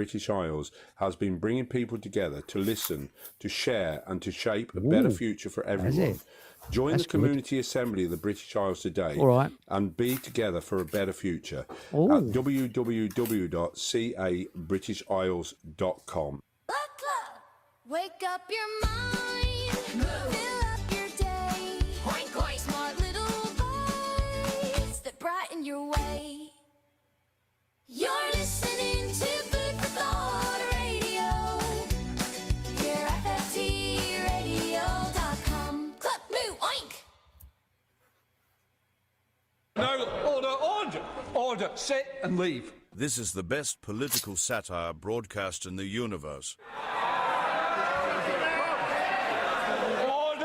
British Isles has been bringing people together to listen, to share, and to shape a better future for everyone. Join the Community Assembly of the British Isles today and be together for a better future at www.cabritishisles.com. Wake up your mind, fill up your day. Oink, oink. Smart little bites that brighten your way. You're listening to Food for Thought Radio. Here at FFTradio.com. Club Moo, oink! No, order, sit and leave. This is the best political satire broadcast in the universe. Order!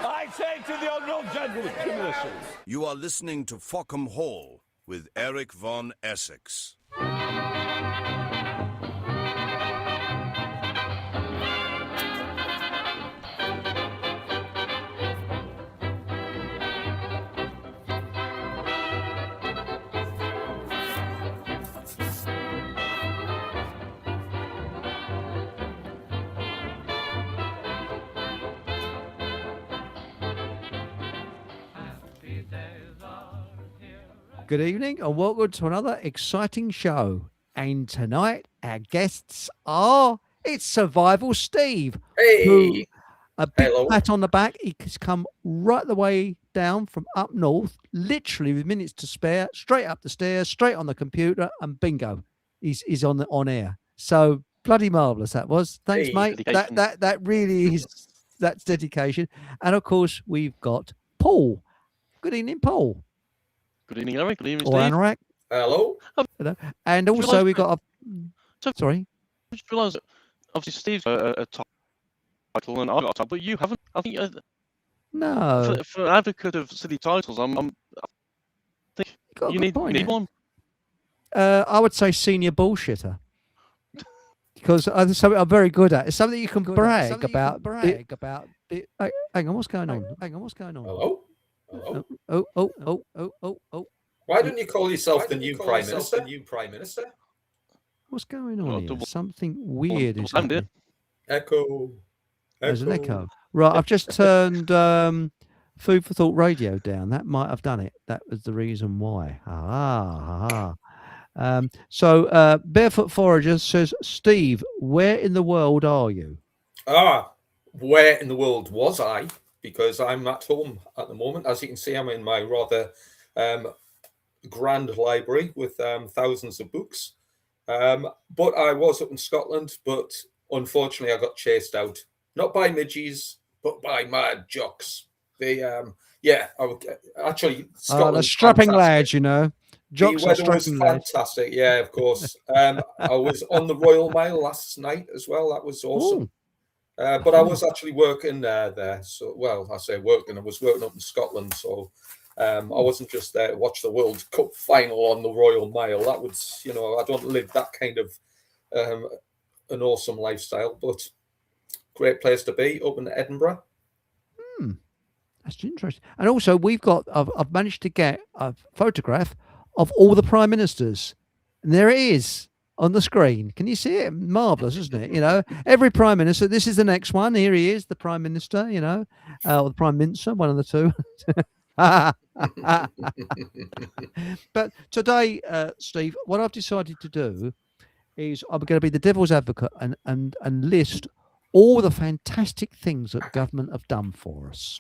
I say to the honourable gentleman. You are listening to Fockham Hall with Eric von Essex. Good evening and welcome to another exciting show. And tonight our guests are, it's Survival Steve. Hey! Who, a big Hello. pat on the back. He's come right the way down from up north, literally with minutes to spare, straight up the stairs, straight on the computer, and bingo, he's on air. So bloody marvellous that was. Thanks, Hey, mate. dedication. That really is, that's dedication. And of course, we've got Paul. Good evening, Paul. Good evening, Eric. Good evening, Or Steve. Anorak. Hello. And also we got So- sorry. I just realised that obviously Steve's got a title and I've got a title, but you haven't. I think No. for an advocate of silly titles, I think Got a you good point, need yeah. one. I would say senior bullshitter. Because it's something I'm very good at. It's something you can brag about. Hang on, what's going on? Hello. Hello. Oh. Why don't you call yourself the new Prime Minister? What's going on Well, here? double- Something weird is double-handed. happening. Echo. There's an echo. Right, I've just turned Food for Thought Radio down. That might have done it. That was the reason why. So Barefoot Forager says, Steve, where in the world are you? Where in the world was I? Because I'm at home at the moment. As you can see, I'm in my rather grand library with thousands of books. But I was up in Scotland, but unfortunately I got chased out. Not by midgies, but by mad jocks. They, I would actually Scotland. The strapping fantastic. lads, you know. Jocks The are weather was strapping lads. fantastic. Yeah, of course. I was on the Royal Mile last night as well. That was awesome. But I was actually working there. So, well, I say working. I was working up in Scotland. So I wasn't just there to watch the World Cup final on the Royal Mile. That was, I don't live that kind of an awesome lifestyle. But great place to be up in Edinburgh. That's interesting. And also, I've managed to get a photograph of all the prime ministers. And there it is on the screen. Can you see it? Marvellous, isn't it? Every prime minister. This is the next one. Here he is, the prime minister, or the prime minister, one of the two. But today, Steve, what I've decided to do is I'm going to be the devil's advocate and list all the fantastic things that government have done for us.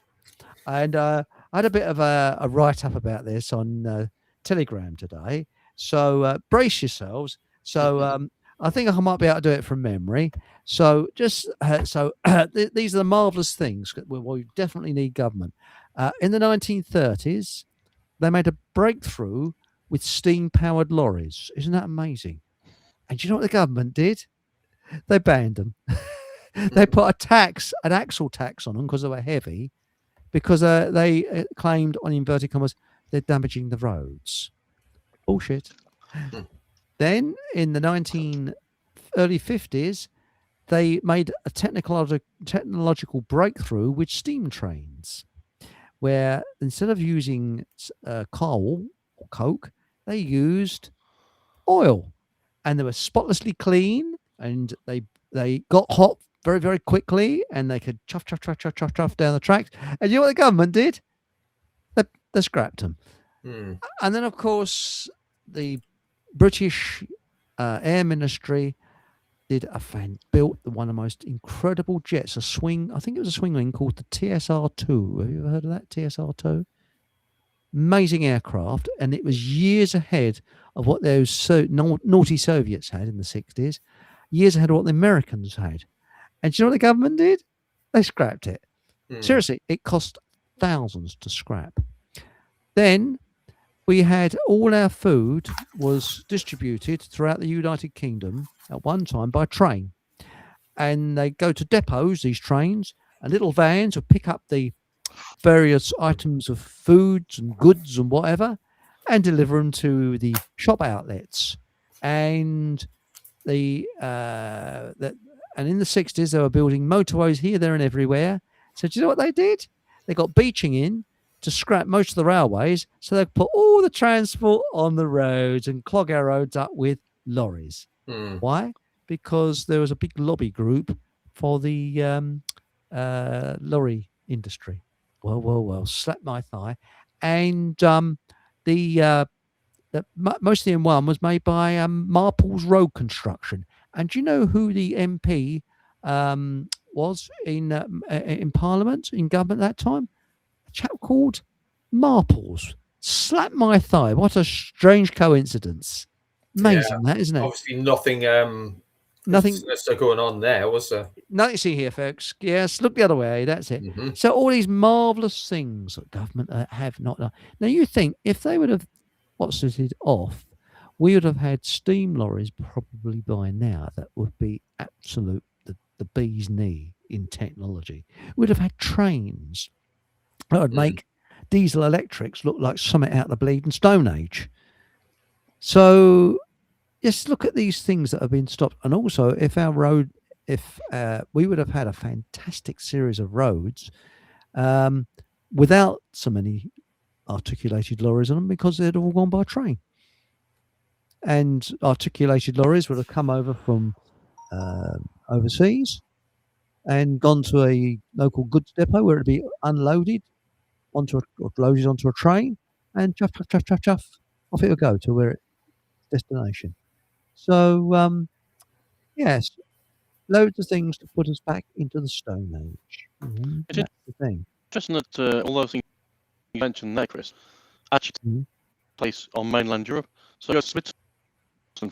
And I had a bit of a write-up about this on Telegram today. So brace yourselves. So I think I might be able to do it from memory. So these are the marvellous things where we definitely need government. In the 1930s, they made a breakthrough with steam-powered lorries. Isn't that amazing? And do you know what the government did? They banned them. They put an axle tax on them because they were heavy, because they claimed, on inverted commas, they're damaging the roads. Bullshit. Then in the early 50s, they made a technological breakthrough with steam trains, where instead of using coal or coke, they used oil. and they were spotlessly clean, and they got hot very, very quickly, and they could chuff down the tracks. And you know what the government did? They scrapped them. And then, of course, the British Air Ministry built one of the most incredible jets, I think it was a swing wing called the TSR-2. Have you ever heard of that, TSR-2? Amazing aircraft, and it was years ahead of what those naughty Soviets had in the 60s, years ahead of what the Americans had. And do you know what the government did? They scrapped it. Seriously, it cost thousands to scrap. Then we had all our food was distributed throughout the United Kingdom at one time by train. And they go to depots, these trains, and little vans would pick up the various items of foods and goods and whatever and deliver them to the shop outlets. And and in the 60s, they were building motorways here, there, and everywhere. So do you know what they did? They got beaching in to scrap most of the railways, so they put all the transport on the roads and clog our roads up with lorries. Why? Because there was a big lobby group for the lorry industry. Well, slap my thigh. And most of the M1 was made by Marple's Road Construction. And do you know who the MP was in Parliament, in government at that time? A chap called Marples. Slap my thigh. What a strange coincidence. Amazing, that, isn't it? Obviously nothing going on there, was there? Nothing to see here, folks. Yes, look the other way. That's it. So all these marvellous things that government have not done. Now, you think if they would have it off, we would have had steam lorries probably by now that would be absolute the bee's knee in technology. We'd have had trains that would make diesel electrics look like something out of the bleeding Stone Age. So just look at these things that have been stopped. And also, if we would have had a fantastic series of roads without so many articulated lorries on them, because they'd all gone by train. And articulated lorries would have come over from overseas and gone to a local goods depot where it'd be unloaded loaded onto a train, and chuff, off it would go to where its destination. So, yes, loads of things to put us back into the Stone Age. That's the thing. Interesting that all those things you mentioned there, Chris, actually place on mainland Europe. So you go to Switzerland,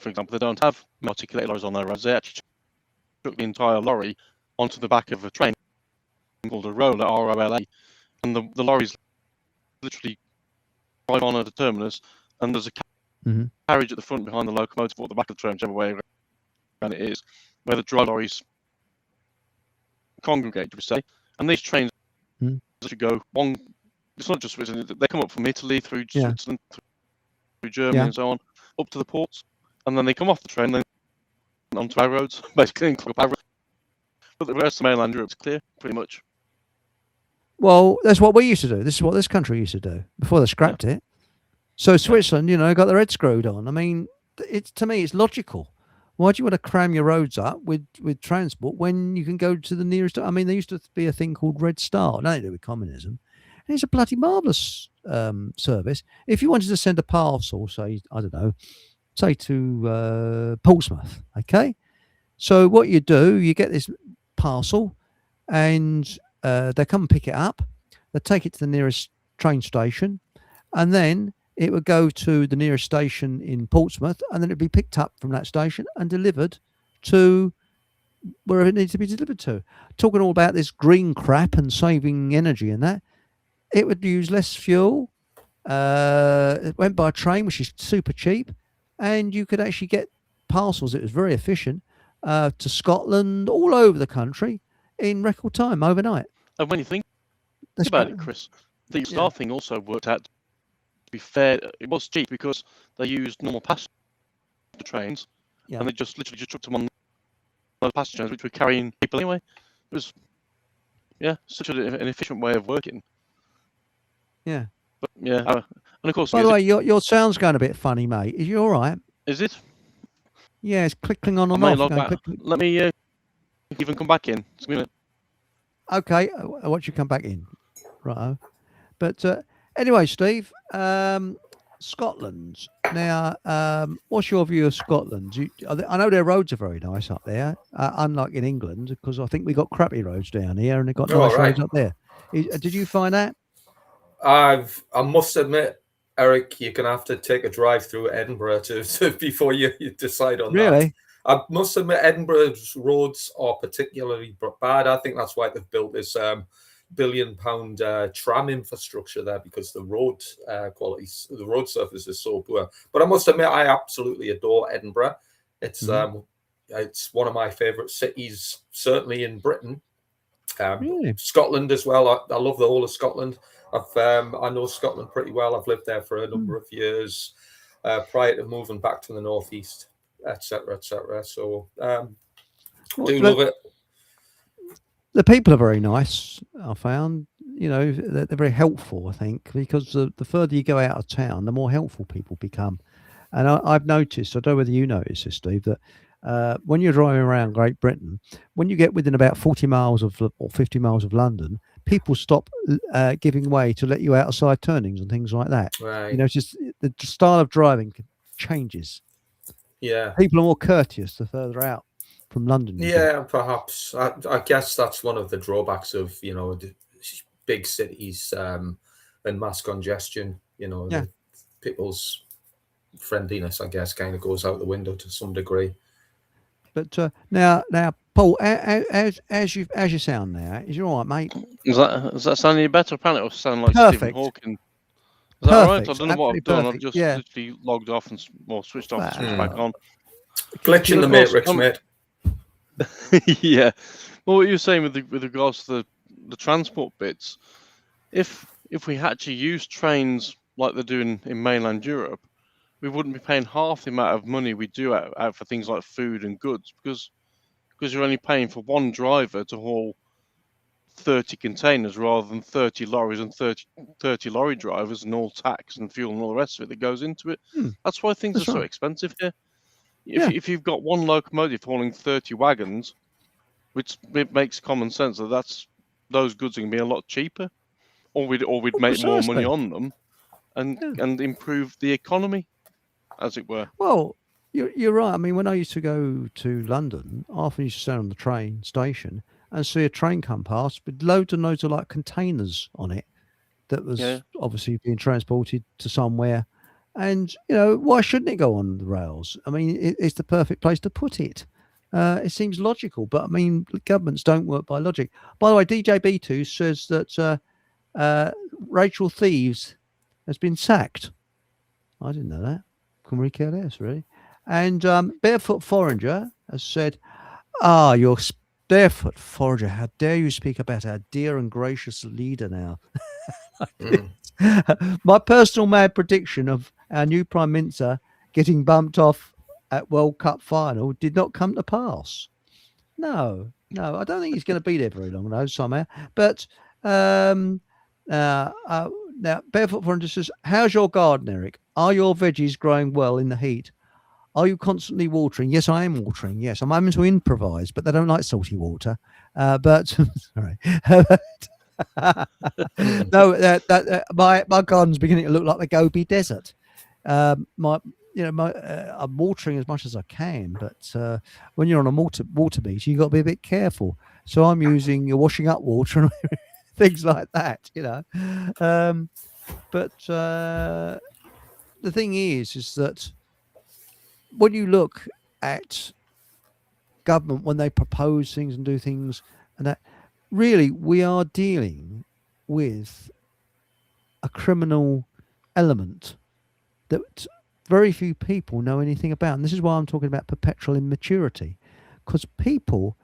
for example, they don't have articulated lorries on their roads. They actually took the entire lorry onto the back of a train called a roller, ROLA, and the lorries literally drive on at the terminus, and there's a carriage at the front behind the locomotive or the back of the train, whichever way around it is, where the dry lorries congregate, we say. And these trains actually go one. It's not just Switzerland; they come up from Italy through Switzerland, through Germany, and so on, up to the ports, and then they come off the train, then onto our roads, basically, and clog up our roads. But the rest of mainland Europe's clear, pretty much. Well, that's what we used to do. This is what this country used to do before they scrapped it. So Switzerland, got their head screwed on. I mean, to me, it's logical. Why do you want to cram your roads up with transport when you can go to the nearest? I mean, there used to be a thing called Red Star, nothing to do with communism. And it's a bloody marvellous service. If you wanted to send a parcel, say, I don't know, say to Portsmouth, okay? So what you do, you get this parcel and they come and pick it up. They take it to the nearest train station, and then it would go to the nearest station in Portsmouth, and then it'd be picked up from that station and delivered to wherever it needs to be delivered to. Talking all about this green crap and saving energy and that, it would use less fuel. It went by train, which is super cheap, and you could actually get parcels. It was very efficient to Scotland, all over the country, in record time, overnight. And when you think about it, Chris, the Star thing also worked out. To be fair, it was cheap because they used normal passenger trains, and they just took them on those passenger trains, which were carrying people anyway. It was, such an efficient way of working. Yeah. But and of course. By the way, your sound's going a bit funny, mate. Is you all right? Is it? Yeah, it's clicking on I and may off. log Going back. click, click. Let me even come back in. Just a minute. Okay, I want you to come back in. Right. But anyway, Steve, Scotland. Now, what's your view of Scotland? I know their roads are very nice up there, unlike in England, because I think we got crappy roads down here and they've got nice roads up there. Did you find that? I must admit, Eric, you're gonna have to take a drive through Edinburgh to before you decide on that. Really? I must admit, Edinburgh's roads are particularly bad. I think that's why they've built this £1 billion tram infrastructure there, because the road quality, the road surface is so poor. But I must admit, I absolutely adore Edinburgh. It's it's one of my favourite cities, certainly in Britain. Really? Scotland as well. I love the whole of Scotland. I know Scotland pretty well. I've lived there for a number of years prior to moving back to the northeast, etc., etc. So love it. The people are very nice. I found, they're very helpful. I think because the further you go out of town, the more helpful people become. And I've noticed. I don't know whether you notice this, Steve, that when you're driving around Great Britain, when you get within about 40 miles or 50 miles of London, people stop giving way to let you out of side turnings and things like that. Right. It's just the style of driving changes. Yeah. People are more courteous the further out from London. Yeah, perhaps. I guess that's one of the drawbacks of, the big cities and mass congestion. People's friendliness, I guess, kind of goes out the window to some degree. But now, Paul, as you sound now, is you all right, mate? Is that sound any better? Apparently, it was sound like Perfect. Stephen Hawking. Is that all right? I don't know what I've done. Perfect. I've just Yeah. literally logged off and switched off and switched back on. Glitch in the matrix, mate. Yeah. Well, what you were saying with regards to the transport bits, if we actually use trains like they're doing in mainland Europe, we wouldn't be paying half the amount of money we do out for things like food and goods, because you're only paying for one driver to haul 30 containers rather than 30 lorries and 30 lorry drivers and all tax and fuel and all the rest of it that goes into it. That's why things are so expensive here. If you've got one locomotive hauling 30 wagons, which it makes common sense that those goods are going to be a lot cheaper, or we'd make more money on them, and improve the economy, as it were. Well, you're right. I mean, when I used to go to London, I often used to stand on the train station and see a train come past with loads and loads of like containers on it that was obviously being transported to somewhere. And, why shouldn't it go on the rails? I mean, it's the perfect place to put it. It seems logical, but I mean, governments don't work by logic. By the way, DJ B2 says that Rachel Thieves has been sacked. I didn't know that. Can we care less, really? And Barefoot Forager has said, you're Barefoot Forager, how dare you speak about our dear and gracious leader now? My personal mad prediction of our new Prime Minister getting bumped off at World Cup final did not come to pass. No, I don't think he's going to be there very long, though, somehow. But now, Barefoot Forager says, how's your garden, Eric? Are your veggies growing well in the heat? Are you constantly watering? Yes, I am watering. Yes, I'm having to improvise, but they don't like salty water. But sorry. No, my garden's beginning to look like the Gobi Desert. I'm watering as much as I can, but when you're on a water beach, you've got to be a bit careful. So I'm using your washing up water and things like that, But the thing is that when you look at government, when they propose things and do things, and that really we are dealing with a criminal element that very few people know anything about. And this is why I'm talking about perpetual immaturity, because people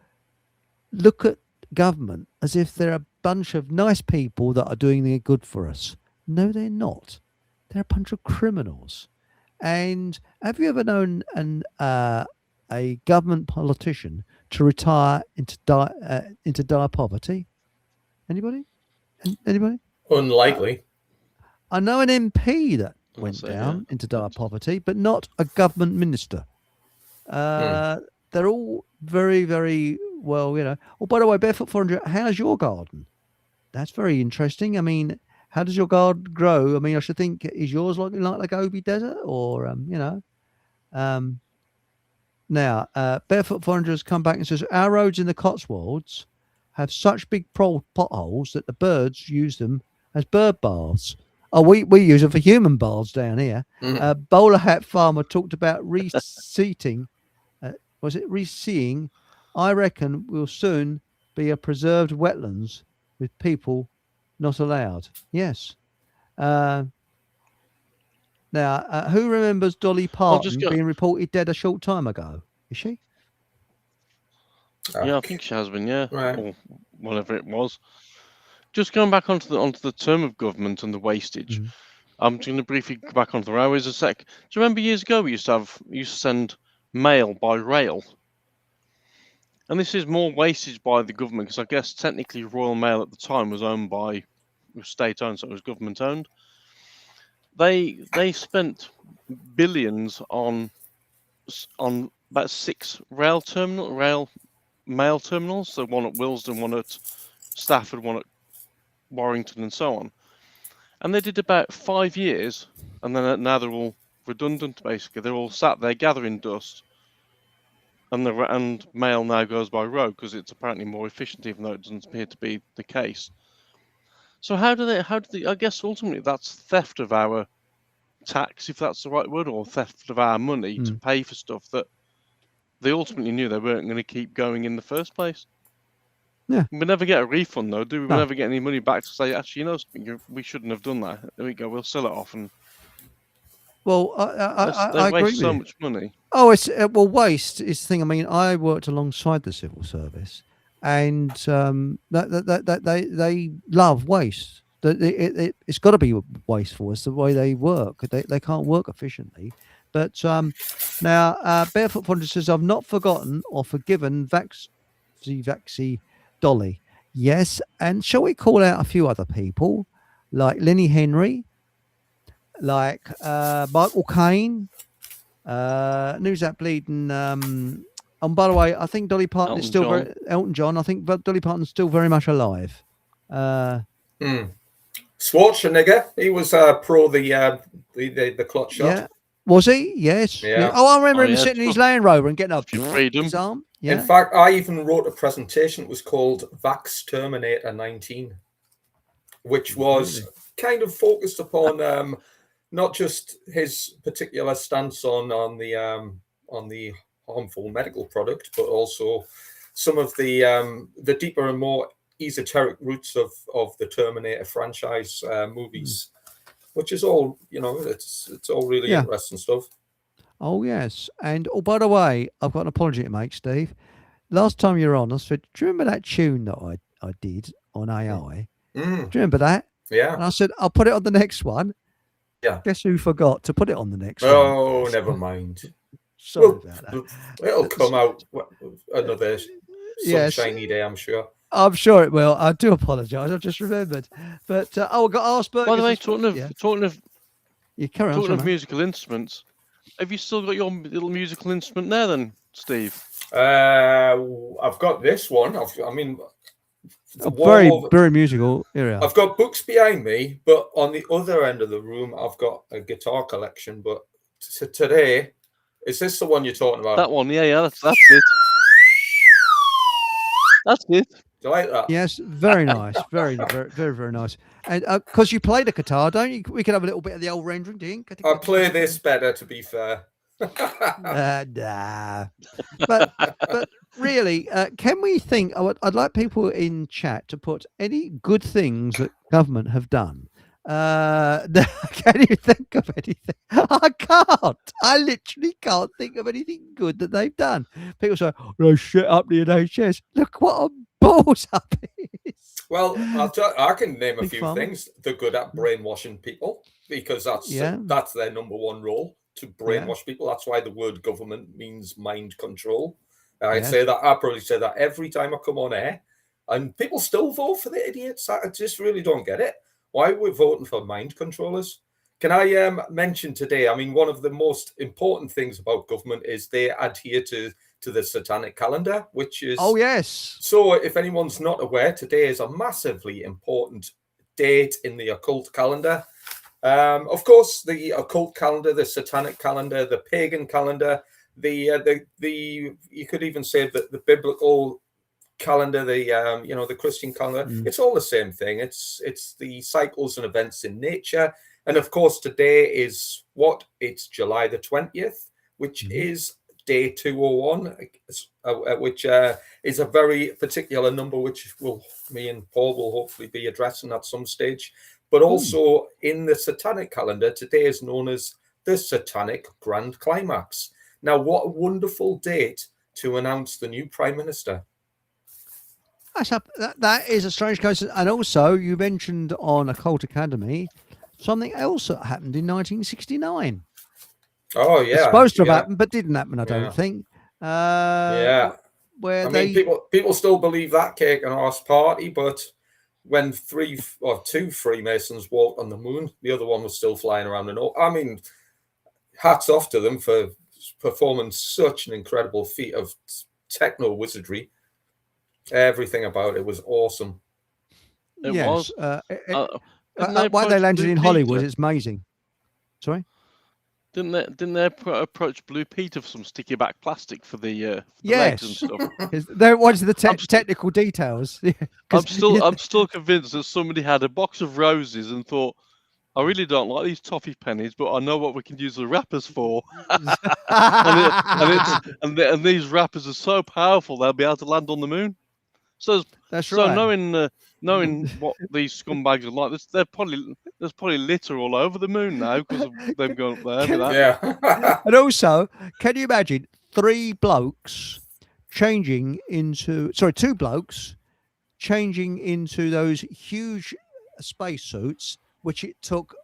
look at government as if they're a bunch of nice people that are doing the good for us. No, they're not. They're a bunch of criminals. And have you ever known a government politician to retire into dire poverty? Anybody? Unlikely. I know an MP that went down into dire poverty, but not a government minister. They're all very, very well, Oh, by the way, Barefoot 400, how's your garden? That's very interesting. I mean, how does your garden grow? I mean, I should think, is yours like the Gobi Desert, or now, Barefoot 400 has come back and says our roads in the Cotswolds have such big potholes that the birds use them as bird baths. Oh, we use them for human baths down here. Bowler Hat Farmer talked about reseating. Was it reseeing? I reckon will soon be a preserved wetlands with people not allowed. Yes. Now, who remembers Dolly Parton being reported dead a short time ago? Is she? Yeah, I think she has been. Yeah, right. Or whatever it was. Just going back onto the term of government and the wastage. I'm just going to briefly go back onto the railways a sec. Do you remember years ago we used to send mail by rail? And this is more wastage by the government, because I guess technically Royal Mail at the time was state owned, so it was government owned. They spent billions on about 6 rail mail terminals. So one at Willesden, one at Stafford, one at Warrington, and so on. And they did about 5 years, and then now they're all redundant. Basically, they're all sat there gathering dust. And mail now goes by road because it's apparently more efficient, even though it doesn't appear to be the case. So how do they? I guess ultimately that's theft of our tax, if that's the right word, or theft of our money to pay for stuff that they ultimately knew they weren't going to keep going in the first place. Yeah. We never get a refund though, do we? No. We never get any money back to say, actually, we shouldn't have done that. There we go. We'll sell it off and. Well, I agree waste with so you. much money. Oh, it's waste is the thing. I mean, I worked alongside the civil service, and they love waste. It's got to be wasteful. It's the way they work. They can't work efficiently. But now, Barefoot Ponder says, I've not forgotten or forgiven Vaxi Dolly. Yes, and shall we call out a few other people like Lenny Henry, like Michael Caine? Who's that bleeding? And by the way, I think Dolly Parton is still Elton John. I think Dolly Parton's still very much alive. Schwarzenegger, he was pro the clot shot. Yeah. Was he? Yes. Yeah. Oh, I remember him sitting in his Land Rover and getting up his arm. Yeah. In fact, I even wrote a presentation. It was called Vax Terminator 19, which was kind of focused upon not just his particular stance on the harmful medical product, but also some of the deeper and more esoteric roots of the Terminator franchise movies, which is all, it's all really interesting stuff. Oh yes, and by the way, I've got an apology to make, Steve. Last time you were on, I said, do you remember that tune that I did on AI? Do you remember that? Yeah. And I said, I'll put it on the next one. Yeah. Guess who forgot to put it on the next one? Oh, never mind. Sorry about that. It'll come out another sunshiny day, I'm sure. I'm sure it will. I do apologise. I've just remembered. But I got Asperger's. By the way, talking of musical instruments, have you still got your little musical instrument there then, Steve? I've got this one. Very musical area. I've got books behind me, but on the other end of the room, I've got a guitar collection. But today, is this the one you're talking about? That one, yeah, that's it. That's it. Do you like that? Yes, very nice. Very, very, very, very nice. And because you play the guitar, don't you? We could have a little bit of the old rendering, do you? I play this better, to be fair. Nah. But really, can we think? I'd like people in chat to put any good things that government have done. Can you think of anything? I can't. I literally can't think of anything good that they've done. People say, "Oh, shut up, the NHS." Look what a balls up is. Well, I can name a few things. They're good at brainwashing people because that's their number one role, to brainwash people. That's why the word government means mind control. I probably say that every time I come on air, and people still vote for the idiots. I just really don't get it. Why we're voting for mind controllers? Can I mention today? I mean, one of the most important things about government is they adhere to the satanic calendar, which is yes. So, if anyone's not aware, today is a massively important date in the occult calendar. Of course, the occult calendar, the satanic calendar, the pagan calendar, the you could even say that the biblical calendar, the Christian calendar, it's all the same thing. It's the cycles and events in nature. And of course, today is what? It's July the 20th, which is day 201, which is a very particular number, which me and Paul will hopefully be addressing at some stage. But also in the satanic calendar, today is known as the Satanic Grand Climax. Now, what a wonderful date to announce the new Prime Minister. That is a strange coincidence. And also, you mentioned on Occult Academy something else that happened in 1969. Oh, yeah. It's supposed to have happened, but didn't happen, I don't think. Where people still believe that cake and horse party, but when two Freemasons walked on the moon, the other one was still flying around the north. I mean, hats off to them for performing such an incredible feat of techno wizardry. Everything about it was awesome. It was. Why they landed in Hollywood, it's amazing. Sorry? Didn't they approach Blue Peter for some sticky back plastic for the legs and stuff? There was the technical details. I'm still convinced that somebody had a box of roses and thought, I really don't like these toffee pennies, but I know what we can use the wrappers for. and these wrappers are so powerful they'll be able to land on the moon. So that's right. So knowing what these scumbags are like, there's probably litter all over the moon now because of them going up there. Yeah. And also, can you imagine two blokes changing into those huge spacesuits, which it took,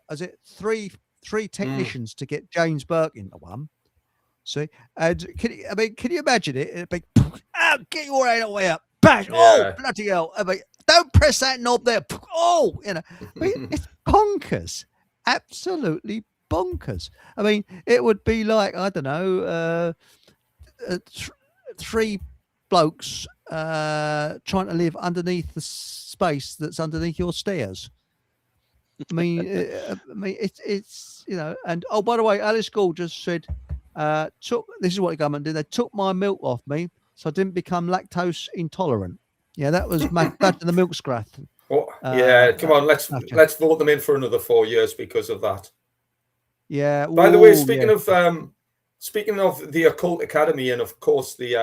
three technicians to get James Burke into one. See, and can you imagine it? It'd be, get your head away up. Bash! Yeah. Oh, bloody hell! I mean, don't press that knob there. Oh, it's bonkers, absolutely bonkers. I mean, it would be like, I don't know, three blokes trying to live underneath the space that's underneath your stairs. I mean, it's And oh, by the way, Alice Gould just said, this is what the government did. They took my milk off me, so I didn't become lactose intolerant. Yeah, that was back to the milk scrath. Come on, let's vote them in for another 4 years because of that. Yeah. By the way, speaking of the Occult Academy, and of course we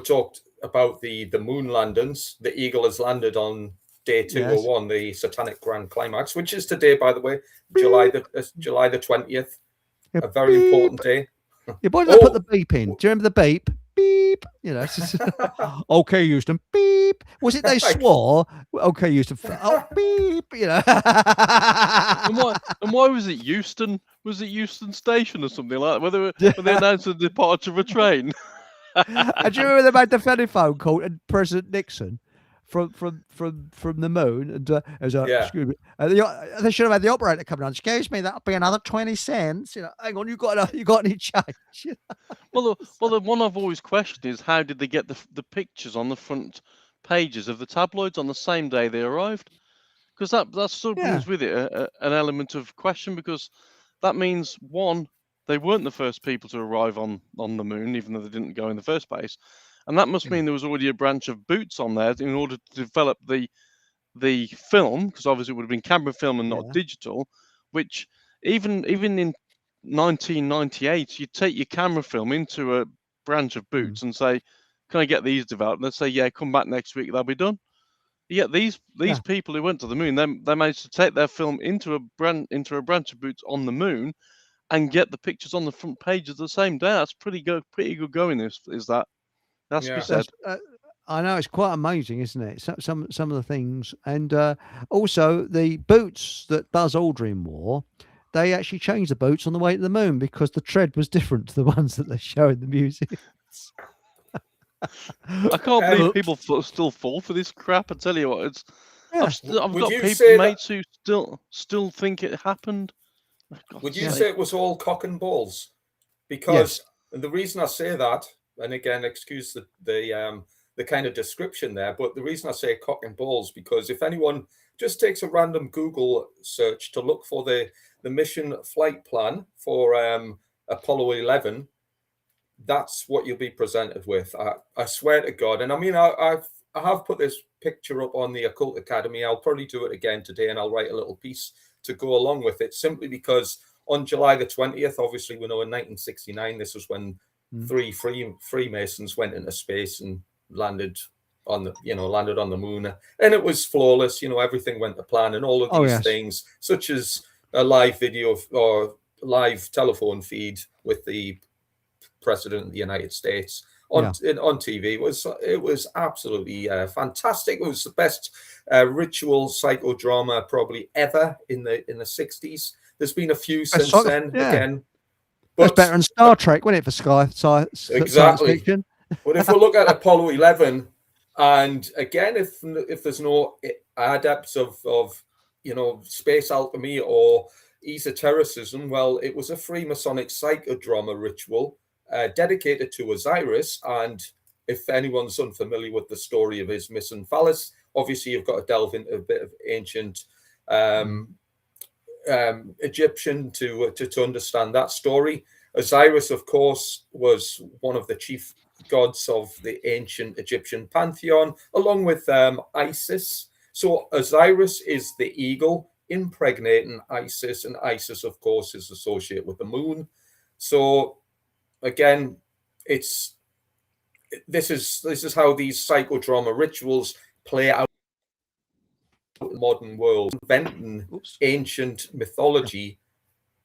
talked about the moon landings. The Eagle has landed on day 201, the Satanic Grand Climax, which is today, by the way, July the 20th. A very important day. Yeah, why did I put the beep in? Do you remember the beep? Beep. Okay, Houston. Beep. Was it they swore? Okay, Houston. Oh, beep. And why was it Houston? Was it Houston Station or something like that? Where they announced the departure of a train? And do you remember they made the telephone call and President Nixon from the moon, and excuse me, they should have had the operator come on. Excuse me, that'll be another 20 cents. Hang on, you got any change? Well, the one I've always questioned is how did they get the pictures on the front pages of the tabloids on the same day they arrived? Because that still brings with it an element of question, because that means, one, they weren't the first people to arrive on the moon, even though they didn't go in the first place. And that must mean there was already a branch of boots on there in order to develop the film, because obviously it would have been camera film and not digital, which even in 1998, you take your camera film into a branch of boots and say, can I get these developed? And they say, yeah, come back next week, they'll be done. Yet these people who went to the moon, they managed to take their film into a branch of boots on the moon and get the pictures on the front page of the same day. That's pretty good going, is that? That's what said. I know, it's quite amazing, isn't it? Some of the things, and also the boots that Buzz Aldrin wore. They actually changed the boots on the way to the moon because the tread was different to the ones that they show in the museums. I can't believe people still fall for this crap. I tell you what, I've got mates who still think it happened. Would you say it was all cock and balls? Because the reason I say that, and again, excuse the kind of description there, but the reason I say cock and balls, because if anyone just takes a random Google search to look for the mission flight plan for Apollo 11, that's what you'll be presented with. I swear to God. And I mean, I have put this picture up on the Occult Academy. I'll probably do it again today, and I'll write a little piece to go along with it, simply because on July the 20th, obviously we know in 1969, this was when three Freemasons went into space and landed on the moon, and it was flawless. Everything went to plan, and all of these things, such as a live video or live telephone feed with the President of the United States on TV, it was absolutely fantastic. It was the best ritual psychodrama probably ever in the 60s. There's been a few since then again. But it's better than Star Trek, wasn't it, for science fiction? But if we look at Apollo 11, and again, if there's no adepts of space alchemy or esotericism, well, it was a Freemasonic psychodrama ritual dedicated to Osiris. And if anyone's unfamiliar with the story of his missing phallus, obviously you've got to delve into a bit of ancient Egyptian to understand that story. Osiris, of course, was one of the chief gods of the ancient Egyptian pantheon, along with Isis. So Osiris is the eagle impregnating Isis, and Isis, of course, is associated with the moon. So again, this is how these psychodrama rituals play out in the modern world, inventing ancient mythology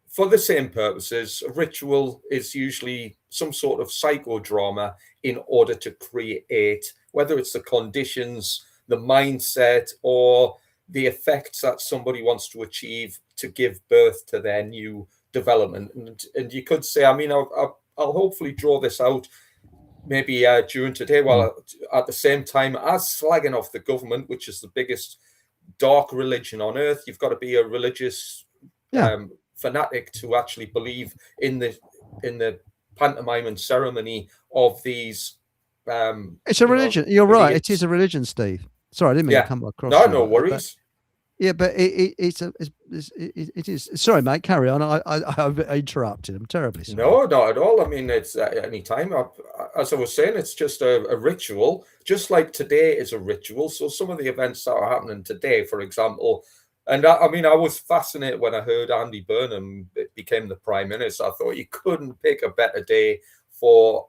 for the same purposes. A ritual is usually some sort of psychodrama in order to create, whether it's the conditions, the mindset, or the effects that somebody wants to achieve to give birth to their new development. And you could say, I mean, I'll hopefully draw this out maybe during today, while at the same time as slagging off the government, which is the biggest dark religion on earth. You've got to be a religious fanatic to actually believe in the pantomime and ceremony of these. It's a religion. You're right. It is a religion, Steve. Sorry, I didn't mean to come across. No worries. But it is. Sorry, mate. Carry on. I interrupted. I'm terribly sorry. No, not at all. I mean, it's any time. As I was saying, it's just a ritual, just like today is a ritual. So some of the events that are happening today, for example, and I mean, I was fascinated when I heard Andy Burnham became the Prime Minister. I thought you couldn't pick a better day for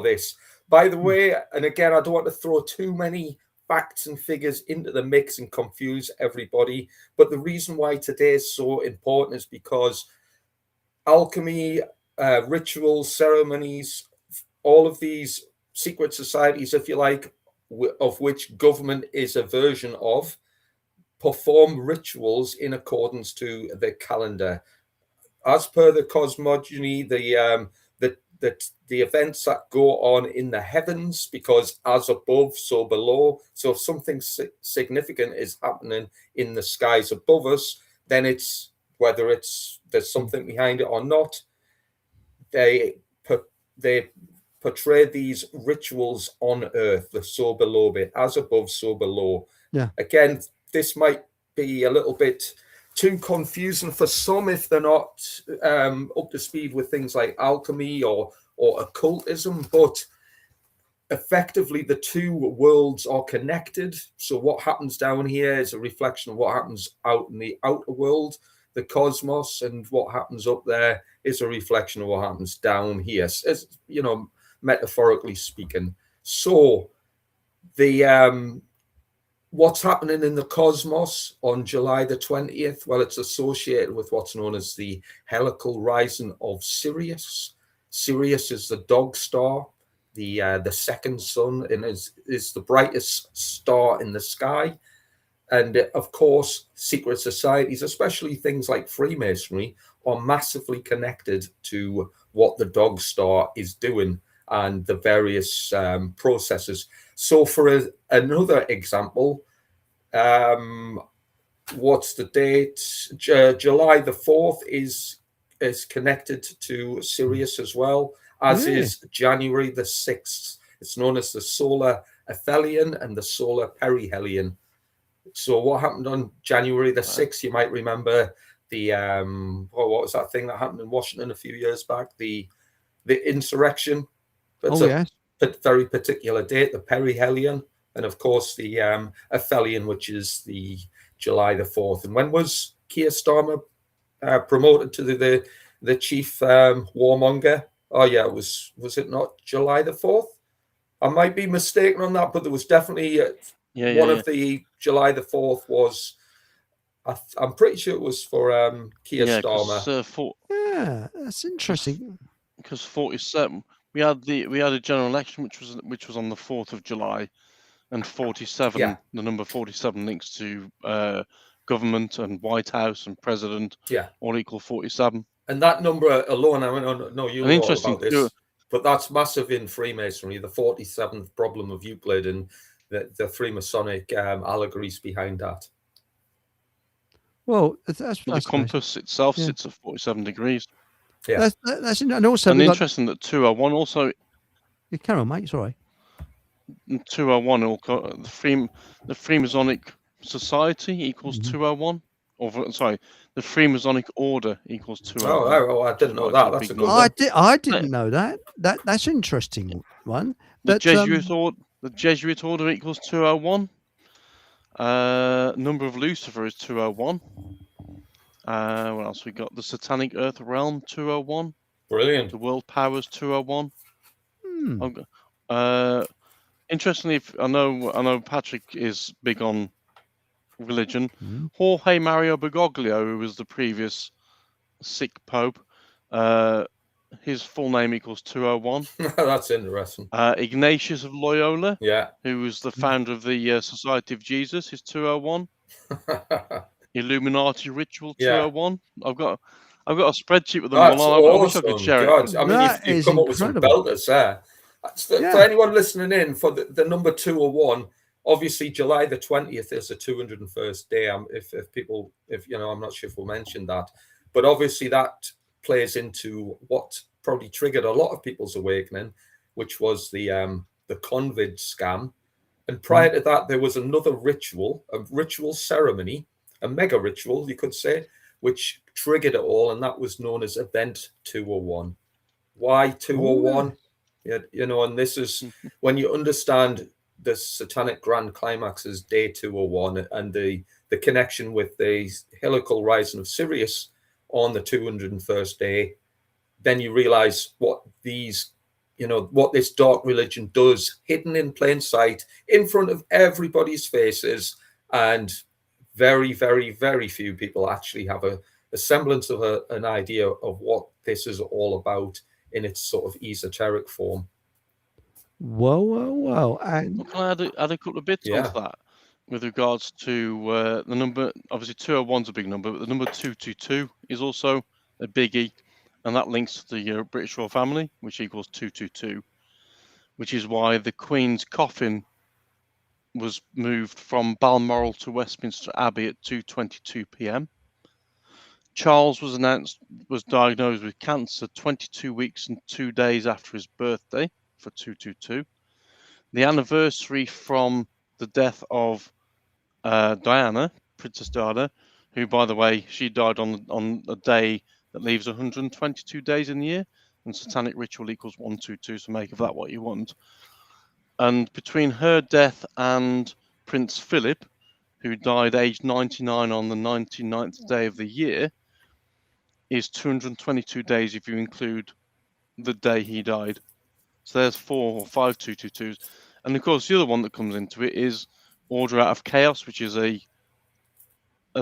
this. By the way, and again, I don't want to throw too many facts and figures into the mix and confuse everybody, but the reason why today is so important is because alchemy, rituals, ceremonies, all of these secret societies, if you like, of which government is a version of, perform rituals in accordance to the calendar. As per the cosmogony, the events that go on in the heavens, because as above, so below. So if something significant is happening in the skies above us, then it's whether there's something behind it or not. They portray these rituals on Earth, the so below bit, as above, so below. Yeah. Again, this might be a little bit too confusing for some if they're not up to speed with things like alchemy or occultism, but effectively the two worlds are connected. So what happens down here is a reflection of what happens out in the outer world, the cosmos, and what happens up there is a reflection of what happens down here, as metaphorically speaking. So the what's happening in the cosmos on July the 20th? Well, it's associated with what's known as the helical rising of Sirius. Sirius is the dog star, the second sun, and is the brightest star in the sky. And of course, secret societies, especially things like Freemasonry, are massively connected to what the dog star is doing and the various processes. So for another example, what's the date? July the 4th is connected to Sirius as well, as is January the 6th. It's known as the solar aphelion and the solar perihelion. So what happened on January the 6th? You might remember the what was that thing that happened in Washington a few years back? The insurrection. That's a very particular date, the perihelion, and of course the aphelion, which is the July the 4th. And when was Keir Starmer promoted to the chief warmonger? Oh yeah, was it not July the 4th? I might be mistaken on that, but there was definitely one of the July the 4th was. I'm pretty sure it was for Keir Starmer. Yeah, that's interesting. Because 47, we had a general election which was on the 4th of July, and 47, the number 47 links to government and White House and president, all equal 47. And that number alone, I know you know all about this, but that's massive in Freemasonry, the 47th problem of Euclid, and the Freemasonic allegories behind that. Well, that's the compass itself sits at 47 degrees. Yeah, that's and also interesting that 201 also. You carry on, mate. Sorry. 201 the Freemasonic Society equals 201, or sorry, the Freemasonic Order equals 201. Oh, I didn't know that. That's a good one. I didn't know that. That's an interesting one. The Jesuit Order equals 201. Number of Lucifer is 201. What else we got? The Satanic Earth Realm 201. Brilliant. The World Powers 201. Interestingly, I know Patrick is big on religion. Jorge Mario Bergoglio, who was the previous sick pope, his full name equals 201. That's interesting. Ignatius of Loyola, yeah, who was the founder of the Society of Jesus, is 201. Illuminati ritual 201. I've got a spreadsheet with them all. I wish I could share it. I mean, you've come up with some belters there. For anyone listening in, for the number 201, obviously July the 20th is the 201st day. If people, I'm not sure if we'll mention that, but obviously that plays into what probably triggered a lot of people's awakening, which was the convid scam. And prior to that, there was another ritual, a ritual ceremony, a mega ritual, you could say, which triggered it all, and that was known as Event 201. Why 201? And this is when you understand the satanic grand climax as day 201 and the connection with the helical rising of Sirius on the 201st day, then you realize what this dark religion does, hidden in plain sight, in front of everybody's faces, and very, very, very few people actually have a semblance of an idea of what this is all about in its sort of esoteric form. Whoa. And can I add a couple of bits onto that with regards to the number? Obviously, 201 is a big number, but the number 222 is also a biggie, and that links to the British royal family, which equals 222, which is why the Queen's coffin was moved from Balmoral to Westminster Abbey at 2:22 p.m. Charles was diagnosed with cancer 22 weeks and 2 days after his birthday for 222. The anniversary from the death of Diana, Princess Diana, who, by the way, she died on a day that leaves 122 days in the year, and satanic ritual equals 122, so make of that what you want. And between her death and Prince Philip, who died aged 99 on the 99th day of the year, is 222 days if you include the day he died. So there's 4 or 5 222s. And of course, the other one that comes into it is Order Out of Chaos, which is a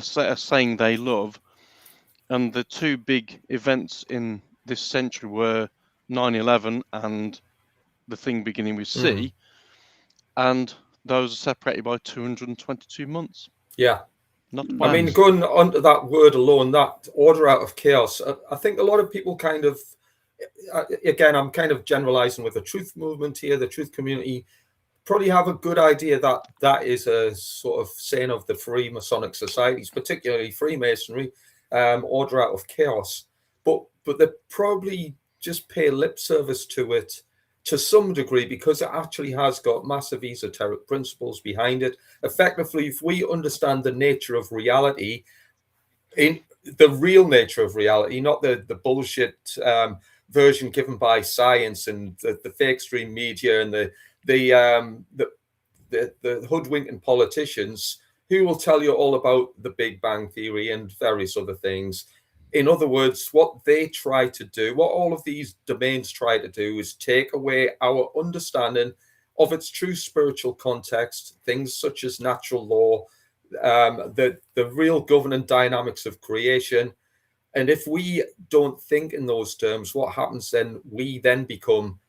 saying they love. And the two big events in this century were 9/11 and the thing beginning with C. And those are separated by 222 months. Yeah. Not bad. I mean, going on to that word alone, that order out of chaos, I think a lot of people kind of, again, I'm kind of generalizing with the truth movement here, the truth community, probably have a good idea that that is a sort of saying of the Freemasonic societies, particularly Freemasonry, order out of chaos. But they probably just pay lip service to it to some degree because it actually has got massive esoteric principles behind it. Effectively, if we understand the nature of reality, in the real nature of reality, not the bullshit version given by science and the fake stream media and the hoodwinking politicians who will tell you all about the Big Bang Theory and various other things. In other words, what they try to do, what all of these domains try to do, is take away our understanding of its true spiritual context, things such as natural law, the real governing dynamics of creation. And if we don't think in those terms, what happens then? We then become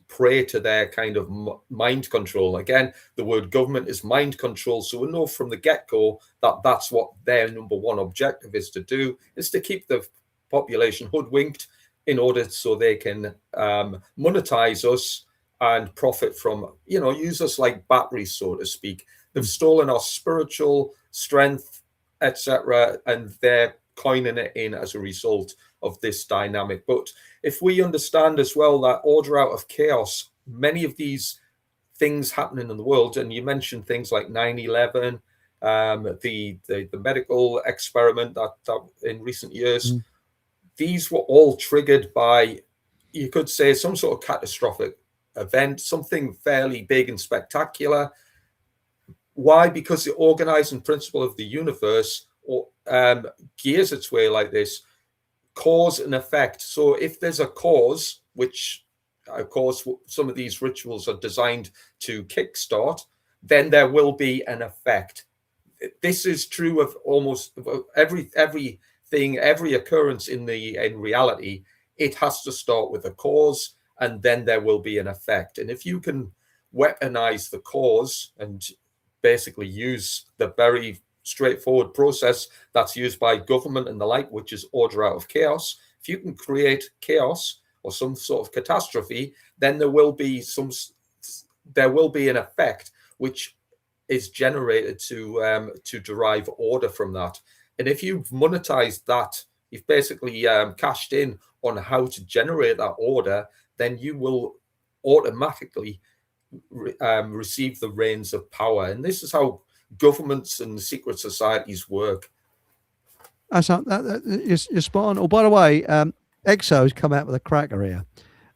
prey to their kind of mind control. Again, the word government is mind control. So we know from the get-go that that's what their number one objective is to do, is to keep the population hoodwinked in order so they can monetize us and profit from, use us like batteries, so to speak. They've stolen our spiritual strength, etc., and they're coining it in as a result of this dynamic. But if we understand as well that order out of chaos, many of these things happening in the world, and you mentioned things like 9/11, the medical experiment that in recent years, these were all triggered by, you could say, some sort of catastrophic event, something fairly big and spectacular. Why? Because the organizing principle of the universe gears its way like this, cause and effect. So if there's a cause, which of course some of these rituals are designed to kickstart, then there will be an effect. This is true of almost everything, every occurrence in reality. It has to start with a cause, and then there will be an effect. And if you can weaponize the cause and basically use the very straightforward process that's used by government and the like, which is order out of chaos. If you can create chaos or some sort of catastrophe, then there will be an effect which is generated to derive order from that. And if you've monetized that, you've basically cashed in on how to generate that order, then you will automatically receive the reins of power. And this is how governments and secret societies work. You're spot on. Oh, by the way, EXO has come out with a cracker here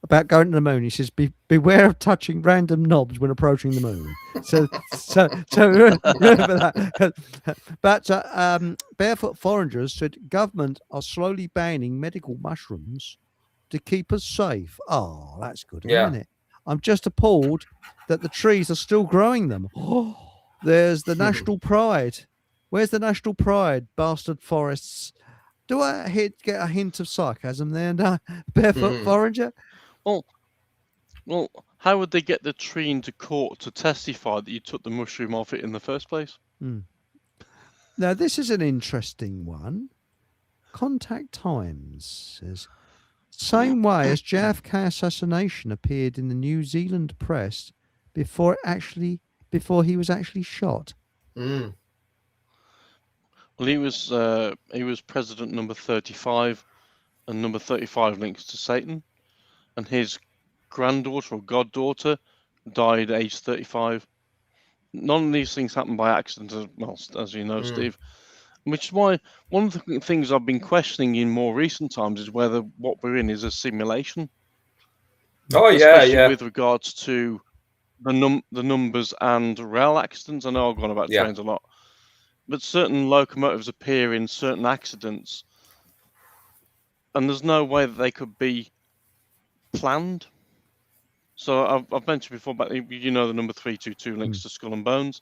about going to the moon. He says, beware of touching random knobs when approaching the moon. So remember that. But Barefoot Foragers said government are slowly banning medical mushrooms to keep us safe. Oh, that's good, isn't it? I'm just appalled that the trees are still growing them. Oh, there's the national pride. Where's the national pride, bastard forests? Do I get a hint of sarcasm there, Barefoot Forager? Well, how would they get the tree into court to testify that you took the mushroom off it in the first place? Now, this is an interesting one. Contact Times says, same way as JFK assassination appeared in the New Zealand press before he was actually shot. Well, he was president number 35, and number 35 links to Satan, and his granddaughter or goddaughter died at age 35. None of these things happen by accident, as you know, Steve. Which is why one of the things I've been questioning in more recent times is whether what we're in is a simulation. Especially with regards to the numbers and rail accidents. I know I've gone about trains a lot, but certain locomotives appear in certain accidents, and there's no way that they could be planned. So I've mentioned before about the number 322 links to Skull and Bones,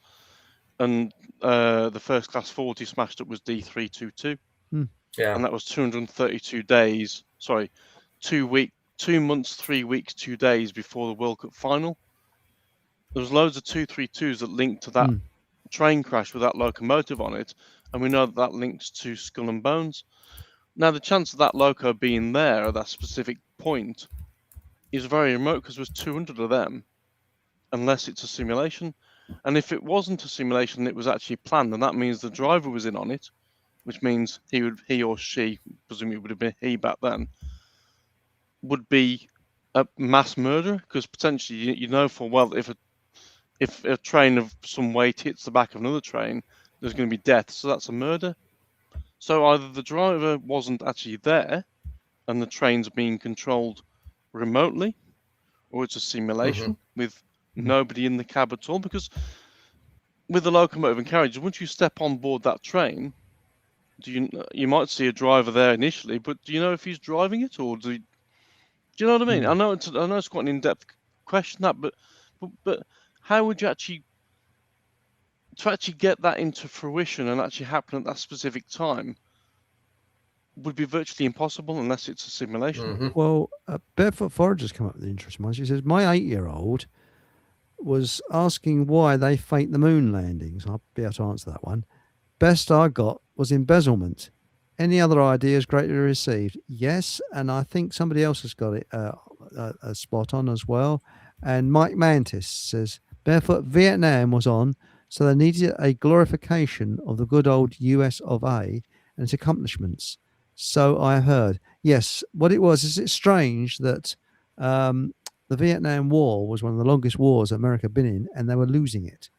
and the first class 40 smashed up was D322, and that was 232 days. Sorry, 2 months, 3 weeks, 2 days before the World Cup final. There was loads of 232s that linked to that train crash with that locomotive on it, and we know that links to Skull and Bones. Now, the chance of that loco being there at that specific point is very remote because there's 200 of them unless it's a simulation. And if it wasn't a simulation, it was actually planned, and that means the driver was in on it, which means he or she, presumably it would have been he back then, would be a mass murderer, because potentially you know full well that if a train of some weight hits the back of another train, there's going to be death. So that's a murder. So either the driver wasn't actually there, and the train's being controlled remotely, or it's a simulation with nobody in the cab at all. Because with the locomotive and carriage, once you step on board that train, you might see a driver there initially, but do you know if he's driving it, or do you know what I mean? I know it's quite an in-depth question, but how would you actually get that into fruition and actually happen at that specific time? Would be virtually impossible unless it's a simulation. Well, Barefoot Forager's come up with an interesting one. She says, my 8-year-old was asking why they faked the moon landings. I'll be able to answer that one. Best I got was embezzlement. Any other ideas greatly received? Yes, and I think somebody else has got it a spot on as well. And Mike Mantis says, Barefoot, Vietnam was on, so they needed a glorification of the good old US of A and its accomplishments. So I heard. Yes, what it was is it's strange that the Vietnam War was one of the longest wars America had been in, and they were losing it.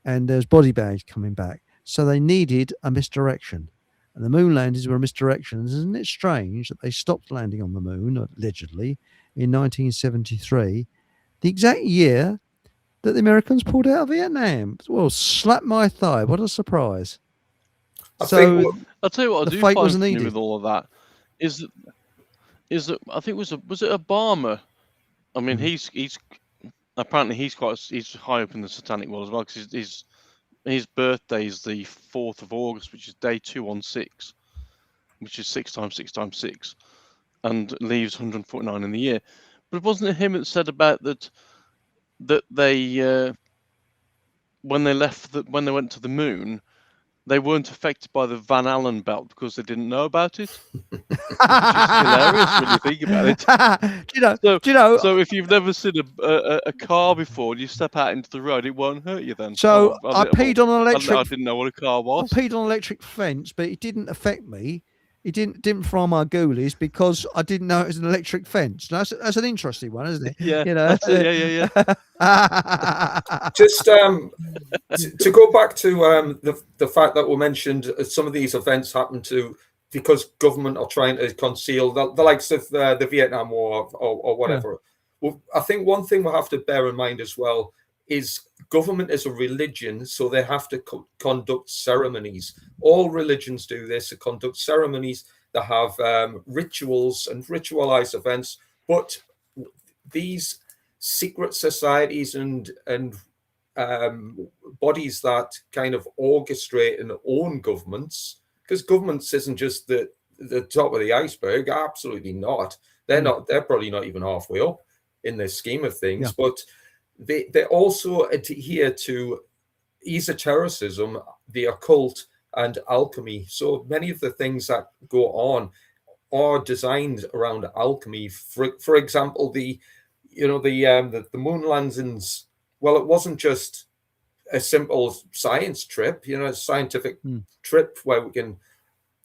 And there's body bags coming back. So they needed a misdirection. And the moon landings were a misdirection. Isn't it strange that they stopped landing on the moon, allegedly, in 1973, the exact year that the Americans pulled out of Vietnam? Well, slap my thigh. What a surprise. I'll tell you what I do find funny with all of that is that I think was it Obama? I mean, he's apparently he's high up in the satanic world as well, because his birthday is the 4th of August, which is day 216, which is 6 times 6 times 6, and leaves 149 in the year. But wasn't it him that said about that they when they went to the moon, they weren't affected by the Van Allen belt because they didn't know about it, which is hilarious when you think about it. Do you know? So if you've never seen a car before and you step out into the road, it won't hurt you then. So I peed on an electric. I didn't know what a car was. I peed on an electric fence, but it didn't affect me. It didn't fry my ghoulies because I didn't know it was an electric fence. That's an interesting one, isn't it? Yeah. You know. Yeah. Just to go back to the fact that we mentioned some of these events happen because government are trying to conceal the likes of the Vietnam War or whatever. Yeah. Well, I think one thing we have to bear in mind as well is government is a religion, so they have to conduct ceremonies. All religions do this, to conduct ceremonies that have rituals and ritualized events. But these secret societies and bodies that kind of orchestrate and own governments, because governments isn't just the top of the iceberg, absolutely not. They're probably not even halfway up in the scheme of things, but they also adhere to esotericism, the occult, and alchemy. So many of the things that go on are designed around alchemy. For example, the moon landings. Well, it wasn't just a simple science trip, a scientific trip where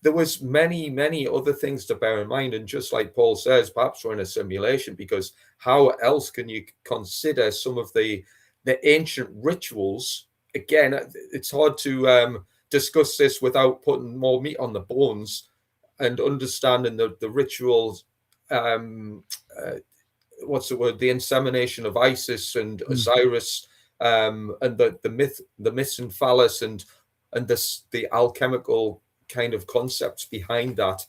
there was many other things to bear in mind. And just like Paul says, perhaps we're in a simulation, because how else can you consider some of the ancient rituals? Again, it's hard to discuss this without putting more meat on the bones and understanding the rituals. What's the word? The insemination of Isis and Osiris, and the myths and phallus and the alchemical kind of concepts behind that.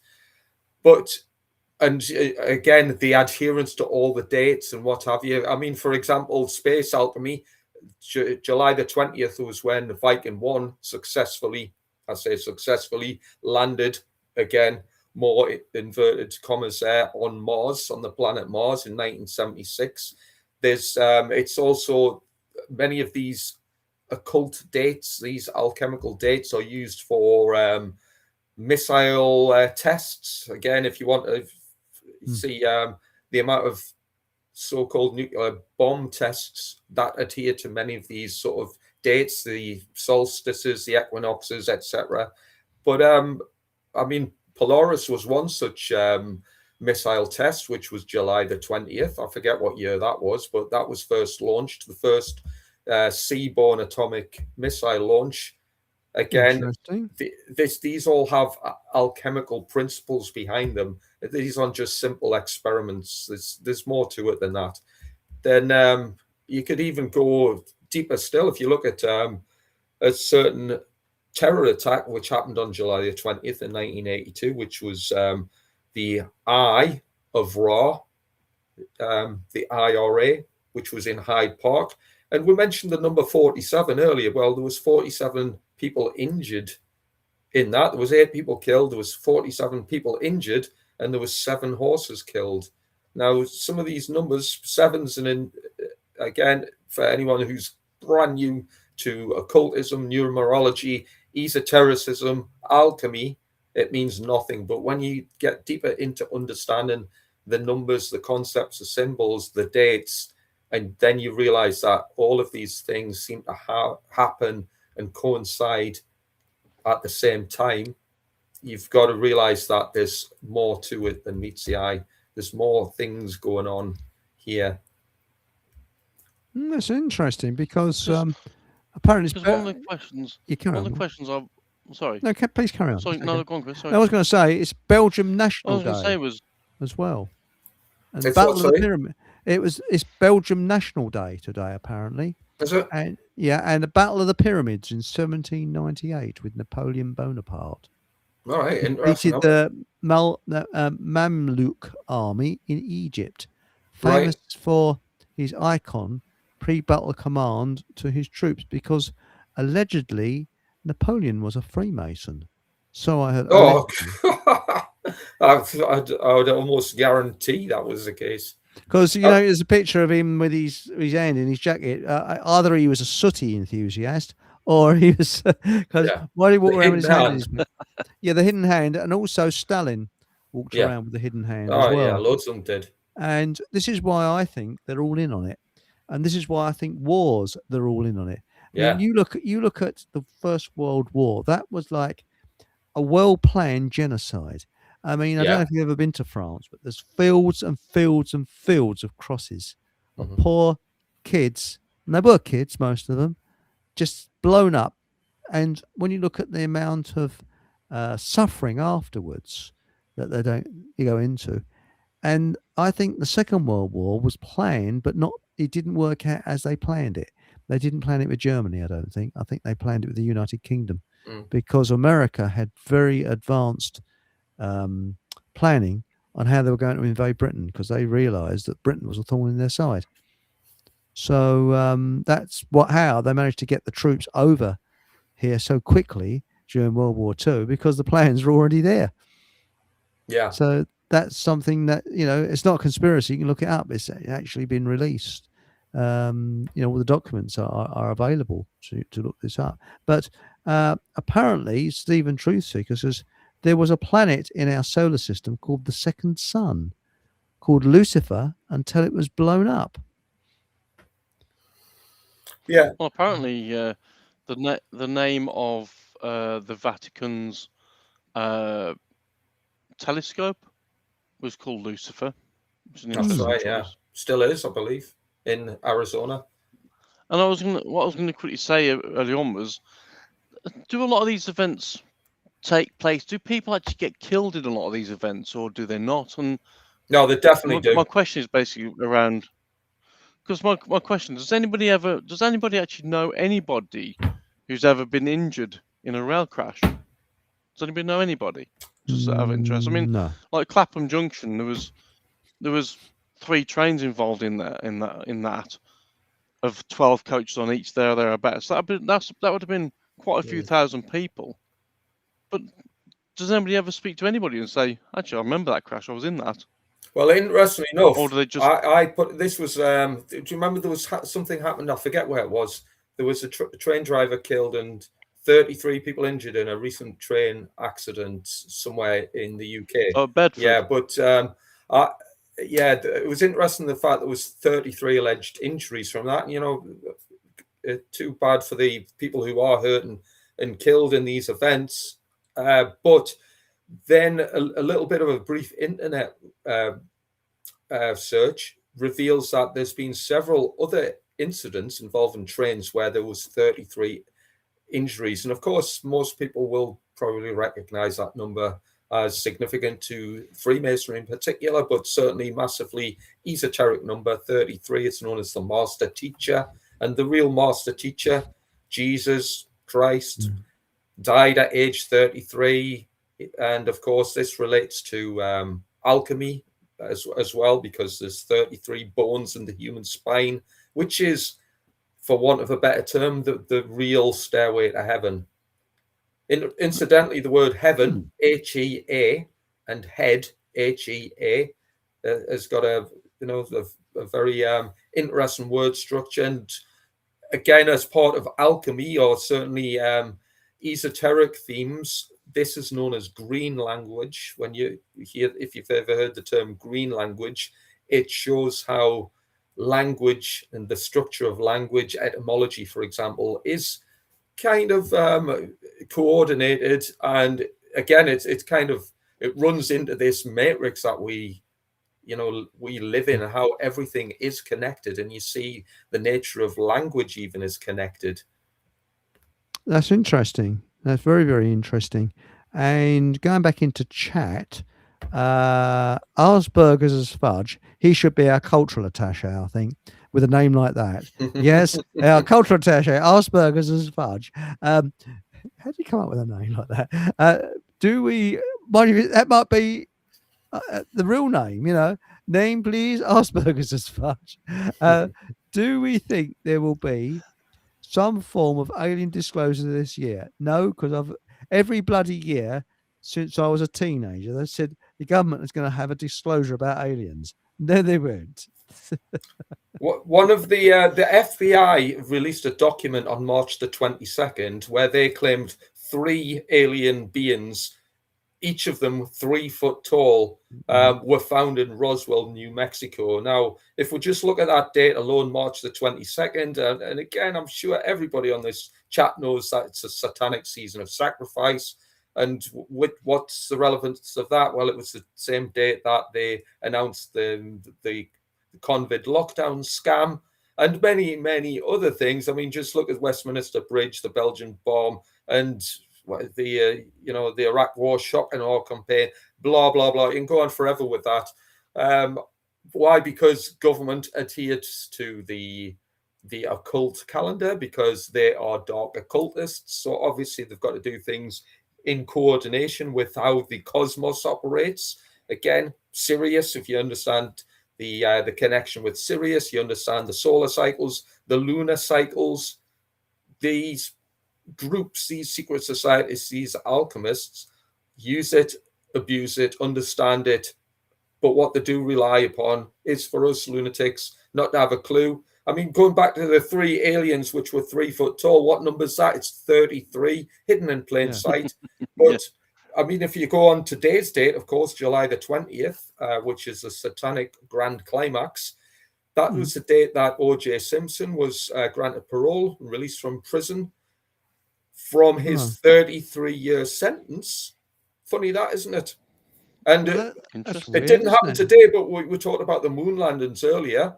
And again, the adherence to all the dates and what have you. I mean, for example, space alchemy, July the 20th was when the Viking 1 successfully landed, again, more inverted commas there, on Mars, on the planet Mars in 1976. There's it's also many of these occult dates, these alchemical dates are used for missile tests. Again, if you want to see the amount of so-called nuclear bomb tests that adhere to many of these sort of dates, the solstices, the equinoxes, etc. But I mean, Polaris was one such missile test, which was July the 20th. I forget what year that was, but that was first launched, the first seaborne atomic missile launch. Again, these all have alchemical principles behind them. These aren't just simple experiments. There's more to it than that. Then you could even go deeper still if you look at a certain terror attack which happened on July the 20th in 1982, which was the Eye of Ra, the IRA, which was in Hyde Park. And we mentioned the number 47 earlier. Well, there was 47 people injured in that. There was 8 people killed. There was 47 people injured, and there was 7 horses killed. Now, some of these numbers, sevens, and again, for anyone who's brand new to occultism, numerology, esotericism, alchemy, it means nothing. But when you get deeper into understanding the numbers, the concepts, the symbols, the dates, and then you realize that all of these things seem to happen and coincide at the same time, you've got to realize that there's more to it than meets the eye. There's more things going on here. That's interesting because apparently one of the questions. One of the questions I'm sorry. No, please carry on. Sorry, no, go on, Chris. Sorry. I was going to say it's Belgium National Day. I was going to say as well. And it's Battle of the Pyramid. It's Belgium National Day today, apparently. Is it? And and the Battle of the Pyramids in 1798 with Napoleon Bonaparte. All right, interesting. Defeated the Mamluk army in Egypt, famous for his icon, pre-battle command to his troops, because allegedly Napoleon was a Freemason. So I had. Oh, I would almost guarantee that was the case. Because there's a picture of him with his hand in his jacket. Either he was a sooty enthusiast, or he was why did he walk around with his hand? The hidden hand, and also Stalin walked around with the hidden hand as well. Yeah, loads of them did. And this is why I think they're all in on it, and this is why I think wars they're all in on it. Yeah, I mean, you look at the First World War. That was like a well-planned genocide. I mean, I don't know if you've ever been to France, but there's fields and fields and fields of crosses of poor kids, and they were kids, most of them, just blown up. And when you look at the amount of suffering afterwards that you go into, and I think the Second World War was planned, but it didn't work out as they planned it. They didn't plan it with Germany, I don't think. I think they planned it with the United Kingdom because America had very advanced planning on how they were going to invade Britain, because they realized that Britain was a thorn in their side. So that's how they managed to get the troops over here so quickly during World War II, because the plans were already there. Yeah. So that's something that, it's not a conspiracy. You can look it up. It's actually been released. All the documents are available to look this up. But apparently, Stephen Truthseeker says there was a planet in our solar system called the second sun, called Lucifer, until it was blown up. Yeah. Well, apparently, the name of the Vatican's telescope was called Lucifer. That's right. Yeah, still is, I believe, in Arizona. And what I was going to quickly say early on was, do a lot of these events take place? Do people actually get killed in a lot of these events, or do they not? And no, they definitely do. My question is basically around, because my question, does anybody actually know anybody who's ever been injured in a rail crash? Does anybody know anybody? Just out of interest. I mean, no. Like Clapham Junction, there was 3 trains involved in that of 12 coaches on each thereabouts. That would have been quite a few thousand people. But does anybody ever speak to anybody and say, actually, I remember that crash, I was in that? Well, interestingly enough, or do they just... I put this was. Do you remember there was something happened? I forget where it was. There was a train driver killed and 33 people injured in a recent train accident somewhere in the UK. Oh, Bedford. Yeah, but yeah, it was interesting the fact there was 33 alleged injuries from that. And, too bad for the people who are hurt and killed in these events. But then a little bit of a brief internet search reveals that there's been several other incidents involving trains where there was 33 injuries. And of course, most people will probably recognize that number as significant to Freemasonry in particular, but certainly massively esoteric number 33. It's known as the master teacher. And the real master teacher, Jesus Christ, died at age 33. And of course, this relates to alchemy as well, because there's 33 bones in the human spine, which is, for want of a better term, the real stairway to heaven. Incidentally, the word heaven, H-E-A, and head, H-E-A, has got a very interesting word structure. And again, as part of alchemy, or certainly esoteric themes, this is known as green language. When you hear, if you've ever heard the term green language, it shows how language and the structure of language, etymology, for example, is kind of coordinated. And again, it runs into this matrix that we live in, and how everything is connected. And you see the nature of language even is connected. That's interesting. That's very, very interesting. And going back into chat, Arsburgers as fudge. He should be our cultural attaché, I think, with a name like that. Yes, our cultural attaché, Arsburgers as fudge. How do you come up with a name like that? That might be the real name, Name, please, Arsburgers as fudge. Do we think there will be some form of alien disclosure this year? No, because every bloody year since I was a teenager, they said the government is going to have a disclosure about aliens. No, they won't. One of the FBI released a document on March the 22nd where they claimed 3 alien beings, each of them 3 foot tall, were found in Roswell, New Mexico. Now, if we just look at that date alone, March the 22nd, and again, I'm sure everybody on this chat knows that it's a satanic season of sacrifice. And what's the relevance of that? Well, it was the same date that they announced the COVID lockdown scam and many, many other things. I mean, just look at Westminster Bridge, the Belgian bomb, and the Iraq War shock and awe campaign, blah, blah, blah. You can go on forever with that. Why? Because government adheres to the occult calendar, because they are dark occultists. So obviously they've got to do things in coordination with how the cosmos operates. Again, Sirius, if you understand the connection with Sirius, you understand the solar cycles, the lunar cycles. These groups, these secret societies, these alchemists use it, abuse it, understand it. But what they do rely upon is for us lunatics not to have a clue. I mean, going back to the 3 aliens which were 3 foot tall, what number is that? It's 33, hidden in plain sight. But I mean, if you go on today's date, of course, July the 20th, which is the satanic grand climax, that was the date that O.J. Simpson was granted parole and released from prison from his 33-year sentence. Funny that, isn't it? And it didn't happen today, but we talked about the moon landings earlier.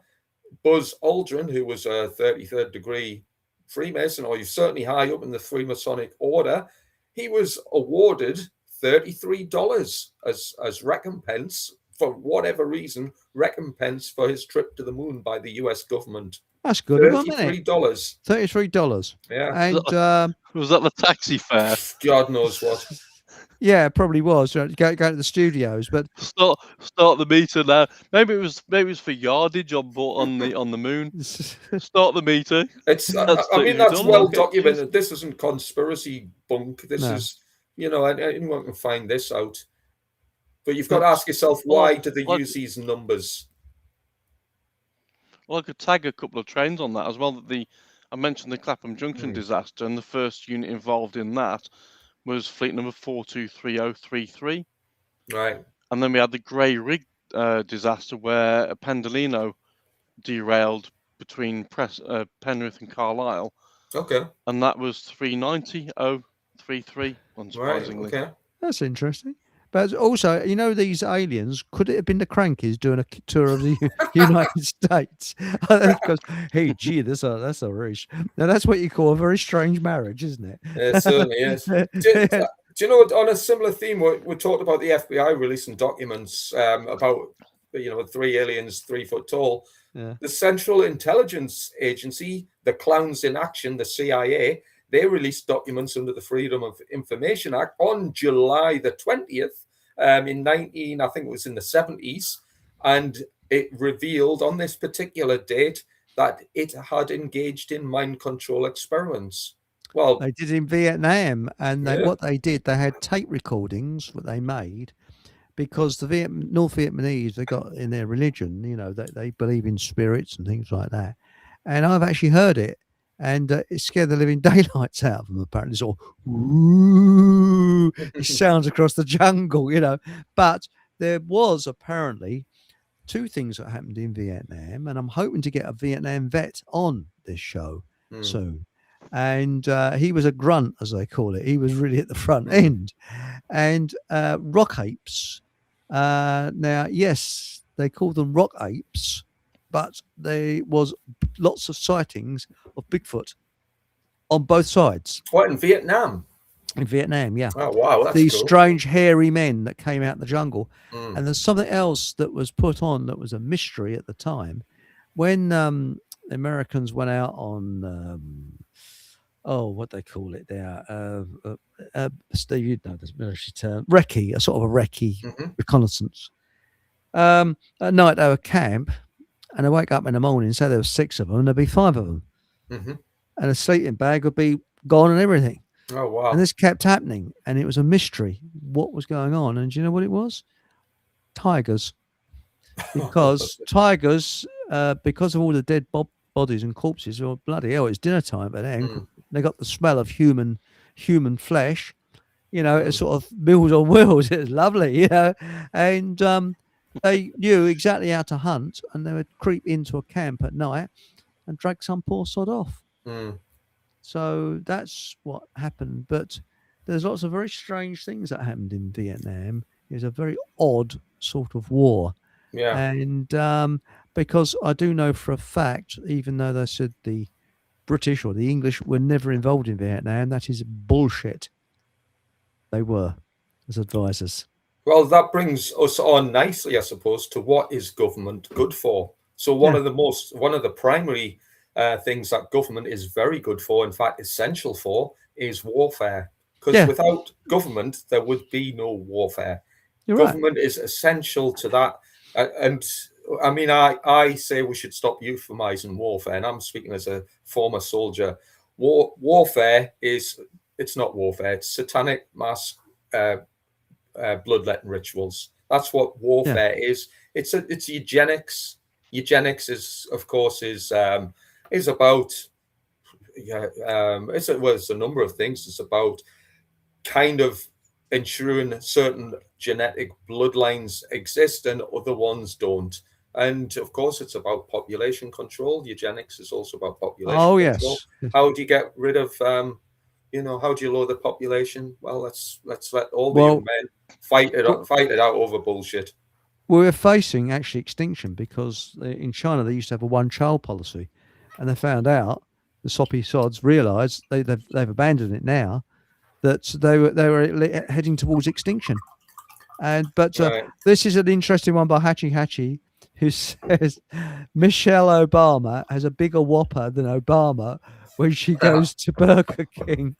Buzz Aldrin, who was a 33rd degree Freemason, or he's certainly high up in the Freemasonic order, he was awarded $33 as recompense, for whatever reason, recompense for his trip to the moon by the US government. That's good. $33. $33. Yeah. And was that the taxi fare? God knows what. Yeah, it probably was. Go to the studios, but start the meter now. Maybe it was for yardage on the moon. Start the meter. I mean, that's well documented. This isn't conspiracy bunk. This is, anyone can find this out. But you've got to ask yourself, why do they use these numbers? Well, I could tag a couple of trains on that as well. I mentioned the Clapham Junction disaster, and the first unit involved in that was fleet number 423033. Right. And then we had the grey rig disaster where a Pendolino derailed between Penrith and Carlisle. Okay. And that was 390.033, unsurprisingly. Right. Okay. That's interesting. But also, you know, these aliens, could it have been the Crankies doing a tour of the United States? Because, hey, gee, that's a very, now that's what you call a very strange marriage, isn't it? It certainly is. Do you know, on a similar theme, we talked about the FBI releasing documents about, 3 aliens 3 foot tall. Yeah. The Central Intelligence Agency, the clowns in action, the CIA, they released documents under the Freedom of Information Act on July the 20th in I think it was in the 70s. And it revealed on this particular date that it had engaged in mind control experiments. Well, they did in Vietnam, and what they did, they had tape recordings that they made, because the North Vietnamese, they got in their religion, they believe in spirits and things like that. And I've actually heard it, and it scared the living daylights out of them, apparently. Sort of, ooh, it sounds across the jungle, But there was apparently 2 things that happened in Vietnam, and I'm hoping to get a Vietnam vet on this show soon. And he was a grunt, as they call it. He was really at the front end. And rock apes, now, yes, they call them rock apes, but there was lots of sightings of Bigfoot on both sides. What, in Vietnam? In Vietnam, yeah. Oh, wow, that's these cool. strange hairy men that came out of the jungle. And there's something else that was put on that was a mystery at the time. When the Americans went out on what they call it there, Steve, you'd know this military term, recce, a sort of a recce reconnaissance. At night they were camp, and I wake up in the morning and say there were 6 of them, and there'd be 5 of them, and a sleeping bag would be gone and everything. Oh wow! And this kept happening, and it was a mystery what was going on. And do you know what it was? Tigers, because tigers, because of all the dead bodies and corpses, or bloody hell, it's dinner time for them. They got the smell of human flesh, it sort of Meals on Wheels. It was lovely, and they knew exactly how to hunt, and they would creep into a camp at night and drag some poor sod off. So that's what happened. But there's lots of very strange things that happened in Vietnam. It was a very odd sort of war. Yeah. And because I do know for a fact, even though they said the British or the English were never involved in Vietnam, that is bullshit. They were, as advisors. Well, that brings us on nicely, I suppose, to what is government good for. So one of the primary things that government is very good for, in fact, essential for, is warfare. Because without government, there would be no warfare. Government is essential to that. And I mean, I say we should stop euphemizing warfare, and I'm speaking as a former soldier. Warfare it's not warfare, it's satanic mass bloodletting rituals. That's what warfare is. It's eugenics. Eugenics is, of course, is about it's a number of things. It's about kind of ensuring certain genetic bloodlines exist and other ones don't. And of course, it's about population control. Eugenics is also about population control. Yes. How do you get rid of how do you lower the population? Well, let's let all the young men fight it out over bullshit. We're facing actually extinction, because in China they used to have a one-child policy, and they found out, the soppy sods realised they've abandoned it now, that they were heading towards extinction. But this is an interesting one by Hatchie, who says Michelle Obama has a bigger whopper than Obama when she goes to Burger King.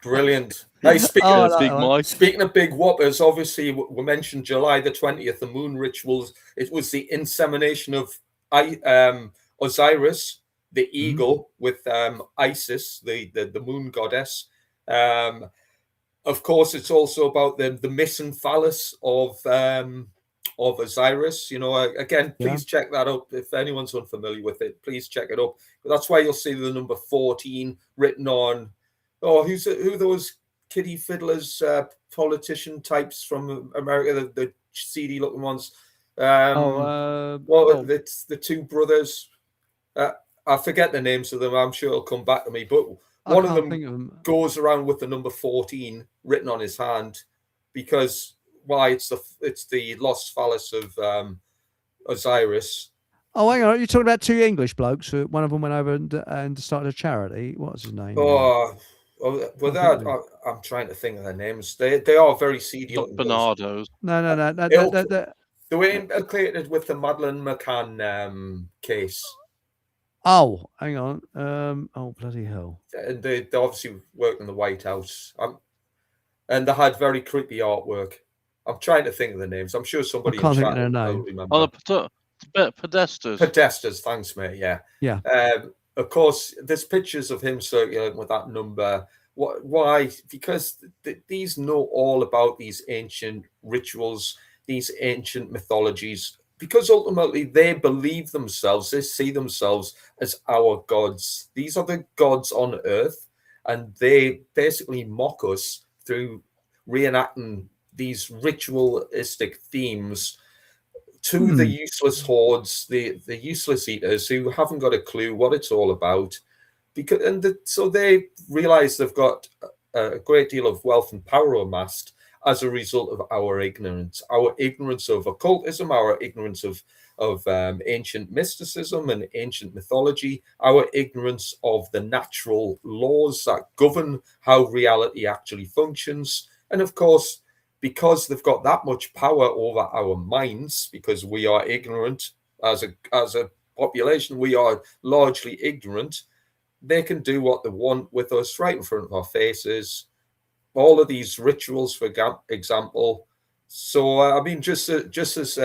Brilliant. Hey, speaking of big whoppers, obviously we mentioned July the 20th, the moon rituals. It was the insemination of Osiris, the eagle, with Isis, the moon goddess. Of course, it's also about the missing phallus of Osiris. Again, please check that up. If anyone's unfamiliar with it, please check it up. But that's why you'll see the number 14 written on. Oh, who those kiddie fiddlers, politician types from America, the seedy looking ones? It's the two brothers. I forget the names of them. I'm sure it'll come back to me. But one of them goes around with the number 14 written on his hand because it's the lost phallus of Osiris. Oh, hang on. You're talking about two English blokes. One of them went over and started a charity. What's his name? I'm trying to think of their names. They are very seedy. Bernardo's. No. They were implicated with the Madeleine McCann case. Oh, hang on. Oh, bloody hell. And they obviously worked in the White House. And they had very creepy artwork. I'm trying to think of the names. I'm sure somebody I can't think of their name. Remember. Oh, the Podestas. Podestas, thanks, mate. Yeah. Yeah. Of course, there's pictures of him circulating with that number. Why? Because these know all about these ancient rituals, these ancient mythologies, because ultimately they believe themselves, they see themselves as our gods. These are the gods on earth, and they basically mock us through reenacting these ritualistic themes to the useless hordes, the useless eaters who haven't got a clue what it's all about. So they realize they've got a great deal of wealth and power amassed as a result of our ignorance of occultism, our ignorance of ancient mysticism and ancient mythology, our ignorance of the natural laws that govern how reality actually functions. And of course, because they've got that much power over our minds, because we are ignorant as a population, we are largely ignorant, they can do what they want with us right in front of our faces. All of these rituals, for example. So, I mean, just as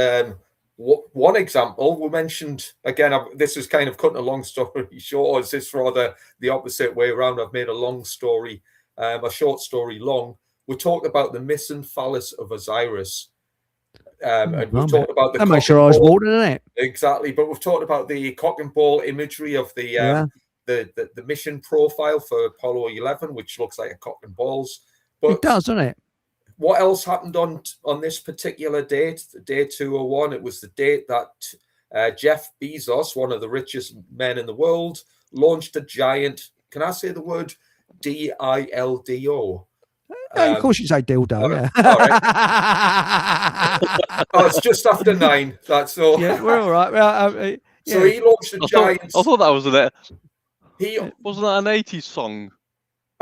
one example, we mentioned, again, this is kind of cutting a long story short, or is this rather the opposite way around? I've made a short story long. We talked about the missing phallus of Osiris. And we've talked about the... That makes your eyes water, doesn't it? Exactly. But we've talked about the cock and ball imagery of the mission profile for Apollo 11, which looks like a cock and balls. But it does, doesn't it? What else happened on this particular date, day 201? It was the date that Jeff Bezos, one of the richest men in the world, launched a giant, can I say the word DILDO? Of course you say dildo, All right. It's just after 9, that's all. Yeah, we're all right. Well, So he launched a giant... I thought that was wasn't that an 80s song?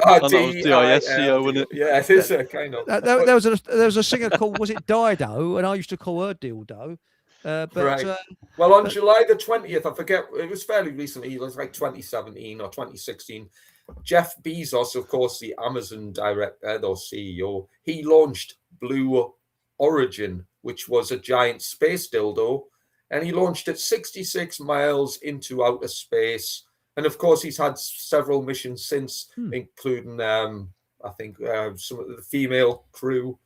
That was DISCO, wasn't it? Yeah, it is a kind of... There was a singer called, was it Dido? And I used to call her dildo. Right. Well, on July the 20th, I forget, it was fairly recently, it was like 2017 or 2016, Jeff Bezos, of course, the Amazon director or CEO, he launched Blue Origin, which was a giant space dildo, and he launched it 66 miles into outer space. And of course, he's had several missions since, including, I think, some of the female crew,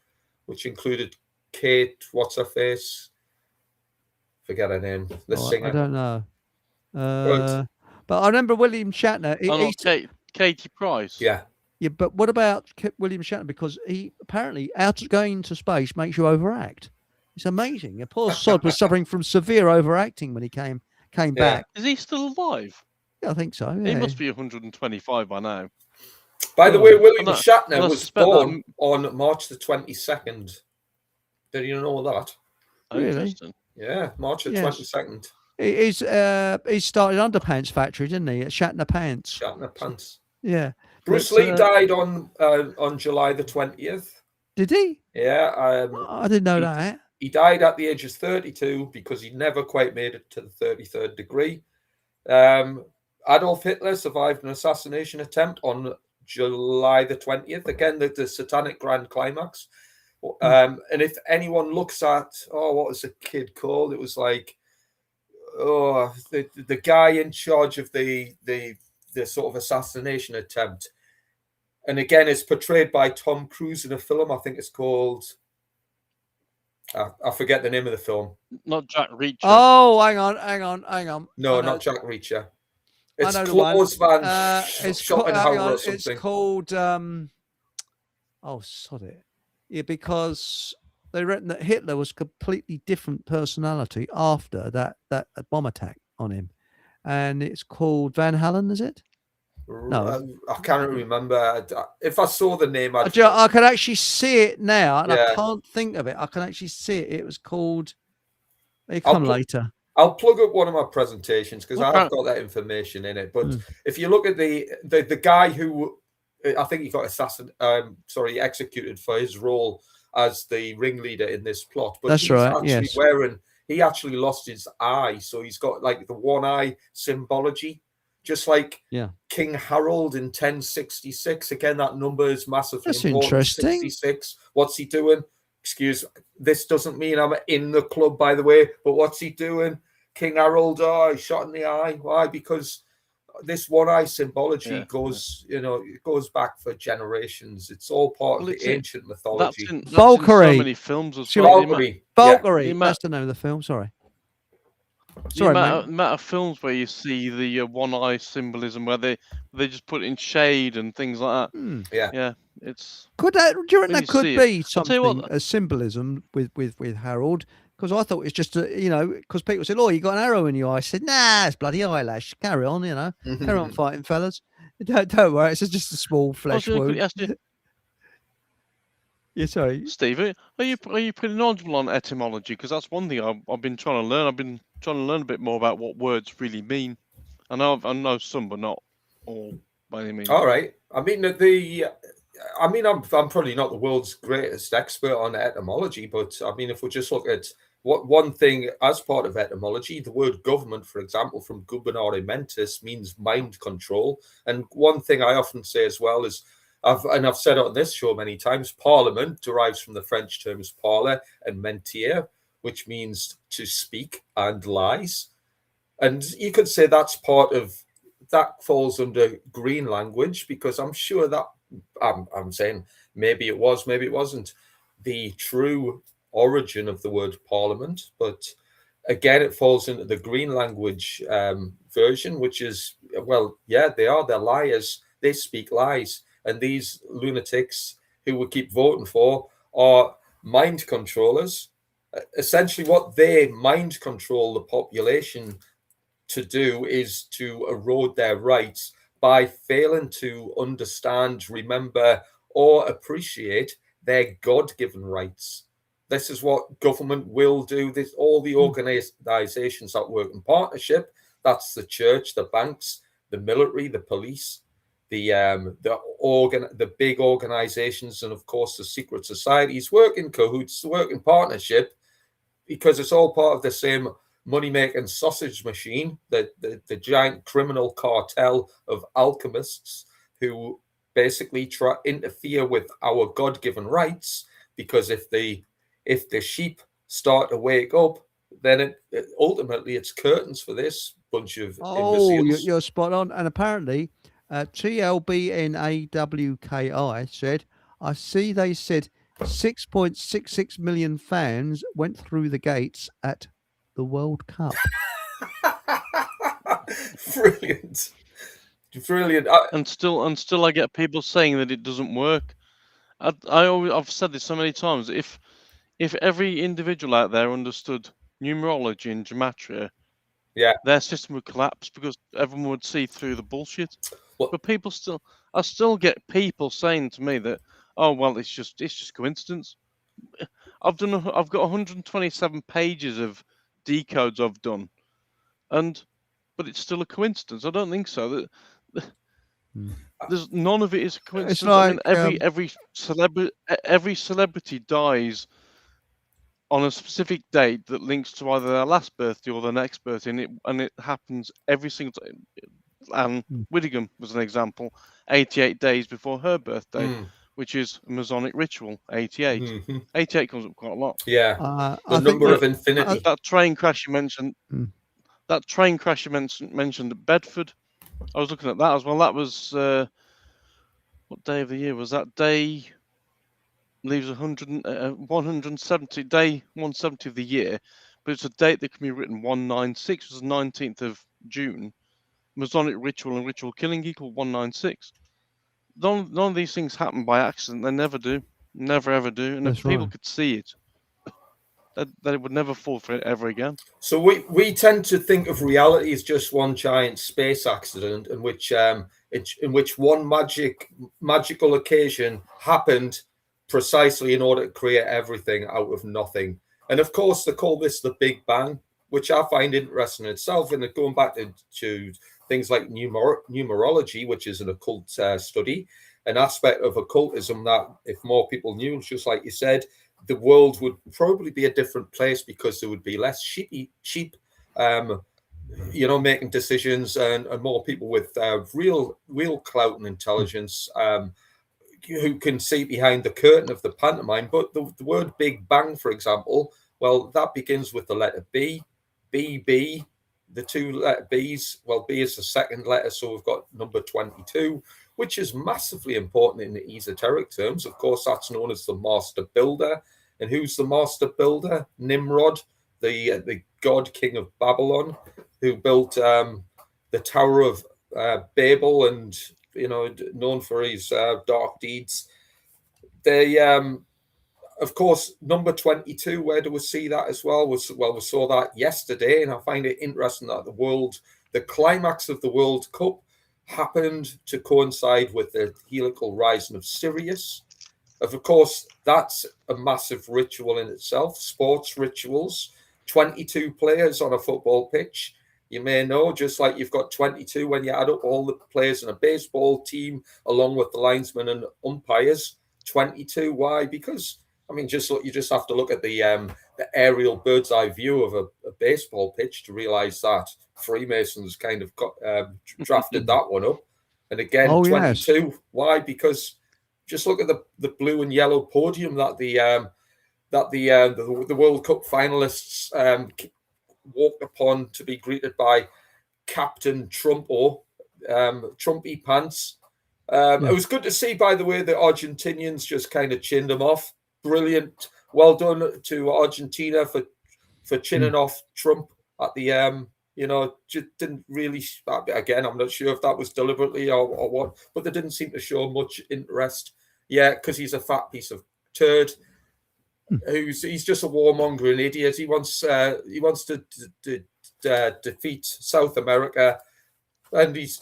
which included Kate, what's her face? Forget her name. The singer. I don't know. But I remember William Shatner. Katie Price. Yeah. Yeah, but what about William Shatner? Because he apparently going into space makes you overact. It's amazing. Poor sod was suffering from severe overacting when he came back. Is he still alive? Yeah, I think so. Yeah. He must be 125 by now. By the way, William Shatner was born on March the 22nd. Did you know that? Really? Interesting. Yeah, March the 22nd. He started Underpants Factory, didn't he? At Shatner Pants. Shatner Pants. Yeah. Bruce Lee died on July the 20th. Did he? Yeah. I didn't know that. He died at the age of 32 because he never quite made it to the 33rd degree. Adolf Hitler survived an assassination attempt on July the 20th. Again, the satanic grand climax. And if anyone looks at, what was the kid called? It was like, the guy in charge of the sort of assassination attempt. And again, it's portrayed by Tom Cruise in a film. I think it's called, I forget the name of the film. Not Jack Reacher. Oh, hang on. No, not Jack Reacher. It's Klaus Van Schopenhauer or something. It's called, sod it. Yeah, because they reckon that Hitler was a completely different personality after that bomb attack on him, and it's called Van Halen, is it? No, I can't remember. If I saw the name, I can actually see it now, and I Yeah. can't think of it. I can actually see it. It was called. They come later. I'll plug up one of my presentations because Okay. I've got that information in it. But if you look at the guy who I think he got executed for his role as the ringleader in this plot. But That's he's right, actually yes. he actually lost his eye, so he's got like the one eye symbology, just like King Harold in 1066. Again, that number is massively That's important. interesting. 66. What's he doing? This doesn't mean I'm in the club, by the way, but what's he doing? King Harold, he's shot in the eye. Why? Because this one eye symbology goes, it goes back for generations. It's all part of the ancient mythology. That's in so many films as well. Valkyrie. That's the name of the film. Sorry. The amount of films where you see the one eye symbolism, where they just put it in shade and things like that. Yeah. It's do you reckon that could be something a symbolism with Harold? Because I thought it's just because people said, "Oh, you got an arrow in your eye." I said, "Nah, it's bloody eyelash. Carry on, carry on fighting, fellas. Don't worry, it's just a small flesh wound." Yeah, sorry, Steve. Are you pretty knowledgeable on etymology? Because that's one thing I've been trying to learn. I've been trying to learn a bit more about what words really mean. I know some, but not all by any means. All right. I mean, I'm probably not the world's greatest expert on etymology, but I mean, if we just look at one thing as part of etymology, the word government, for example, from gubernare mentis means mind control. And one thing I often say as well is, I've said it on this show many times, parliament derives from the French terms parler and mentir, which means to speak and lies. And you could say that falls under green language, because I'm sure that I'm saying maybe it was, maybe it wasn't the true origin of the word parliament, but again, it falls into the green language version, which is, they're liars. They speak lies. And these lunatics who we keep voting for are mind controllers. Essentially, what they mind control the population to do is to erode their rights by failing to understand, remember, or appreciate their God-given rights. This is what government will do. All the organizations that work in partnership, that's the church, the banks, the military, the police, the big organizations, and of course the secret societies work in cahoots, work in partnership, because it's all part of the same money-making sausage machine, the giant criminal cartel of alchemists who basically try to interfere with our God-given rights, because if the sheep start to wake up, then ultimately it's curtains for this bunch of imbeciles. You're spot on. And apparently TLBNAWKI said, I see they said 6.66 million fans went through the gates at the World Cup. Brilliant. And still I get people saying that it doesn't work. I've said this so many times. If every individual out there understood numerology and gematria, their system would collapse, because everyone would see through the bullshit. But I still get people saying to me that, oh well, it's just coincidence. I've got 127 pages of decodes I've done, but it's still a coincidence. I don't think so. There's none of it is a coincidence. Like, I mean, every celebrity dies on a specific date that links to either their last birthday or their next birthday, and it happens every single time. And Whittingham was an example, 88 days before her birthday, which is a Masonic ritual, 88. 88 comes up quite a lot. Yeah, the number of infinity. That train crash you mentioned, mentioned at Bedford, I was looking at that as well. That was, what day of the year was that? Day leaves 170, day 170 of the year, but it's a date that can be written 196, was the 19th of June. Masonic ritual and ritual killing equal 196. None of these things happen by accident. They never do. Never ever do. And if people could see it, that it would never fall for it ever again. So we tend to think of reality as just one giant space accident in which one magical occasion happened precisely in order to create everything out of nothing. And of course, they call this the Big Bang, which I find interesting in itself. And going back to things like numerology, which is an occult study, an aspect of occultism that if more people knew, just like you said, the world would probably be a different place because there would be less sheep, making decisions and more people with real clout and intelligence who can see behind the curtain of the pantomime. But the word Big Bang, for example, well, that begins with the letter B, BB, the two letter B's. Well, B is the second letter, so we've got number 22, which is massively important in the esoteric terms. Of course, that's known as the master builder. And who's the master builder? Nimrod, the god king of Babylon, who built the Tower of Babel, and known for his dark deeds. They, of course, number 22. Where do we see that as well? We saw that yesterday, and I find it interesting that the climax of the World Cup happened to coincide with the helical rising of Sirius. Of course, that's a massive ritual in itself. Sports rituals, 22 players on a football pitch. You may know, just like you've got 22 when you add up all the players in a baseball team, along with the linesmen and umpires. 22. Why? Because you just have to look at the aerial bird's eye view of a baseball pitch to realise that Freemasons kind of drafted that one up. And again, 22. Yes. Why? Because just look at the blue and yellow podium that the World Cup finalists walked upon to be greeted by Captain Trumpy Pants. It was good to see, by the way, the Argentinians just kind of chinned them off. Brilliant. Well done to Argentina for chinning off Trump at the just didn't really. Again, I'm not sure if that was deliberately or what, but they didn't seem to show much interest. Yeah, because he's a fat piece of turd. He's just a warmongering idiot. He wants to defeat South America, and he's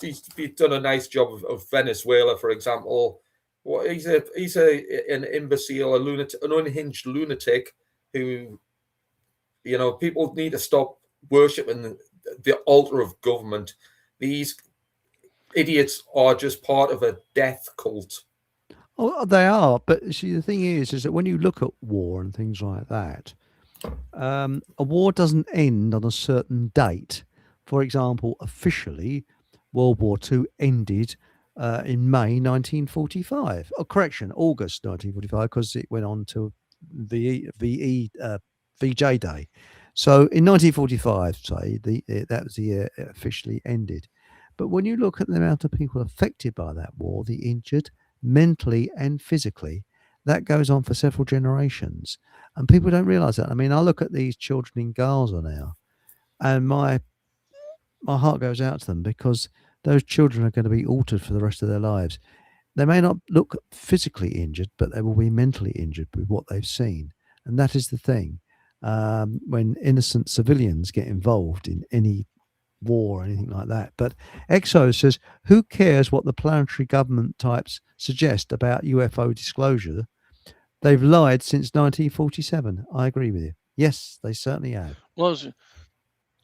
done a nice job of Venezuela, for example. He's an imbecile, a lunatic, an unhinged lunatic who, people need to stop worshipping the altar of government. These idiots are just part of a death cult. Oh, they are. But see, the thing is that when you look at war and things like that, a war doesn't end on a certain date. For example, officially, World War II ended in May 1945. Oh, correction, August 1945, because it went on to VJ Day. So in 1945, say, that was the year it officially ended. But when you look at the amount of people affected by that war, the injured, mentally and physically, that goes on for several generations, and people don't realize that. I mean, I look at these children in Gaza now, and my heart goes out to them, because those children are going to be altered for the rest of their lives. They may not look physically injured, but they will be mentally injured with what they've seen. And that is the thing. When innocent civilians get involved in any war or anything like that. But Exo says, who cares what the planetary government types suggest about UFO disclosure? They've lied since 1947. I agree with you. Yes, they certainly have. Well,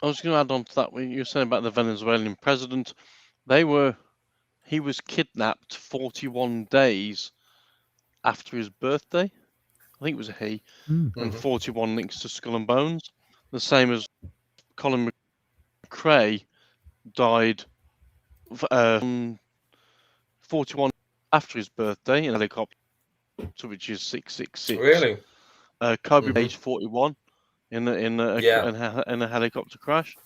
I was going to add on to that. When you were saying about the Venezuelan president, he was kidnapped 41 days after his birthday. I think it was a he. And 41 links to Skull and Bones. The same as Colin McRae died 41 after his birthday in a helicopter, which is 666. Really? Kobe age 41 in a helicopter crash.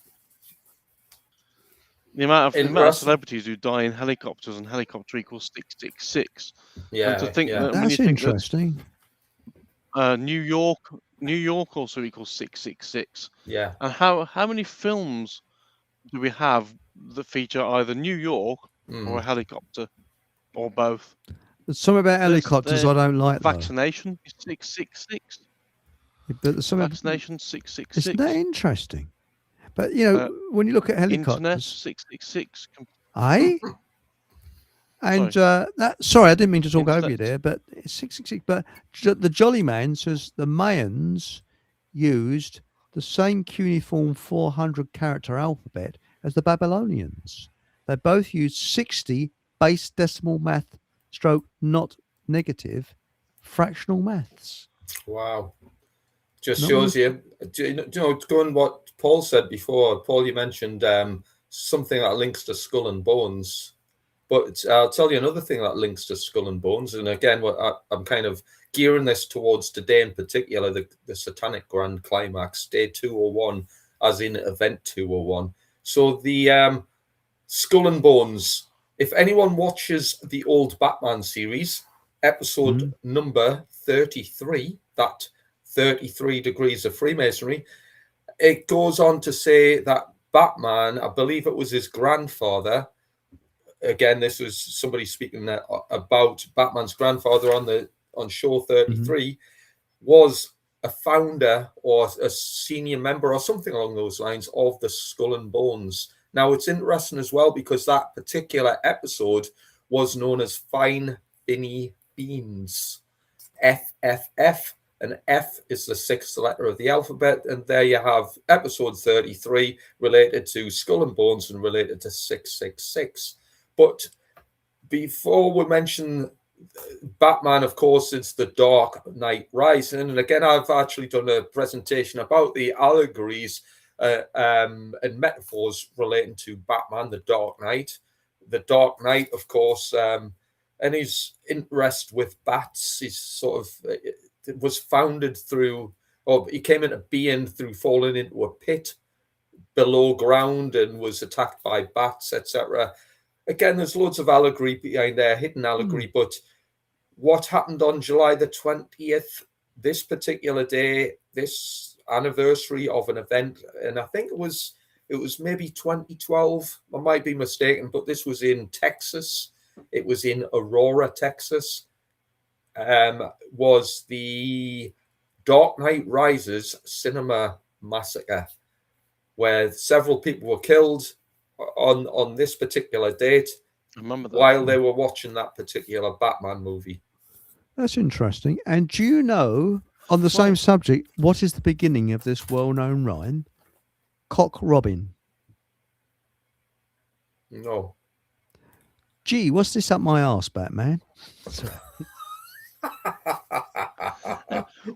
The amount of celebrities who die in helicopters, and helicopter equals 666. Yeah, and to think that when that's interesting. New York also equals 666. Yeah. And how many films do we have that feature either New York or a helicopter or both? There's something about helicopters I don't like. Vaccination is 666. But some Vaccination 666. Isn't that interesting? But when you look at Internet helicopters, 666. And sorry, I didn't mean to talk over you Internet. there, but it's 666. But the Jolly Man says the Mayans used the same cuneiform 400 character alphabet as the Babylonians. They both used 60 base decimal math stroke not negative fractional maths. Wow. Just shows you, going what Paul said before. Paul, you mentioned something that links to skull and bones. But I'll tell you another thing that links to skull and bones. And again, I'm kind of gearing this towards today in particular, the Satanic Grand Climax, day 201, as in event 201. So the skull and bones, if anyone watches the old Batman series, episode number 33, that 33 degrees of Freemasonry, it goes on to say that Batman, I believe it was his grandfather, again, this was somebody speaking about Batman's grandfather on show 33, was a founder or a senior member or something along those lines of the Skull and Bones. Now, it's interesting as well because that particular episode was known as Fine Finny Beans, FFF, and F is the 6th letter of the alphabet. And there you have episode 33 related to Skull and Bones and related to 666. But before we mention Batman, of course, it's the Dark Knight Rising. And again, I've actually done a presentation about the allegories and metaphors relating to Batman, the Dark Knight. The Dark Knight, of course, and his interest with bats is sort of, it was founded through, or he came into being through falling into a pit below ground and was attacked by bats, etc. Again, there's loads of allegory behind there, hidden allegory, but what happened on July the 20th, this particular day, this anniversary of an event, and I think it was maybe 2012, I might be mistaken, but this was in Texas. It was in Aurora, Texas, was the Dark Knight Rises cinema massacre, where several people were killed on this particular date while they were watching that particular Batman movie. That's interesting. And do you know, on the same subject, what is the beginning of this well-known rhyme? Cock Robin. No. Gee, what's this up my arse, Batman?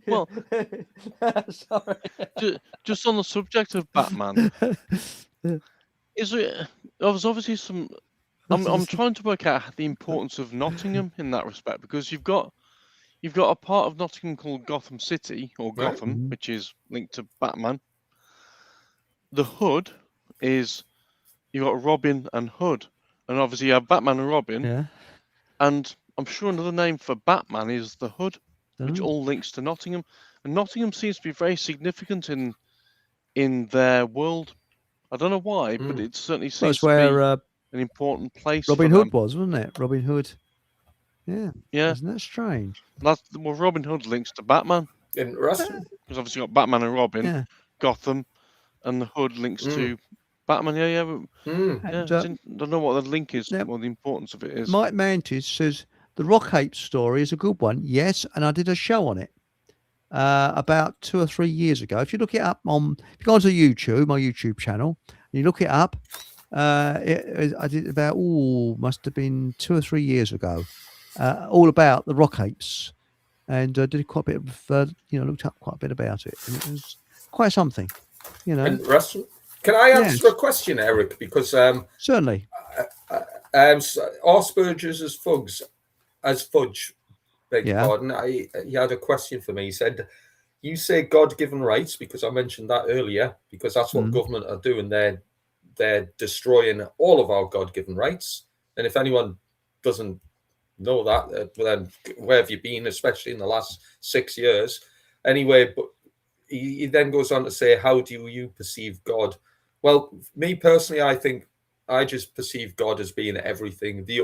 Well, sorry. Just on the subject of Batman, is it? There was obviously some. I'm trying to work out the importance of Nottingham in that respect, because you've got a part of Nottingham called Gotham City or Gotham, which is linked to Batman. The Hood is, you've got Robin and Hood, and obviously you have Batman and Robin. Yeah. And I'm sure another name for Batman is the Hood, which all links to Nottingham. And Nottingham seems to be very significant in their world. I don't know why, but it certainly seems to be an important place. Robin Hood was, wasn't it? Robin Hood. Yeah. Yeah. Isn't that strange? Robin Hood links to Batman. Interesting. Because obviously you've got Batman and Robin, Gotham, and the Hood links to Batman. I don't know what the link is, or the importance of it is. Mike Mantis says the Rock Ape story is a good one. Yes, and I did a show on it about 2 or 3 years ago. If you look it up if you go onto YouTube, my YouTube channel, and you look it up, I did about must have been 2 or 3 years ago, all about the Rock Apes, and did quite a bit of looked up quite a bit about it, and it was quite something, Interesting. Can I answer a question, Eric? Because certainly, Asperger's as fudge. Beg your pardon. He had a question for me. He said, "You say God-given rights," because I mentioned that earlier. Because that's what government are doing. They're destroying all of our God-given rights. And if anyone doesn't know that, then where have you been, especially in the last 6 years? Anyway, but he then goes on to say, "How do you perceive God?" Well, me personally, I think I just perceive God as being everything, the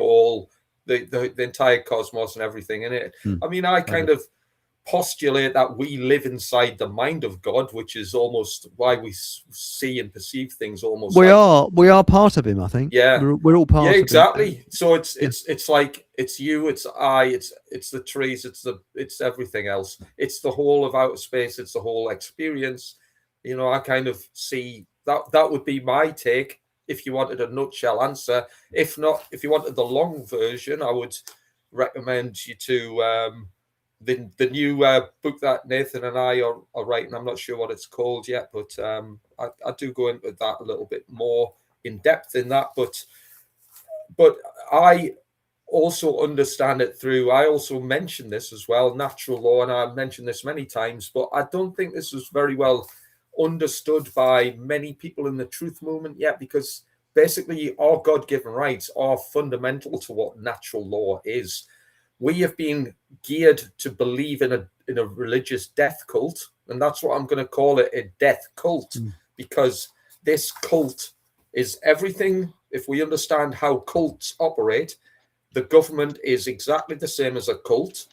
entire cosmos and everything in it. I mean, I kind of postulate that we live inside the mind of God, which is almost why we see and perceive things almost. We are part of him. I think. Yeah, we're all part of him. Exactly. So it's like it's you, it's I, it's the trees, it's everything else. It's the whole of outer space. It's the whole experience. You know, I kind of see that would be my take if you wanted a nutshell answer. If not, if you wanted the long version, I would recommend you to the new book that Nathan and I are writing. I'm not sure what it's called yet, but I do go into that a little bit more in depth in that. But I also understand it through, I also mention this as well, natural law, and I've mentioned this many times, but I don't think this was very well understood by many people in the truth movement yet, because basically our God-given rights are fundamental to what natural law is. We have been geared to believe in a religious death cult, and that's what I'm going to call it, a death cult, because this cult is everything. If we understand how cults operate, the government is exactly the same as a cult.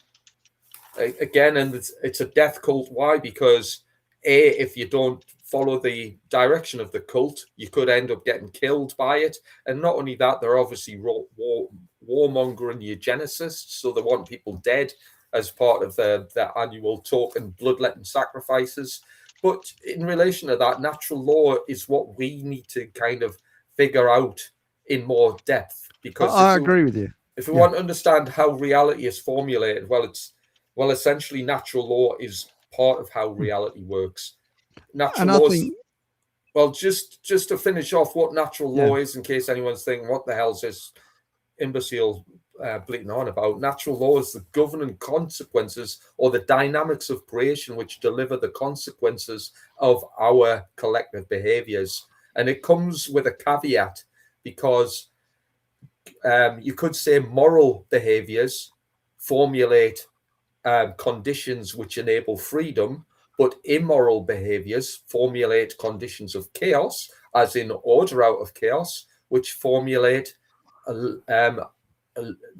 Again, and it's a death cult. Why? Because if you don't follow the direction of the cult, you could end up getting killed by it. And not only that, they're obviously warmonger and eugenicists, so they want people dead as part of their annual token bloodletting sacrifices. But in relation to that, natural law is what we need to kind of figure out in more depth. Because I agree with you. If we want to understand how reality is formulated, well, essentially natural law is part of how reality works. Natural law is, well, just to finish off what natural law is, in case anyone's thinking, what the hell's this imbecile bleating on about? Natural law is the governing consequences or the dynamics of creation which deliver the consequences of our collective behaviors. And it comes with a caveat, because you could say moral behaviors formulate conditions which enable freedom, but immoral behaviors formulate conditions of chaos, as in order out of chaos, which formulate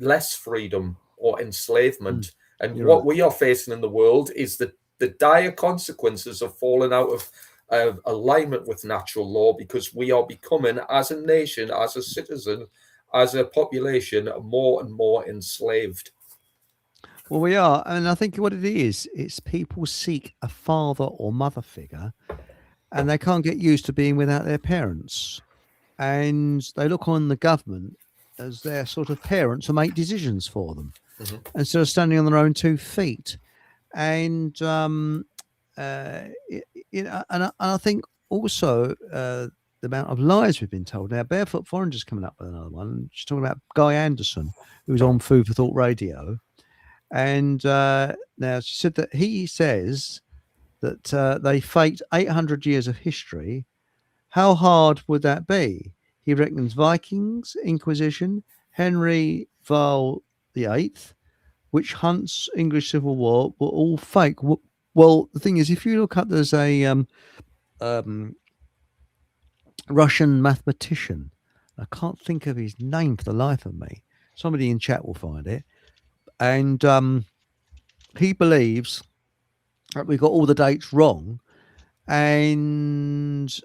less freedom or enslavement. And what we are facing in the world is the dire consequences of falling out of alignment with natural law, because we are becoming, as a nation, as a citizen, as a population, more and more enslaved. Well, we are. And I think what it is, it's people seek a father or mother figure, and they can't get used to being without their parents. And they look on the government as their sort of parents to make decisions for them, instead of standing on their own 2 feet. And, and I think also the amount of lies we've been told. Now, Barefoot Foreigners coming up with another one. She's talking about Guy Anderson, who's on Food for Thought Radio. And now she said that he says that they faked 800 years of history. How hard would that be? He reckons Vikings, Inquisition, Henry Val VIII, witch hunts, English Civil War were all fake. Well, the thing is, if you look up, there's a Russian mathematician. I can't think of his name for the life of me. Somebody in chat will find it. And he believes that we got all the dates wrong, and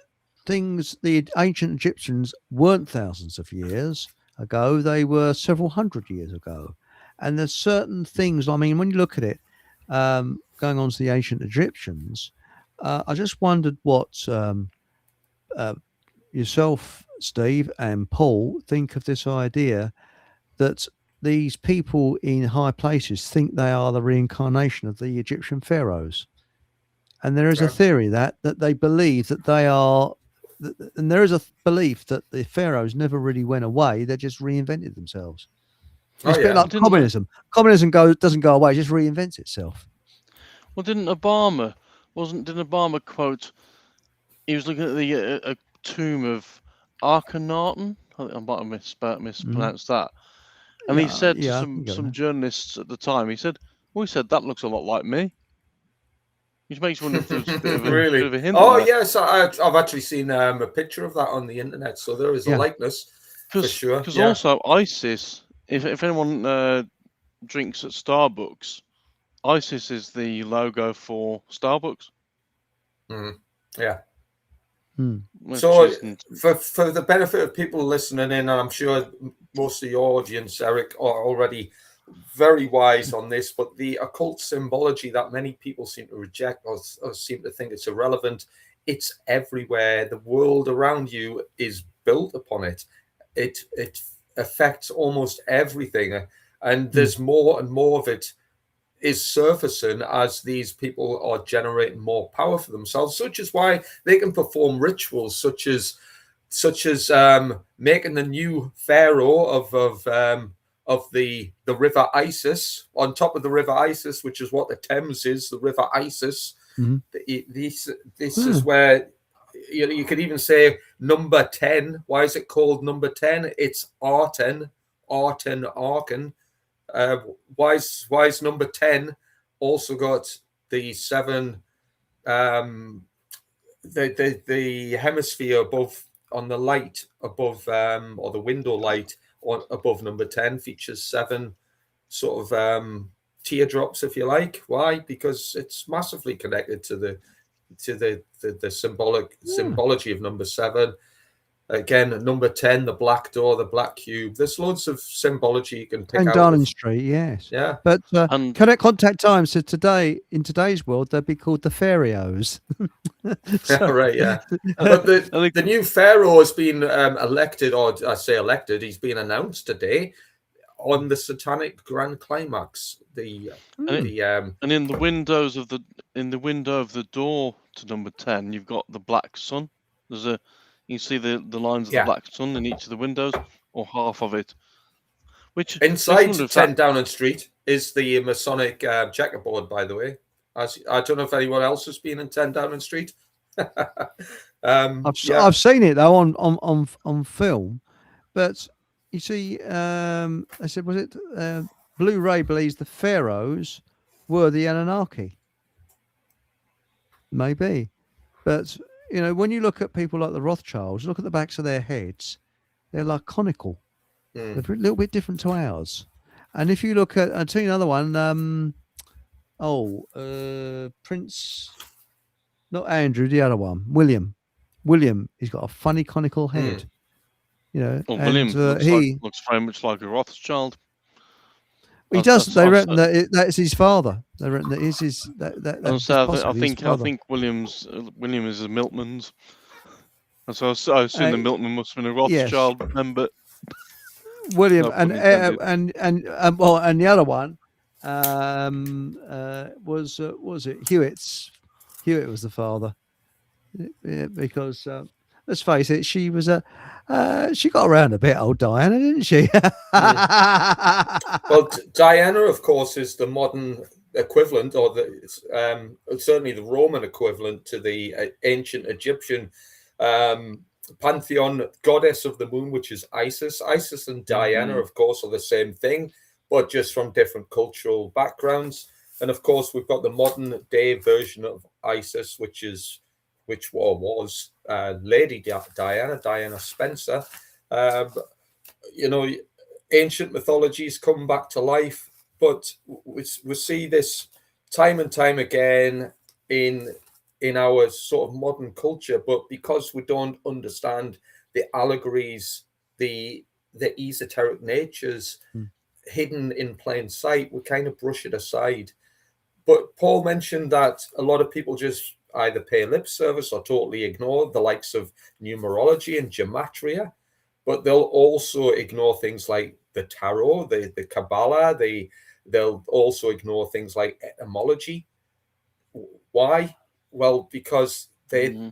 the ancient Egyptians weren't thousands of years ago. They were several hundred years ago. And there's certain things, I mean, when you look at it, going on to the ancient Egyptians, I just wondered what yourself, Steve, and Paul think of this idea that these people in high places think they are the reincarnation of the Egyptian pharaohs. And there is a theory that they believe that they are, and there is a belief that the pharaohs never really went away. They just reinvented themselves. It's a bit like communism. Communism doesn't go away, it just reinvents itself. Well, didn't Obama quote, he was looking at a tomb of Akhenaten? I might have mispronounced that. And he said to some journalists at the time, he said that looks a lot like me. Which makes you wonder if there's a bit of a hint. Oh, yes, I've actually seen a picture of that on the internet, so there is a likeness for sure. Because also ISIS, if anyone drinks at Starbucks, ISIS is the logo for Starbucks. Yeah. Which So, isn't... for the benefit of people listening in, and I'm sure most of your audience, Eric, are already very wise on this, but the occult symbology that many people seem to reject or seem to think it's irrelevant, it's everywhere. The world around you is built upon it. It affects almost everything, and there's more and more of it is surfacing as these people are generating more power for themselves, such as why they can perform rituals such as making the new pharaoh of the river Isis, on top of the river Isis, which is what the Thames is, the river Isis. This is where you could even say number 10. Why is it called number 10? It's Arten, Arken. Why is number 10 also got the 7 the hemisphere above on the light above or the window light on above number 10 features 7 sort of teardrops, if you like. Why? Because it's massively connected to the symbology of number 7. Again, number 10, the black door, the black cube. There's loads of symbology you can pick out. Downing Street, yes. Yeah. But contact time. So today, in today's world, they'd be called the pharaohs. Right, yeah. But the new pharaoh has been elected, or I say elected, he's been announced today on the Satanic Grand Climax. And in the window of the door to number 10, you've got the black sun. You see the lines of the black sun in each of the windows, or half of it. Which inside 10 Downing Street is the Masonic checkerboard, by the way. I don't know if anyone else has been in 10 Downing Street. I've seen it though on film, but you see, I said, was it Blu-ray believes the pharaohs were the Anunnaki? Maybe, but. You know, when you look at people like the Rothschilds, look at the backs of their heads, they're like conical. They're a little bit different to ours. And if you look at, I'll tell you another one, Prince, not Andrew, the other one, William. He's got a funny conical head. You know, William looks very much like a Rothschild. He does. They reckon that's his father. They reckon that is his. I think William is a Miltman's. And so I assume the Miltman must have been a Rothschild member. William and the other one was it Hewitt's? Hewitt was the father, because let's face it, she was she got around a bit, old Diana, didn't she? Well, Diana, of course, is the modern equivalent, or certainly the Roman equivalent to the ancient Egyptian pantheon goddess of the moon, which is Isis. Isis and Diana, of course, are the same thing, but just from different cultural backgrounds. And of course, we've got the modern day version of Isis, which was Lady Diana Spencer. You know, ancient mythologies come back to life, but we see this time and time again in our sort of modern culture. But because we don't understand the allegories, the esoteric natures hidden in plain sight, we kind of brush it aside. But Paul mentioned that a lot of people just either pay lip service or totally ignore the likes of numerology and gematria, but they'll also ignore things like the tarot, the Kabbalah. They'll also ignore things like etymology. Why? Well, because they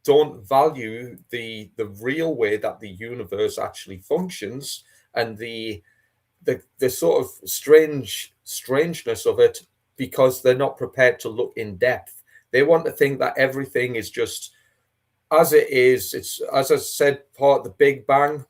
don't value the real way that the universe actually functions, and the sort of strangeness of it, because they're not prepared to look in depth. They want to think that everything is just as it is. It's, as I said, part of the Big Bang,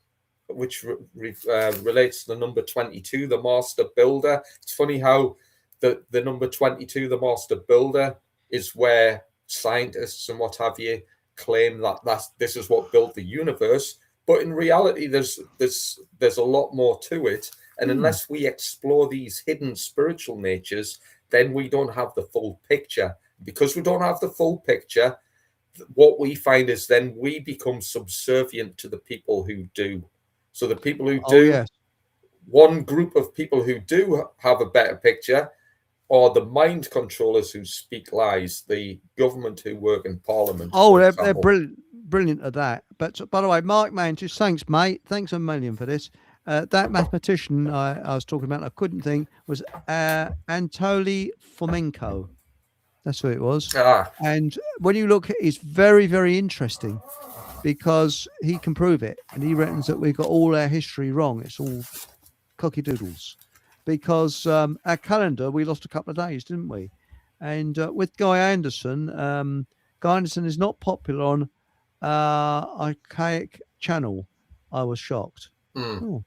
which relates to the number 22, the master builder. It's funny how the number 22, the master builder, is where scientists and what have you claim that this is what built the universe. But in reality, there's a lot more to it. And unless we explore these hidden spiritual natures, then we don't have the full picture. Because we don't have the full picture, what we find is then we become subservient to the people who do. So the people who do, one group of people who do have a better picture are the mind controllers who speak lies, the government who work in Parliament. Oh, they're brilliant at that. But by the way, Mark Mantis, thanks, mate. Thanks a million for this. That mathematician I was talking about, I couldn't think, was Anatoly Fomenko. That's who it was. And when you look, it's very, very interesting because he can prove it. And he reckons that we've got all our history wrong. It's all cocky doodles. Because our calendar, we lost a couple of days, didn't we? And with Guy Anderson is not popular on Archaic Channel. I was shocked. Oh,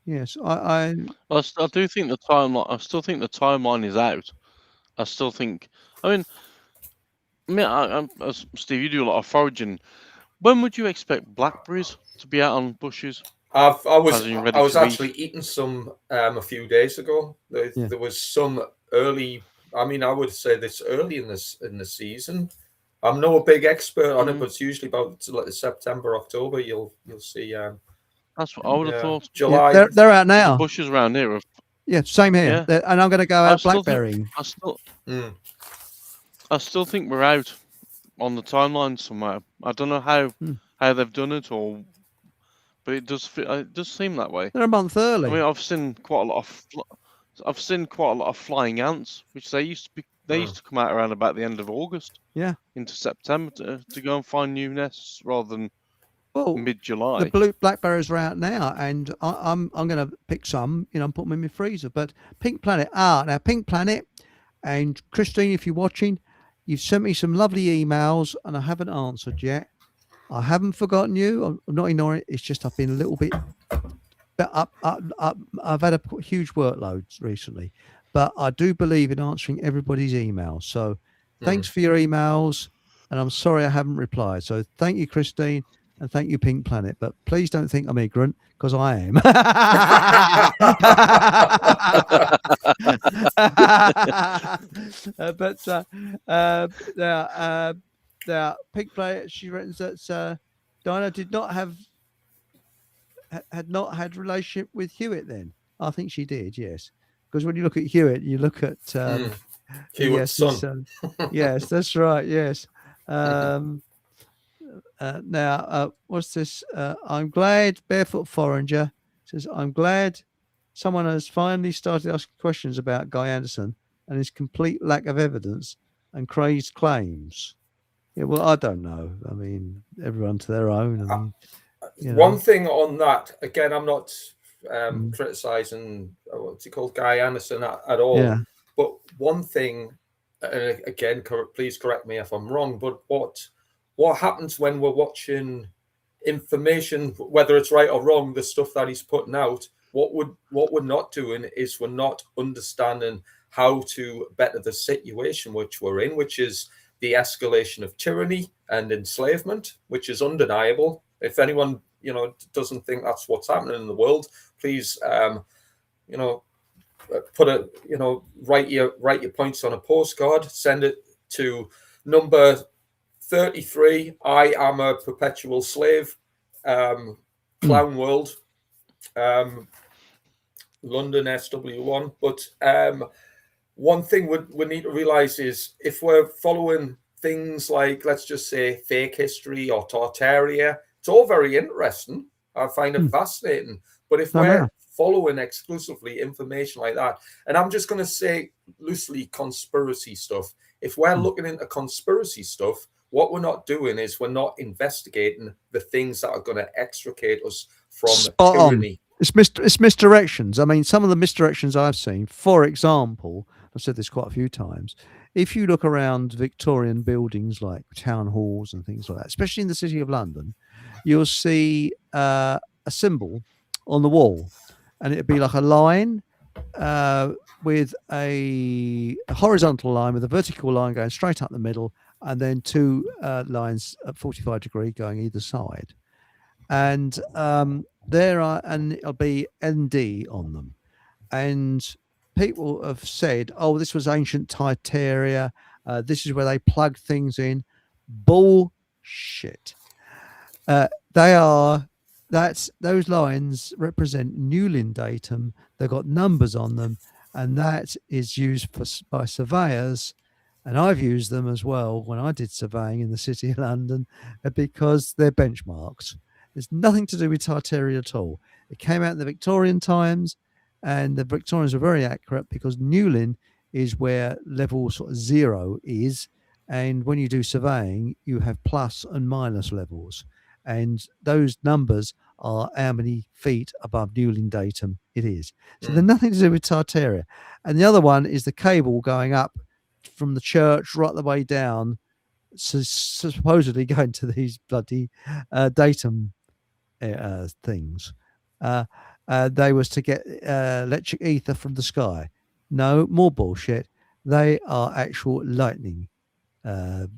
yes, I do think the timeline. I still think the timeline is out. I still think. I mean, Steve, you do a lot of foraging. When would you expect blackberries to be out on bushes? I was actually eating some a few days ago. There was some early. I mean, I would say this early in the season. I'm no big expert on it, but it's usually about like September, October. You'll see. That's what I would have thought. July. Yeah, they're out now. The bushes around here. Same here. Yeah. And I'm going to go out blackberrying. I still think we're out on the timeline somewhere. I don't know how they've done it, but it does seem that way. They're a month early. I mean, I've seen quite a lot of flying ants, which they used to come out around about the end of August. Yeah. Into September to go and find new nests rather than mid-July. The blue blackberries are out now, and I'm going to pick some, and put them in my freezer. But Pink Planet, now Pink Planet, and Christine, if you're watching, you've sent me some lovely emails, and I haven't answered yet. I haven't forgotten you. I'm not ignoring it. It's just I've been a little bit. I've had a huge workload recently, but I do believe in answering everybody's emails. So thanks for your emails, and I'm sorry I haven't replied. So thank you, Christine, and thank you, Pink Planet. But please don't think I'm ignorant, because I am. Pink Planet, she reckons that Diana had not had relationship with Hewitt. Then I think she did, yes, because when you look at Hewitt, you look at Hewitt's son. Yes, that's right. Yes. Now, what's this? I'm glad Barefoot Forager says, I'm glad someone has finally started asking questions about Guy Anderson and his complete lack of evidence and crazed claims. Yeah, well, I don't know. I mean, everyone to their own. I mean, one thing on that, again, I'm not criticizing what's he called, Guy Anderson at all. Yeah. But one thing, again, please correct me if I'm wrong, but what happens when we're watching information, whether it's right or wrong, the stuff that he's putting out, what we're not doing is we're not understanding how to better the situation which we're in, which is the escalation of tyranny and enslavement, which is undeniable. If anyone, doesn't think that's what's happening in the world, please, write your points on a postcard, send it to number 33. I am a perpetual slave. Clown World, London SW1. But one thing we need to realize is if we're following things like, let's just say, fake history or Tartaria, it's all very interesting. I find it fascinating. But if we're following exclusively information like that, and I'm just going to say loosely conspiracy stuff, if we're looking into conspiracy stuff, what we're not doing is we're not investigating the things that are going to extricate us from tyranny. It's misdirections. I mean, some of the misdirections I've seen, for example, I've said this quite a few times, if you look around Victorian buildings like town halls and things like that, especially in the City of London, you'll see a symbol on the wall, and it'd be like a line with a horizontal line with a vertical line going straight up the middle, and then two lines at 45 degree going either side. And it'll be ND on them. and people have said, "Oh, this was ancient Titaria. This is where they plug things in." Bullshit. They are. That's those lines represent Newlyn datum. They've got numbers on them, and that is used by surveyors. And I've used them as well when I did surveying in the City of London, because they're benchmarks. There's nothing to do with Tartary at all. It came out in the Victorian times, and the Victorians were very accurate because Newlyn is where level sort of 0 is. And when you do surveying, you have plus and minus levels. And those numbers are how many feet above Newlyn datum it is. So they're nothing to do with Tartaria. And the other one is the cable going up from the church right the way down, supposedly going to these bloody datum things. They was to get electric ether from the sky. No, more bullshit. They are actual lightning. They're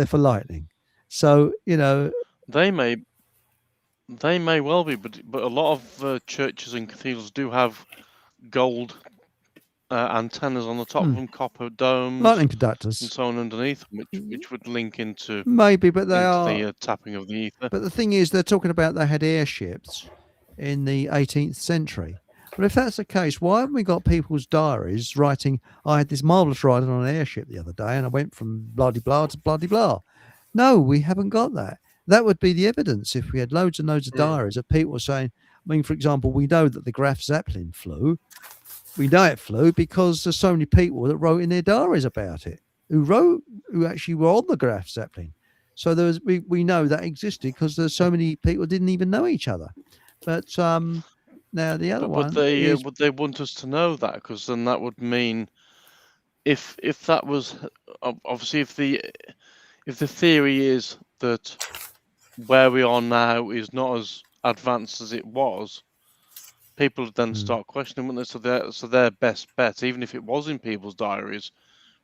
for lightning. So, They may well be, but a lot of churches and cathedrals do have gold antennas on the top of them, copper domes, lightning conductors, and so on underneath, which would link into maybe, but they are the tapping of the ether. But the thing is, they're talking about they had airships in the 18th century. But if that's the case, why haven't we got people's diaries writing, "I had this marvellous ride on an airship the other day and I went from blah-de-blah to blah-de-blah"? No, we haven't got that. That would be the evidence if we had loads and loads of diaries of people saying, for example, we know that the Graf Zeppelin flew. We know it flew because there's so many people that wrote in their diaries about it, who actually were on the Graf Zeppelin. So we know that existed because there's so many people didn't even know each other. But now the other one is, would they want us to know that? Because then that would mean if that was obviously if the theory is that where we are now is not as advanced as it was, people would then start questioning, wouldn't they? So their best bet, even if it was in people's diaries,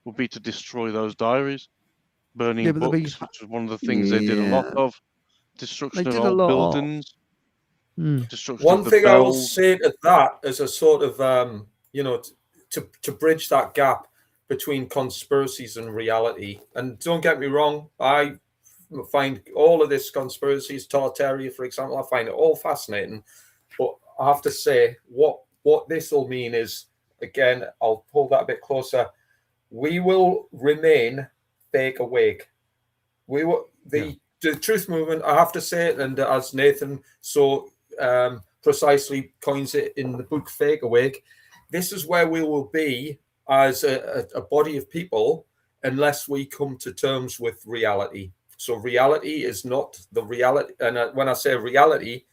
would be to destroy those diaries. Burning books, which was one of the things they did a lot of. Destruction of old buildings. Destruction one of the thing bells. I will say to that as a sort of, to bridge that gap between conspiracies and reality. And don't get me wrong, I find all of this conspiracies, Tartaria, for example, I find it all fascinating. But I have to say, what this will mean is, again, I'll pull that a bit closer. We will remain fake awake. We will the truth movement, I have to say it, and as Nathan so precisely coins it in the book Fake Awake, this is where we will be as a body of people unless we come to terms with reality. So reality is not the reality. And when I say reality,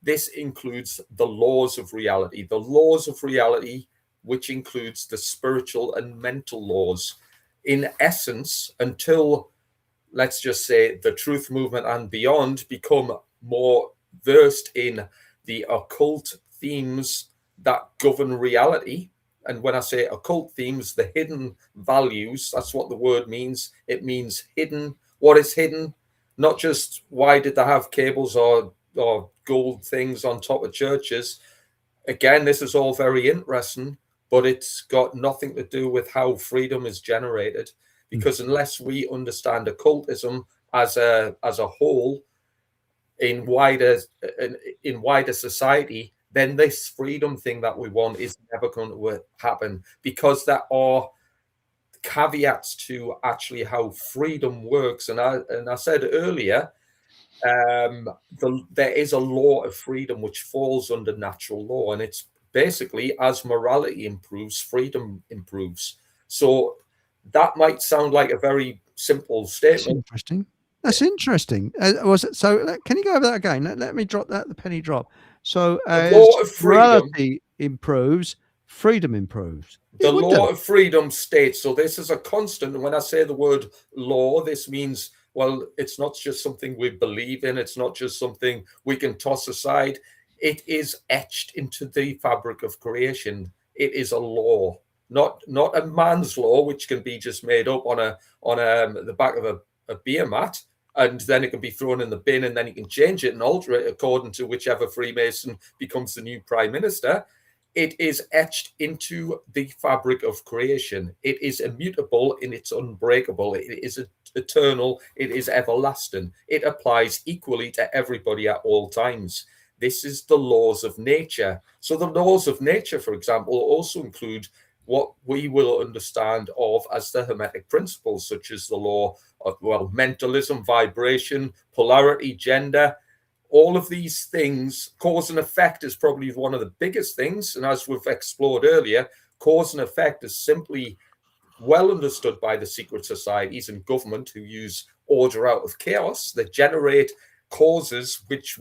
this includes the laws of reality. The laws of reality, which includes the spiritual and mental laws. In essence, until, let's just say, the truth movement and beyond become more versed in the occult themes that govern reality. And when I say occult themes, the hidden values, that's what the word means. It means hidden. What is hidden? Not just why did they have cables or gold things on top of churches. Again, this is all very interesting, but it's got nothing to do with how freedom is generated. Because unless we understand occultism as a whole in wider society, then this freedom thing that we want is never going to happen, because there are caveats to actually how freedom works. And I said earlier, there is a law of freedom which falls under natural law, and it's basically as morality improves, freedom improves. So that might sound like a very simple statement. That's interesting. Can you go over that again? Let me drop that, the penny drop. So as morality improves, freedom improves. The law of freedom states, so this is a constant. And when I say the word law, this means, well, it's not just something we believe in. It's not just something we can toss aside. It is etched into the fabric of creation. It is a law, not a man's law, which can be just made up on the back of a beer mat, and then it can be thrown in the bin, and then you can change it and alter it according to whichever Freemason becomes the new prime minister. it is etched into the fabric of creation. It is immutable and it's unbreakable. It is eternal. It is everlasting. It applies equally to everybody at all times. This is the laws of nature. So the laws of nature, for example, also include what we will understand of as the Hermetic principles, such as the law of, well, mentalism, vibration, polarity, gender. All of these things, cause and effect is probably one of the biggest things. And as we've explored earlier, cause and effect is simply well understood by the secret societies and government who use order out of chaos. They generate causes which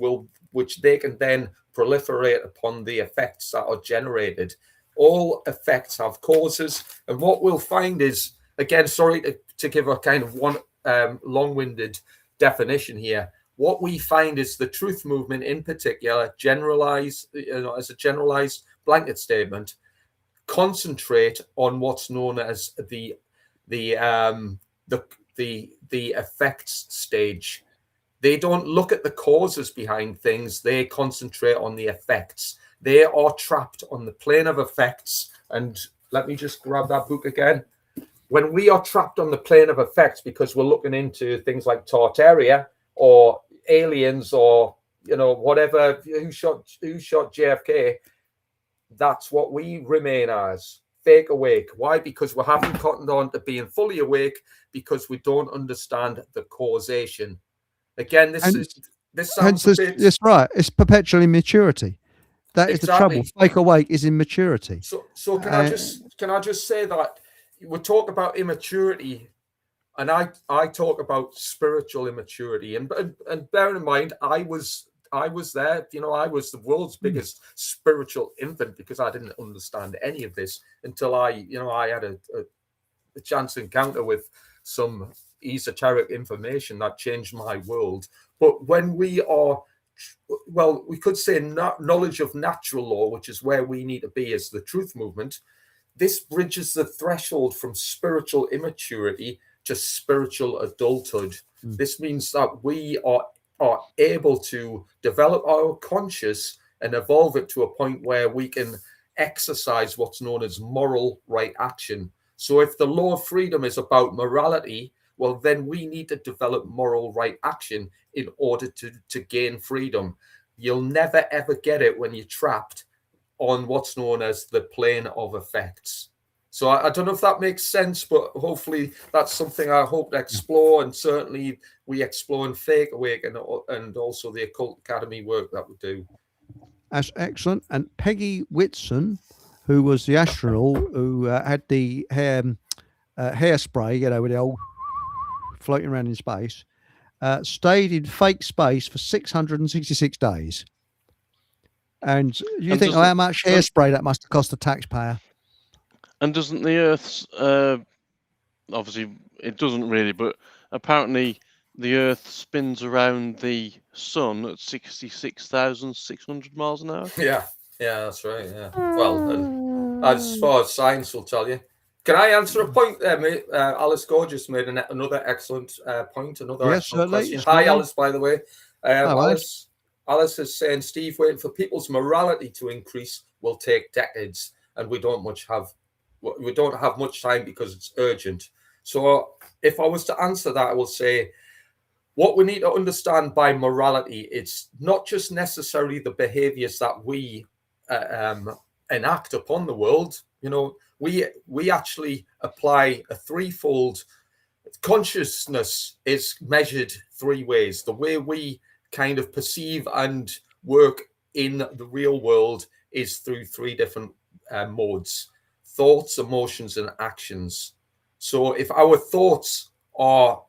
they can then proliferate upon the effects that are generated. All effects have causes. And what we'll find is, again, sorry to give a kind of one long-winded definition here, what we find is the truth movement in particular, generalize, as a generalized blanket statement, concentrate on what's known as the effects stage. They don't look at the causes behind things. They concentrate on the effects. They are trapped on the plane of effects. And let me just grab that book again. When we are trapped on the plane of effects because we're looking into things like Tartaria or aliens or, you know, whatever, who shot JFK, that's what we remain as, fake awake. Why? Because we haven't cottoned on to being fully awake, because we don't understand the causation. Again, this sounds a bit... That's right. It's perpetual immaturity. That is Exactly. the trouble. Fake awake is immaturity. So can I just say that we talk about immaturity, and I talk about spiritual immaturity, and bearing in mind I was there, you know, I was the world's biggest spiritual infant because I didn't understand any of this until I had a chance encounter with some esoteric information that changed my world. But when we are, well, we could say knowledge of natural law, which is where we need to be as the truth movement, this bridges the threshold from spiritual immaturity to spiritual adulthood. This means that we are able to develop our conscious and evolve it to a point where we can exercise what's known as moral right action. So if the law of freedom is about morality, well, then we need to develop moral right action in order to gain freedom. You'll never, ever get it when you're trapped on what's known as the plane of effects. So I don't know if that makes sense, but hopefully that's something I hope to explore, and certainly we explore in Fake Awake and also the Occult Academy work that we do. That's excellent. And Peggy Whitson, who was the astronaut who had the hairspray, you know, with the old floating around in space, stayed in fake space for 666 days. And you think how much hairspray that must have cost the taxpayer? And doesn't the Earth's, obviously it doesn't really, but apparently the Earth spins around the sun at 66,600 miles an hour? Yeah, that's right, yeah. Well, and as far as science will tell you. Can I answer a point there, mate? Alice Gorgeous made another excellent point, excellent question. Hi, Alice, by the way. Alice is saying, Steve, waiting for people's morality to increase will take decades, and we don't have much time because it's urgent. So if I was to answer that, I will say what we need to understand by morality, it's not just necessarily the behaviors that we enact upon the world. You know, we actually apply a threefold. Consciousness is measured three ways. The way we kind of perceive and work in the real world is through three different modes: thoughts, emotions, and actions. So if our thoughts are,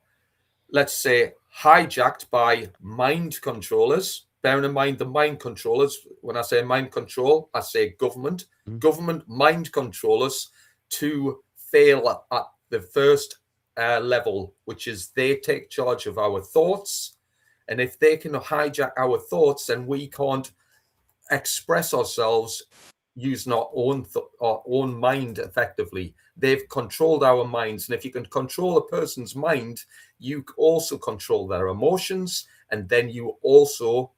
let's say, hijacked by mind controllers, bearing in mind the mind controllers, when I say mind control, I say government mind controllers to fail at the first level, which is they take charge of our thoughts. And if they can hijack our thoughts, then we can't express ourselves using our own mind effectively. They've controlled our minds. And if you can control a person's mind, you also control their emotions, and then you also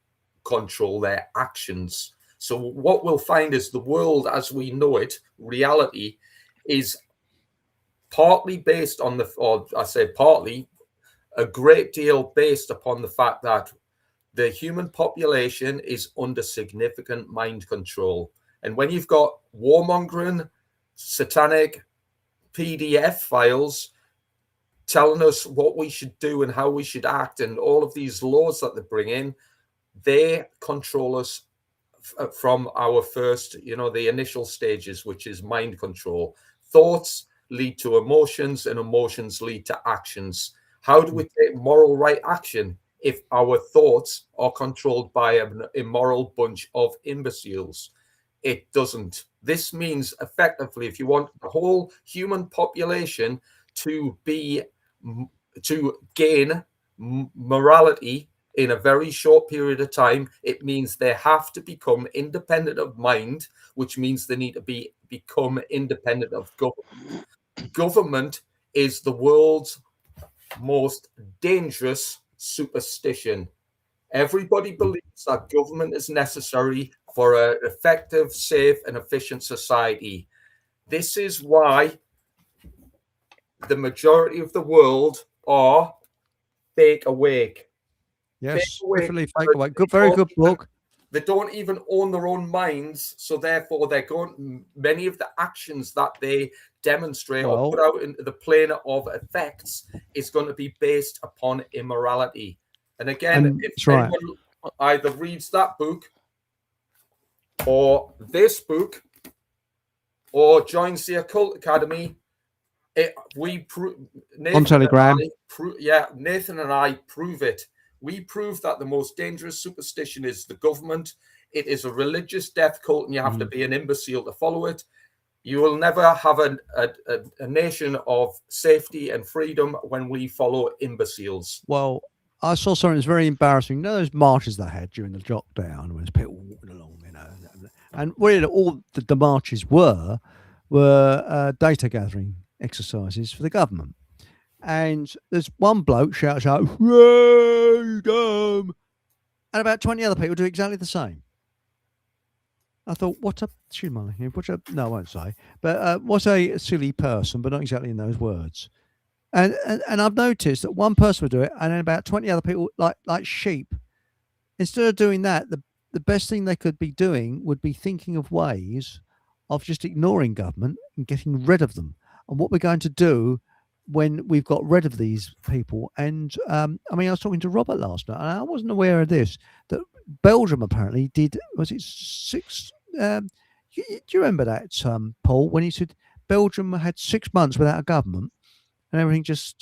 control their actions. So what we'll find is the world as we know it, reality, is partly based on a great deal based upon the fact that the human population is under significant mind control. And when you've got warmongering, satanic PDF files telling us what we should do and how we should act, and all of these laws that they bring in, they control us from our first, the initial stages, which is mind control. Thoughts lead to emotions, and emotions lead to actions. How do we take moral right action if our thoughts are controlled by an immoral bunch of imbeciles? It doesn't. This means effectively, if you want the whole human population to gain morality in a very short period of time, it means they have to become independent of mind, which means they need to become independent of government. Government is the world's most dangerous superstition. Everybody believes that government is necessary for an effective, safe, and efficient society. This is why the majority of the world are fake awake. Yes, definitely fake awake. Good, very good book. They don't even own their own minds, so therefore many of the actions that they demonstrate or put out into the plane of effects is going to be based upon immorality. And again, if anyone either reads that book or this book or joins the Occult Academy, on Telegram. Nathan and I prove it. We prove that the most dangerous superstition is the government. It is a religious death cult, and you have to be an imbecile to follow it. You will never have a nation of safety and freedom when we follow imbeciles. Well, I saw something that's very embarrassing. You know those marches they had during the lockdown when there's people walking along, and really all the marches were data gathering exercises for the government. And there's one bloke shouts out "freedom," and about 20 other people do exactly the same. I thought, what a silly person, but not exactly in those words. And I've noticed that one person would do it, and then about 20 other people, like sheep. Instead of doing that, the best thing they could be doing would be thinking of ways of just ignoring government and getting rid of them. And what we're going to do when we've got rid of these people. And I was talking to Robert last night, and I wasn't aware of this, that Belgium apparently did, was it 6? Do you remember that, Paul, when he said Belgium had 6 months without a government and everything just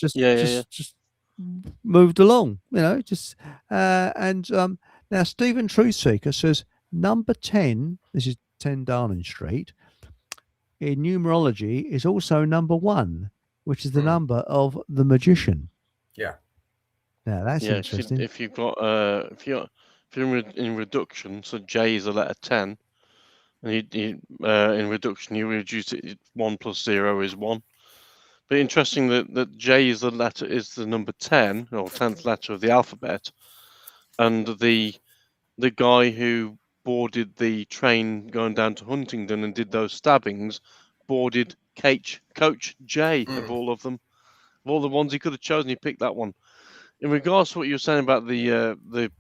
moved along, now Stephen Truthseeker says number 10, this is 10 Downing Street, in numerology is also number 1, which is the number of the magician. Yeah. Now that's interesting. If you've got if you're in reduction, so J is a letter 10, and in reduction you reduce it. 1 plus 0 is 1. But interesting that J is the number 10 or 10th letter of the alphabet, and the guy who boarded the train going down to Huntingdon and did those stabbings boarded Coach J of all of them. Of all the ones he could have chosen, he picked that one. In regards to what you were saying about the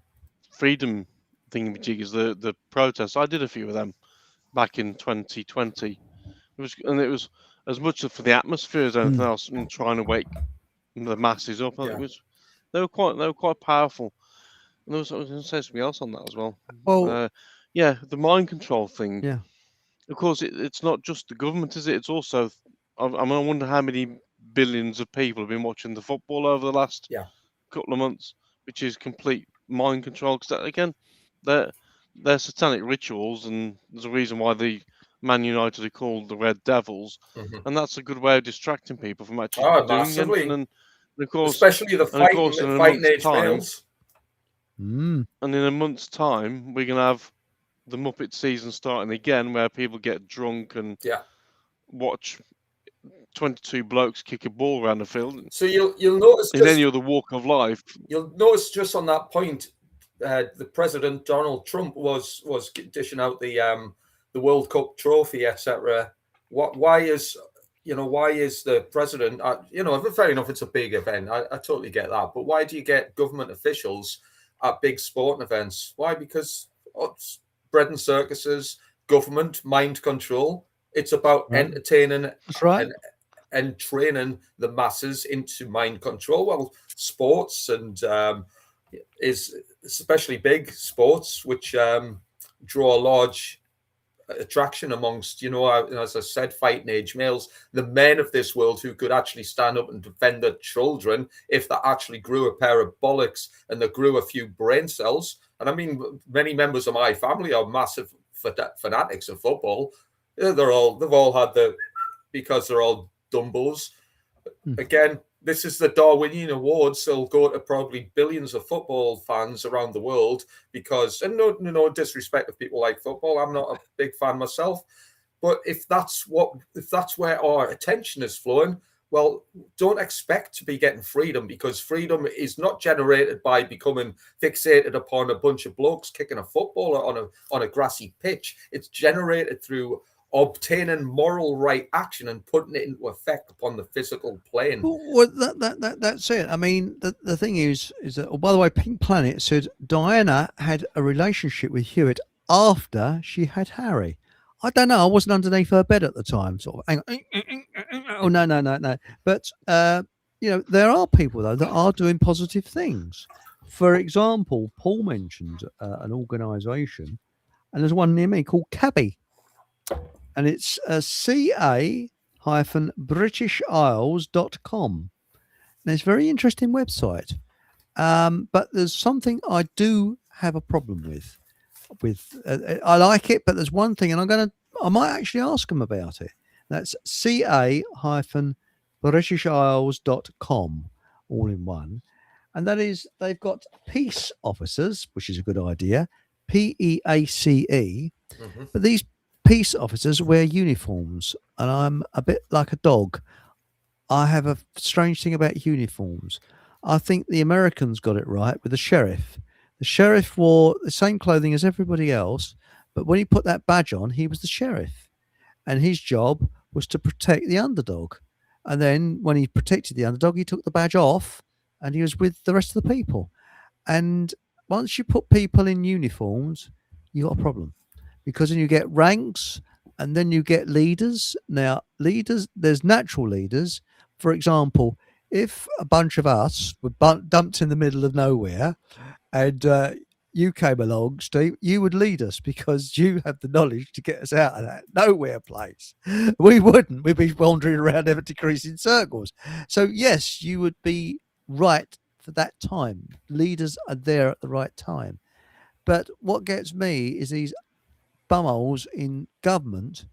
freedom thingamajiggies, the protests, I did a few of them back in 2020. It was as much for the atmosphere as anything else, and trying to wake the masses up. Yeah. They were quite powerful. And I was going to say something else on that as well. Well, the mind control thing. Yeah. Of course, it's not just the government, is it? It's also, I wonder how many billions of people have been watching the football over the last couple of months, which is complete mind control. Because again, they're satanic rituals, and there's a reason why the Man United are called the Red Devils, and that's a good way of distracting people from actually doing anything. And of course, especially the fighting age males. And in a month's time, we're going to have the Muppet season starting again, where people get drunk and watch 22 blokes kick a ball around the field. So you'll notice in any other walk of life. You'll notice just on that point, the President Donald Trump was dishing out the World Cup trophy, etc. Why is the president? Fair enough, it's a big event. I totally get that, but why do you get government officials at big sporting events? Why? Because it's bread and circuses, government, mind control. It's about entertaining That's right. and training the masses into mind control. Well, sports and is especially big sports, which draw a large attraction amongst, as I said, fighting age males, the men of this world who could actually stand up and defend their children if they actually grew a pair of bollocks and they grew a few brain cells. And I mean, many members of my family are massive fanatics of football. They've all had because they're all Dumbos. Again, this is the Darwinian Awards. They'll go to probably billions of football fans around the world because, and no disrespect of people like football, I'm not a big fan myself. But if that's where our attention is flowing, well, don't expect to be getting freedom, because freedom is not generated by becoming fixated upon a bunch of blokes kicking a football on a grassy pitch. It's generated through obtaining moral right action and putting it into effect upon the physical plane. Well, that's it. I mean, the thing is that, by the way, Pink Planet said Diana had a relationship with Hewitt after she had Harry. I don't know. I wasn't underneath her bed at the time. Sort of. Hang on. Oh no. But there are people though that are doing positive things. For example, Paul mentioned an organisation, and there's one near me called Cabby. And it's ca-britishisles.com. And it's a very interesting website. But there's something I do have a problem with. I like it, but there's one thing, and I might actually ask them about it. That's ca-britishisles.com, all in one. And that is, they've got peace officers, which is a good idea, PEACE. But these peace officers wear uniforms, and I'm a bit like a dog. I have a strange thing about uniforms. I think the Americans got it right with the sheriff. The sheriff wore the same clothing as everybody else, but when he put that badge on, he was the sheriff, and his job was to protect the underdog. And then when he protected the underdog, he took the badge off and he was with the rest of the people. And once you put people in uniforms, you got a problem. Because then you get ranks and then you get leaders. Now, leaders, there's natural leaders. For example, if a bunch of us were dumped in the middle of nowhere and you came along, Steve, you would lead us because you have the knowledge to get us out of that nowhere place. We wouldn't. We'd be wandering around ever decreasing circles. So, yes, you would be right for that time. Leaders are there at the right time. But what gets me is these bumholes in government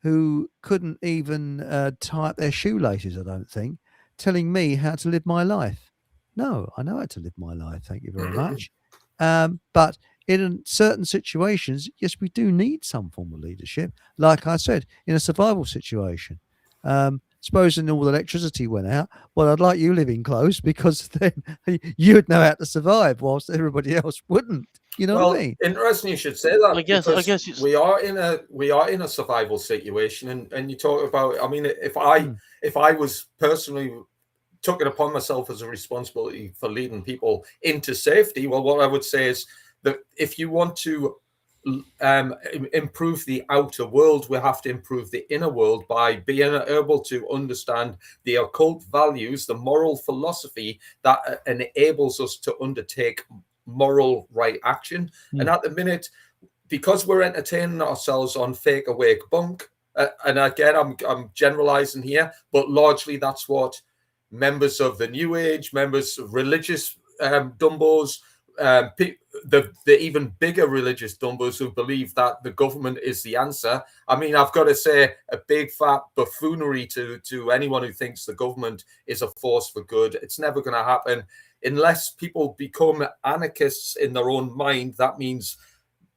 who couldn't even tie up their shoelaces, I don't think, telling me how to live my life. No, I know how to live my life, thank you very much. But in certain situations, yes, we do need some form of leadership. Like I said, in a survival situation. Supposing all the electricity went out, well, I'd like you living close, because then you'd know how to survive whilst everybody else wouldn't. You know what I mean? Interesting you should say that. I guess we are in a survival situation, and you talk about. I mean, if I was personally took it upon myself as a responsibility for leading people into safety, well, what I would say is that if you want to improve the outer world, we have to improve the inner world by being able to understand the occult values, the moral philosophy that enables us to undertake moral right action. And at the minute, because we're entertaining ourselves on fake awake bunk, and again, I'm generalizing here, but largely that's what members of the New Age, members of religious dumbos, the even bigger religious dumbos who believe that the government is the answer. I mean, I've got to say a big fat buffoonery to anyone who thinks the government is a force for good. It's never going to happen unless people become anarchists in their own mind. That means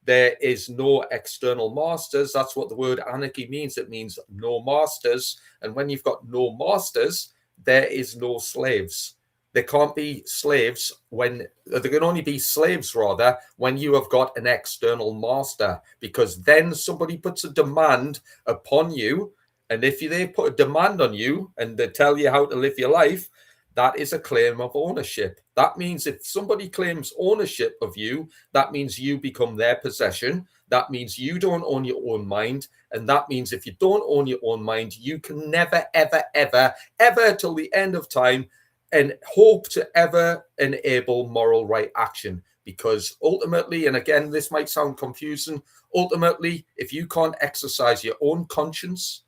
there is no external masters. That's what the word anarchy means. It means no masters. And when you've got no masters, there is no slaves. There can't be slaves when there can only be slaves rather when you have got an external master, because then somebody puts a demand upon you. And if they put a demand on you and they tell you how to live your life, that is a claim of ownership. That means if somebody claims ownership of you, that means you become their possession. That means you don't own your own mind. And that means if you don't own your own mind, you can never, ever, ever, ever till the end of time and hope to ever enable moral right action. Because ultimately, and again, this might sound confusing, ultimately, if you can't exercise your own conscience,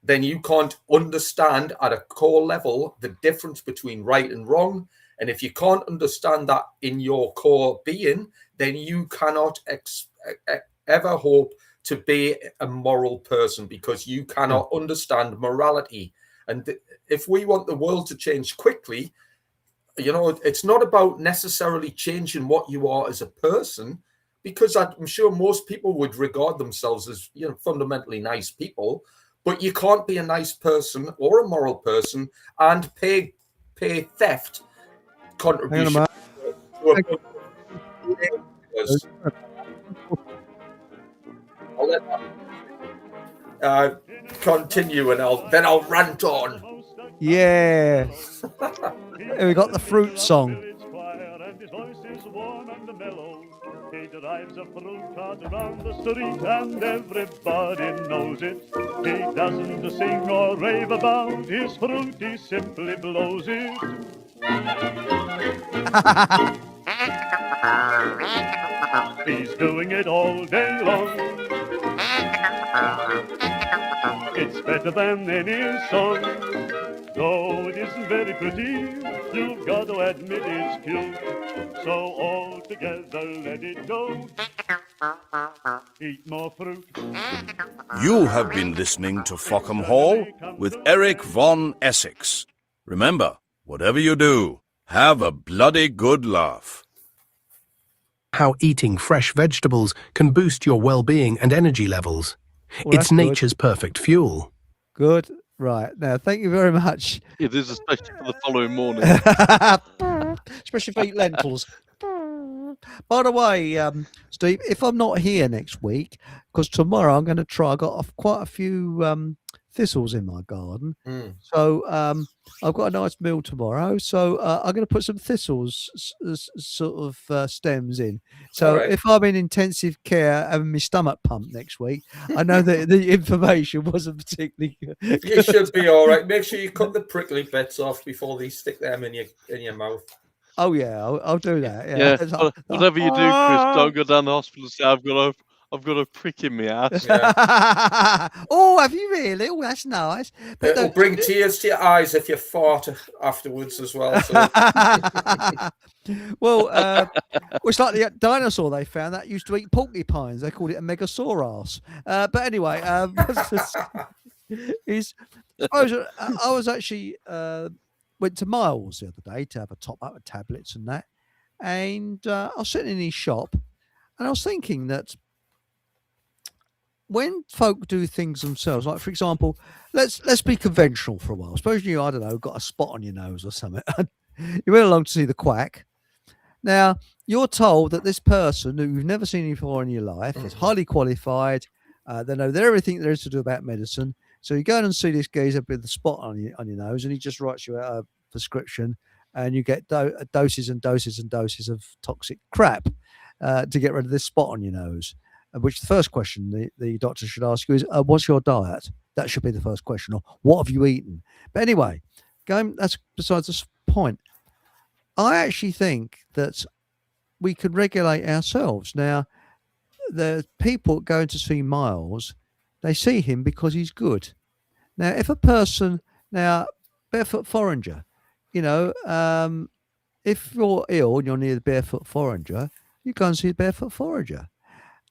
then you can't understand at a core level the difference between right and wrong. And if you can't understand that in your core being, then you cannot ever hope to be a moral person, because you cannot understand morality. And if we want the world to change quickly, you know, it's not about necessarily changing what you are as a person, because I'm sure most people would regard themselves as, you know, fundamentally nice people. But you can't be a nice person or a moral person and pay theft contribution. I'll let that continue, and I'll rant on. Yeah. We got the fruit song. He drives a fruit cart around the street and everybody knows it. He doesn't sing or rave about his fruit, he simply blows it. He's doing it all day long. It's better than any song. Though it isn't very pretty, you've got to admit it's cute. So all together let it go. Eat more fruit. You have been listening to Fockham Hall with Eric Von Essex. Remember, whatever you do, have a bloody good laugh. How eating fresh vegetables can boost your well-being and energy levels. Well, it's nature's perfect fuel. Good. Right. Now, thank you very much. It is especially for the following morning. Especially if you eat lentils. By the way, Steve, if I'm not here next week, because tomorrow I'm going to try, I've got quite a few thistles in my garden. So I've got a nice meal tomorrow. So I'm going to put some thistles sort of stems in. So if I'm in intensive care having my stomach pumped next week, I know that the information wasn't particularly good. You should be all right. Make sure you cut the prickly bits off before they stick them in your mouth. Oh yeah, I'll do that. Yeah, whatever you do, Chris, don't go down the hospital and say I've got a prick in my ass. Yeah. Oh, have you really? Oh, that's nice. But it'll bring tears to your eyes if you fart afterwards as well. So. Well, it's like the dinosaur they found that used to eat porcupines. They called it a megasaurus. But anyway, I was actually went to Miles the other day to have a top up of tablets and that, and I was sitting in his shop, and I was thinking that when folk do things themselves, like for example, let's be conventional for a while. Suppose you, I don't know, got a spot on your nose or something. You went along to see the quack. Now you're told that this person who you've never seen before in your life is highly qualified. They know everything there is to do about medicine. So you go and see this geezer with the spot on your nose, and he just writes you out a prescription, and you get doses and doses and doses of toxic crap to get rid of this spot on your nose. Which the first question the doctor should ask you is, what's your diet? That should be the first question, or what have you eaten? But anyway, that's besides the point. I actually think that we could regulate ourselves. Now, the people going to see Miles, they see him because he's good. Now, if a person, Barefoot Forager, if you're ill and you're near the Barefoot Forager, you go and see the Barefoot Forager.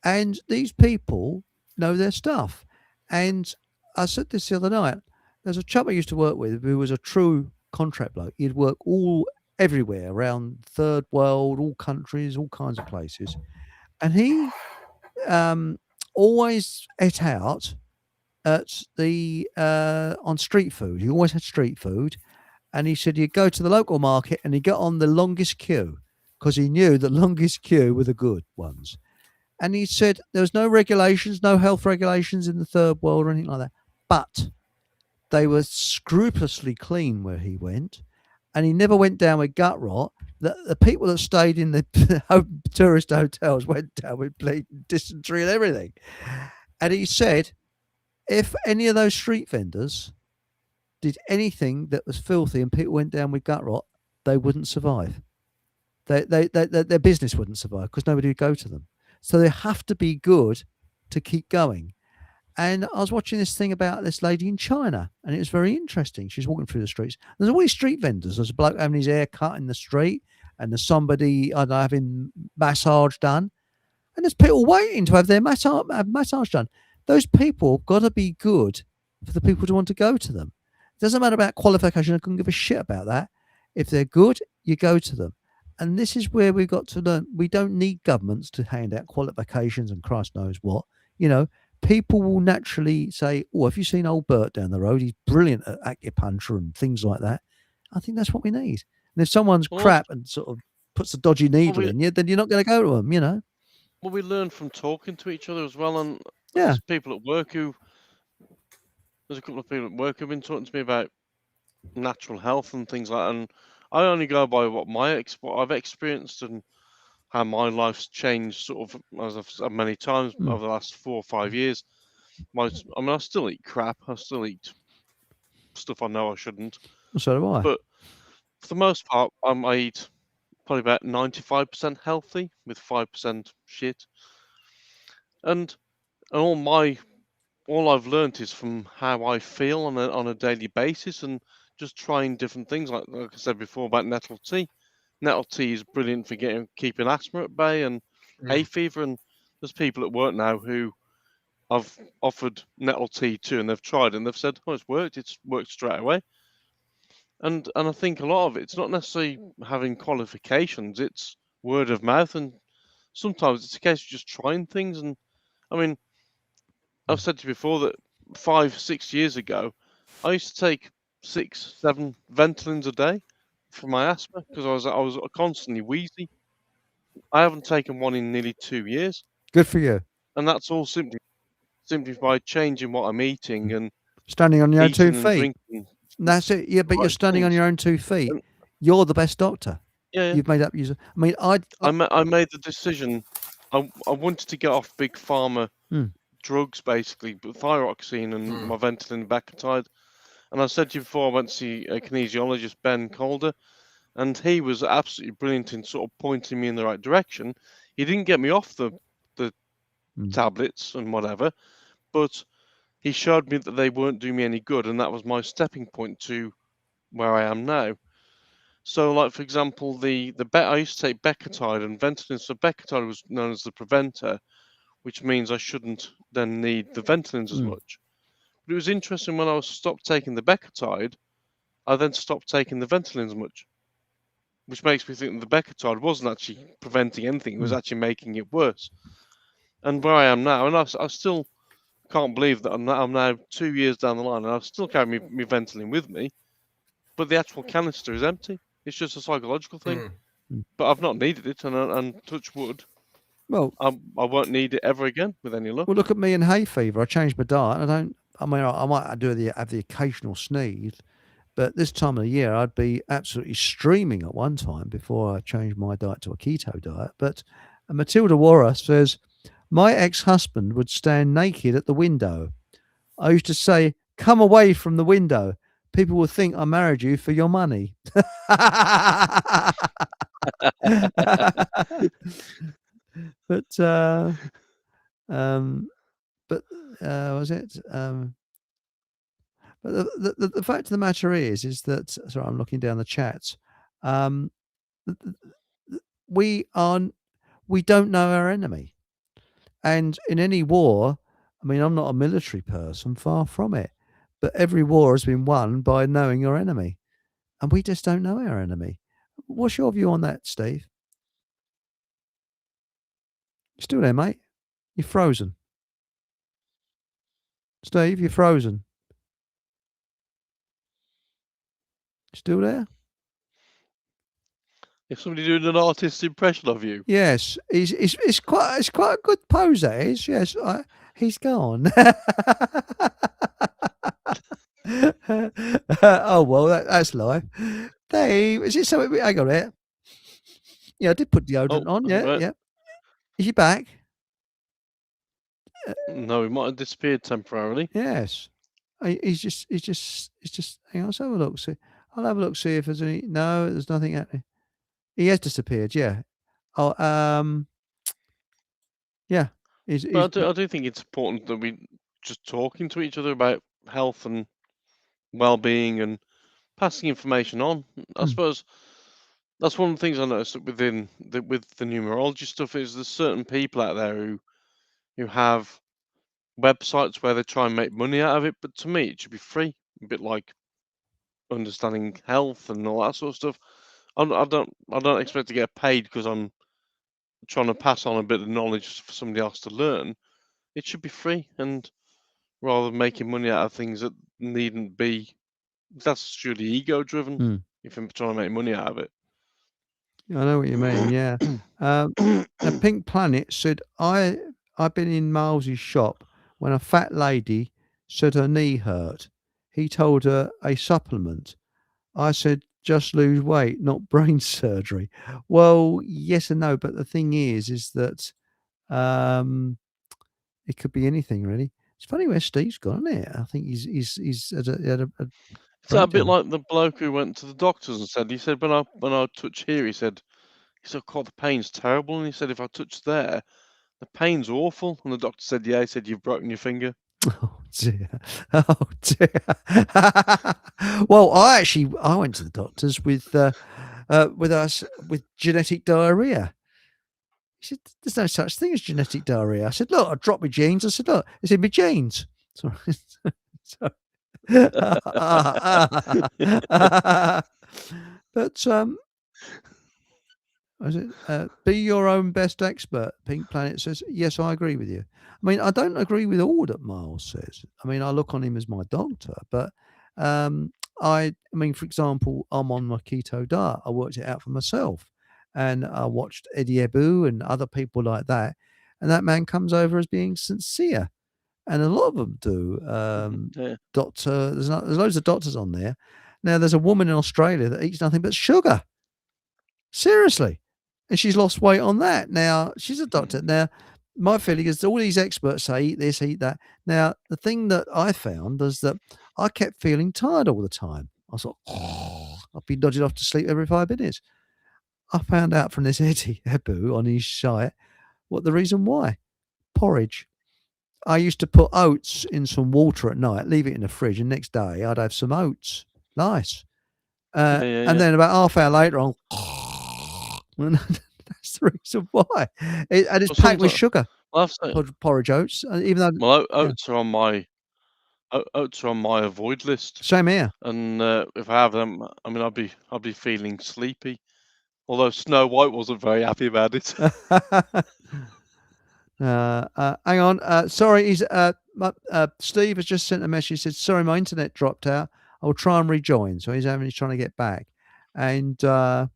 And these people know their stuff. And I said this the other night. There's a chap I used to work with who was a true contract bloke. He'd work everywhere around third world, all countries, all kinds of places. And he always ate out at on street food. He always had street food. And he said he'd go to the local market and he'd get on the longest queue because he knew the longest queue were the good ones. And he said there was no regulations, no health regulations in the third world or anything like that. But they were scrupulously clean where he went. And he never went down with gut rot. The people that stayed in the tourist hotels went down with bleeding dysentery and everything. And he said, if any of those street vendors did anything that was filthy and people went down with gut rot, they wouldn't survive. Their business wouldn't survive because nobody would go to them. So they have to be good to keep going. And I was watching this thing about this lady in China, and it was very interesting. She's walking through the streets. There's all these street vendors. There's a bloke having his hair cut in the street, and there's somebody, I don't know, having massage done. And there's people waiting to have their massage done. Those people got to be good for the people to want to go to them. It doesn't matter about qualification. I couldn't give a shit about that. If they're good, you go to them. And this is where we've got to learn. We don't need governments to hand out qualifications and Christ knows what. You know, people will naturally say, oh, have you seen old Bert down the road? He's brilliant at acupuncture and things like that. I think that's what we need. And if someone's crap and sort of puts a dodgy needle in you, then you're not going to go to them, you know. Well, we learn from talking to each other as well. And yeah, there's people at work there's a couple of people at work who've been talking to me about natural health and things like that. And I only go by what I've experienced and how my life's changed sort of, as I've said many times over the last 4 or 5 years. I still eat crap. I still eat stuff I know I shouldn't. So do I. But for the most part, I eat probably about 95% healthy with 5% shit. And all I've learned is from how I feel on a daily basis and just trying different things. Like I said before about nettle tea. Nettle tea is brilliant for keeping asthma at bay and hay fever. And there's people at work now who I've offered nettle tea to, and they've tried and they've said, "Oh, it's worked. It's worked straight away." And I think a lot of it's not necessarily having qualifications; it's word of mouth, and sometimes it's a case of just trying things. And I mean, I've said to you before that 5-6 years ago, I used to take 6-7 Ventolins a day for my asthma because I was constantly wheezy. I haven't taken one in nearly 2 years. Good for you. And that's all simply by changing what I'm eating and standing on your own 2 feet. That's it. Yeah, but you're standing on your own 2 feet. You're the best doctor. Yeah. You've made up. I mean, I made the decision. I wanted to get off big pharma drugs, basically, but thyroxine and my Ventolin Becotide. And I said to you before, I went to see a kinesiologist, Ben Calder, and he was absolutely brilliant in sort of pointing me in the right direction. He didn't get me off the tablets and whatever, but he showed me that they weren't doing me any good, and that was my stepping point to where I am now. So, like, for example, I used to take Becotide and Ventolin. So Becotide was known as the preventer, which means I shouldn't then need the Ventolins as much. But it was interesting when I stopped taking the Becotide, I then stopped taking the Ventolins much, which makes me think that the Becotide wasn't actually preventing anything; it was actually making it worse. And where I am now, and I still can't believe that I'm now 2 years down the line, and I still carry my Ventolin with me, but the actual canister is empty. It's just a psychological thing. But I've not needed it, and touch wood. Well, I won't need it ever again with any luck. Well, look at me and hay fever. I changed my diet. I might have the occasional sneeze, but this time of the year I'd be absolutely streaming at one time before I changed my diet to a keto diet. But Matilda Warra says, my ex-husband would stand naked at the window. I used to say, come away from the window. People will think I married you for your money. But was it? But the fact of the matter is that, sorry, I'm looking down the chats. We don't know our enemy, and in any war, I mean, I'm not a military person, far from it, but every war has been won by knowing your enemy, and we just don't know our enemy. What's your view on that, Steve? You still there, mate? You're frozen. Steve, you're frozen. Still there? If somebody doing an artist's impression of you. Yes, it's quite a good pose. That is. Yes, he's gone. Oh well, that's life. Dave, is it something? Hang on it. Yeah, I did put deodorant on. Yeah, right. yeah. Is he back? No, he might have disappeared temporarily. Yes. He's just. Hang on, let's have a look. See, I'll have a look. See if there's any. No, there's nothing happening. He has disappeared. Yeah. Oh, yeah. But I do think it's important that we just talking to each other about health and well-being and passing information on. I suppose that's one of the things I noticed with the numerology stuff is there's certain people out there who have websites where they try and make money out of it, but to me it should be free. A bit like understanding health and all that sort of stuff. I don't expect to get paid because I'm trying to pass on a bit of knowledge for somebody else to learn. It should be free, and rather than making money out of things that needn't be, that's surely ego driven. If I'm trying to make money out of it. I know what you mean. Yeah. A Pink Planet said, I've been in Miles's shop when a fat lady said her knee hurt. He told her a supplement. I said, just lose weight, not brain surgery. Well, yes and no, but the thing is that it could be anything really. It's funny where Steve's gone, isn't it? I think he's had a It's a bit like the bloke who went to the doctors and he said when I touch here, he said, God, the pain's terrible. And he said, if I touch there, the pain's awful. And the doctor said, yeah. He said, you've broken your finger. Oh dear. Oh dear. Well, I went to the doctors with genetic diarrhea. He said, there's no such thing as genetic diarrhea. I said, look, I dropped my jeans. I said, look, it's in my jeans. Sorry. But be your own best expert. Pink Planet says, yes, I agree with you. I mean, I don't agree with all that Miles says. I mean, I look on him as my doctor, but I mean, for example, I'm on my keto diet. I worked it out for myself, and I watched Eddie Ebu and other people like that, and that man comes over as being sincere, and a lot of them do. There's loads of doctors on there. Now, there's a woman in Australia that eats nothing but sugar. Seriously. And she's lost weight on that. Now, she's a doctor. Now, my feeling is all these experts say, eat this, eat that. Now, the thing that I found is that I kept feeling tired all the time. I thought, I'd be nodding off to sleep every 5 minutes. I found out from this Eddie Ebu on his site what the reason why. Porridge. I used to put oats in some water at night, leave it in the fridge, and next day I'd have some oats. Nice. And then about half hour later on, and that's the reason why. And it's packed with sugar. Porridge oats, even though oats are on my avoid list. Same here. And if I have them, I mean, I'll be feeling sleepy. Although Snow White wasn't very happy about it. Hang on. Sorry, Steve has just sent a message. He said, sorry, my internet dropped out. I'll try and rejoin. So he's trying to get back. And now,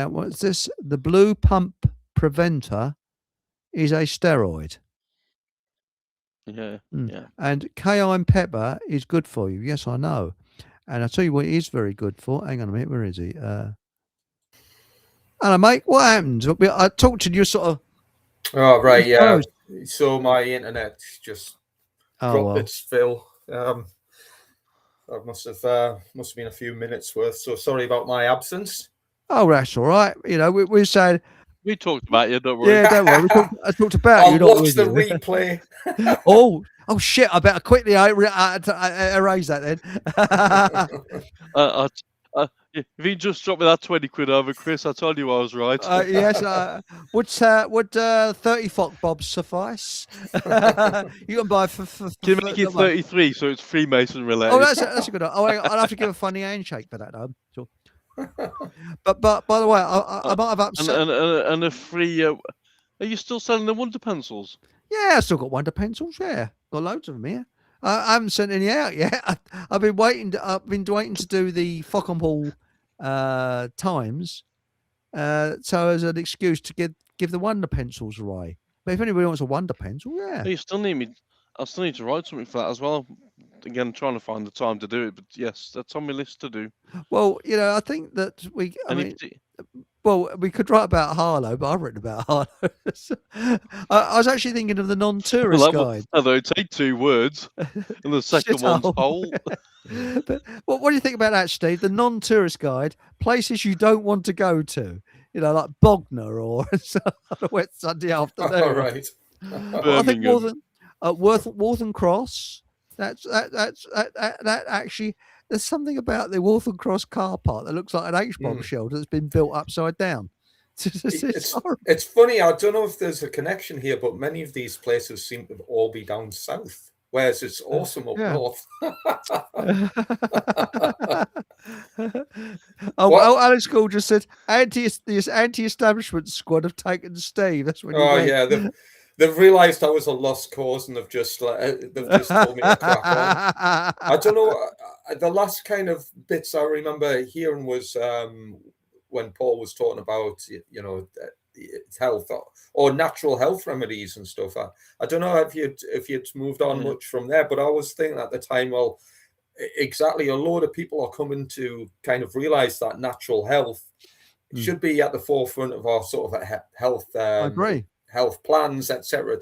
what's this? The blue pump preventer is a steroid. Yeah. And cayenne pepper is good for you. Yes, I know. And I'll tell you what it is very good for. Hang on a minute. Where is he? Hello, mate. What happened? I talked to you sort of. Oh, right. Yeah. So my internet just dropped its fill. That must have been a few minutes worth. So sorry about my absence. Oh, that's all right. You know, we said. We talked about you, don't worry. Yeah, don't worry. I talked about I'll you. watch the replay. Oh, shit. I better quickly erase that then. If you just dropped me that 20 quid over, Chris, I told you I was right. Yes. Would 30 Fock Bobs suffice? You can buy for Can you make it 33 so it's Freemason related? Oh, that's a good one. Oh, I'll have to give a funny handshake for that, though. Sure. But by the way, I might have upset. And a free. Are you still selling the Wonder Pencils? Yeah, I still got Wonder Pencils. Yeah, got loads of them here. I haven't sent any out yet. I've been waiting. I've been waiting to do the Fockham Hall Times, so as an excuse to give the wonder pencils away. But if anybody wants a wonder pencil, yeah. You still need me. I still need to write something for that as well. Again, trying to find the time to do it, but yes, that's on my list to do. Well, I think that we could write about Harlow, but I've written about Harlow. I was actually thinking of the non-tourist guide. Although it take 2 words, and the second one's whole. But what do you think about that, Steve? The non-tourist guide, places you don't want to go to, like Bognor or on a wet Sunday afternoon. All right. Well, I think Waltham Cross. That actually. There's something about the Waltham Cross car park that looks like an H-bomb shelter that's been built upside down. It's funny. I don't know if there's a connection here, but many of these places seem to all be down south, whereas it's awesome up north. Alex Gould just said this anti-establishment squad have taken Steve. That's when. They've realised I was a lost cause, and they've just told me to crack on. I don't know. The last kind of bits I remember hearing was when Paul was talking about health or natural health remedies and stuff. I don't know if you'd moved on much from there, but I was thinking at the time, well, exactly, a load of people are coming to kind of realise that natural health should be at the forefront of our sort of health. I agree. Health plans, etc.,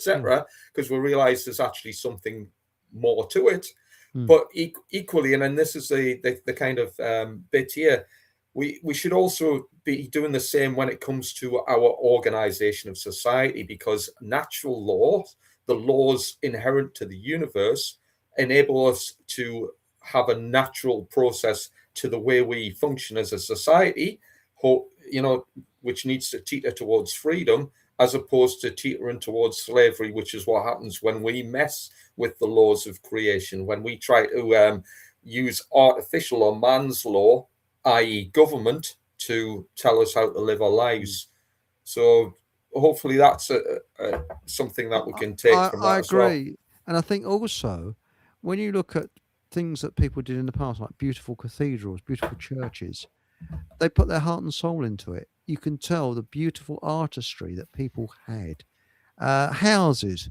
because we realise there's actually something more to it. But equally, and then this is the kind of bit here, we should also be doing the same when it comes to our organisation of society, because natural laws, the laws inherent to the universe, enable us to have a natural process to the way we function as a society, which needs to teeter towards freedom, as opposed to teetering towards slavery, which is what happens when we mess with the laws of creation, when we try to use artificial or man's law, i.e. government, to tell us how to live our lives. So hopefully that's something that we can take from that I as well. agree. And I think also, when you look at things that people did in the past, like beautiful cathedrals, beautiful churches, they put their heart and soul into it. You can tell the beautiful artistry that people had. Houses.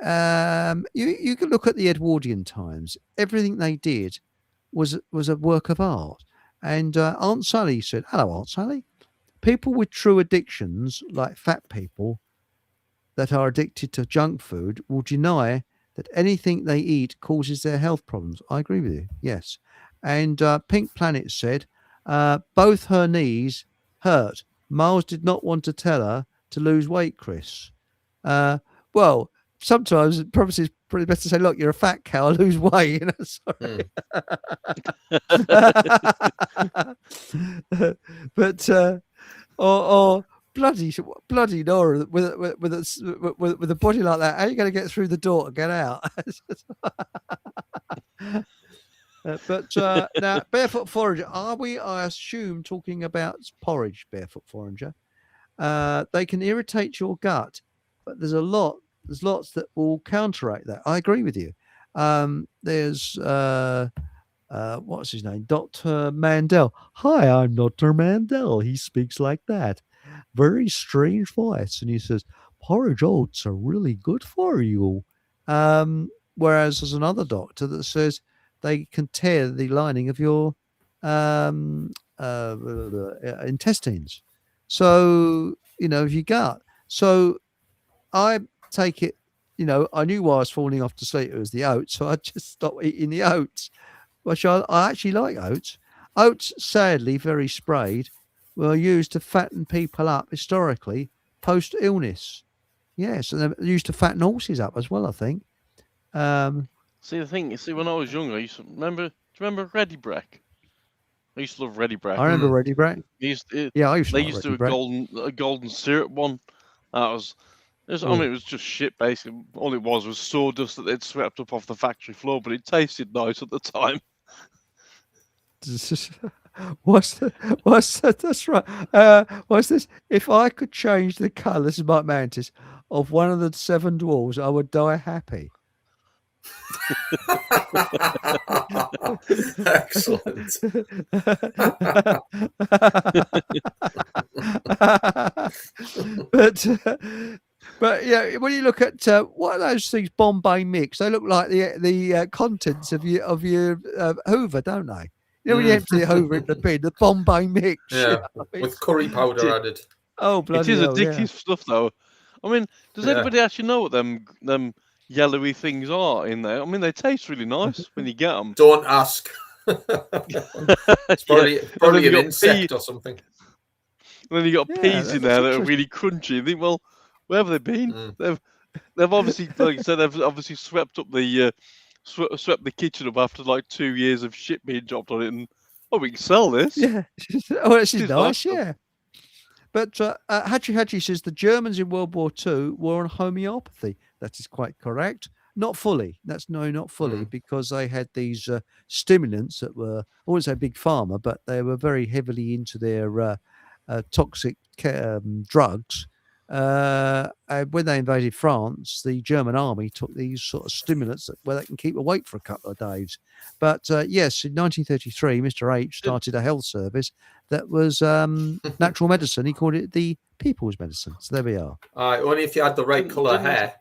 You can look at the Edwardian times. Everything they did was a work of art. And Aunt Sally said, "Hello, Aunt Sally. People with true addictions, like fat people that are addicted to junk food, will deny that anything they eat causes their health problems." I agree with you. Yes. And Pink Planet said, both her knees hurt. Miles did not want to tell her to lose weight, Chris. Well, sometimes it probably is pretty best to say, look, you're a fat cow, lose weight. Sorry. But or bloody Nora with a body like that, how are you going to get through the door and get out? But now, Barefoot Forager, are we, I assume, talking about porridge, Barefoot Forager? They can irritate your gut, but there's lots that will counteract that. I agree with you. There's what's his name? Dr. Mandel. Hi, I'm Dr. Mandel. He speaks like that. Very strange voice. And he says, porridge oats are really good for you. Whereas there's another doctor that says they can tear the lining of your intestines. So, if you gut. So I take it, I knew why I was falling off to sleep. It was the oats. So I just stopped eating the oats, which I actually like oats. Oats, sadly, very sprayed, were used to fatten people up historically post-illness. Yes, and they're used to fatten horses up as well, I think. See, when I was younger, I used to remember. Do you remember Ready Breck? I used to love Ready Breck. I remember Ready Breck. I used to do a golden syrup one. That was. It was just shit, basically. All it was sawdust that they'd swept up off the factory floor, but it tasted nice at the time. What's that? That's right. What's this? If I could change the colour, this is Mike Mantis, of one of the 7 dwarves, I would die happy. Excellent. But yeah, when you look at what are those things, Bombay mix, they look like the contents of your Hoover, don't they? You know, when you empty the Hoover in the bin, the Bombay mix. Yeah, you know, with curry powder added. Oh, It bloody is hell, addictive yeah. stuff, though. I mean, does Yeah. anybody actually know what them yellowy things are in there? I mean, they taste really nice when you get them. Don't ask. It's probably an insect or something. And then you got Yeah, peas in that's there that are interesting. really crunchy. You think, well, where have they been? They've obviously, like you said, they've obviously swept up the swept the kitchen up after like 2 years of shit being dropped on it, and we can sell this. Yeah. Oh, this is It's nice, nice. yeah. But Haji says the Germans in World War II were on homeopathy. That is quite correct. Not fully. Not fully, because they had these stimulants that were, I wouldn't say big pharma, but they were very heavily into their toxic drugs. And when they invaded France, the German army took these sort of stimulants where they can keep awake for a couple of days. But yes, in 1933, Mr. H started a health service that was natural medicine. He called it the people's medicine. So there we are. Only if you had the right colour hair.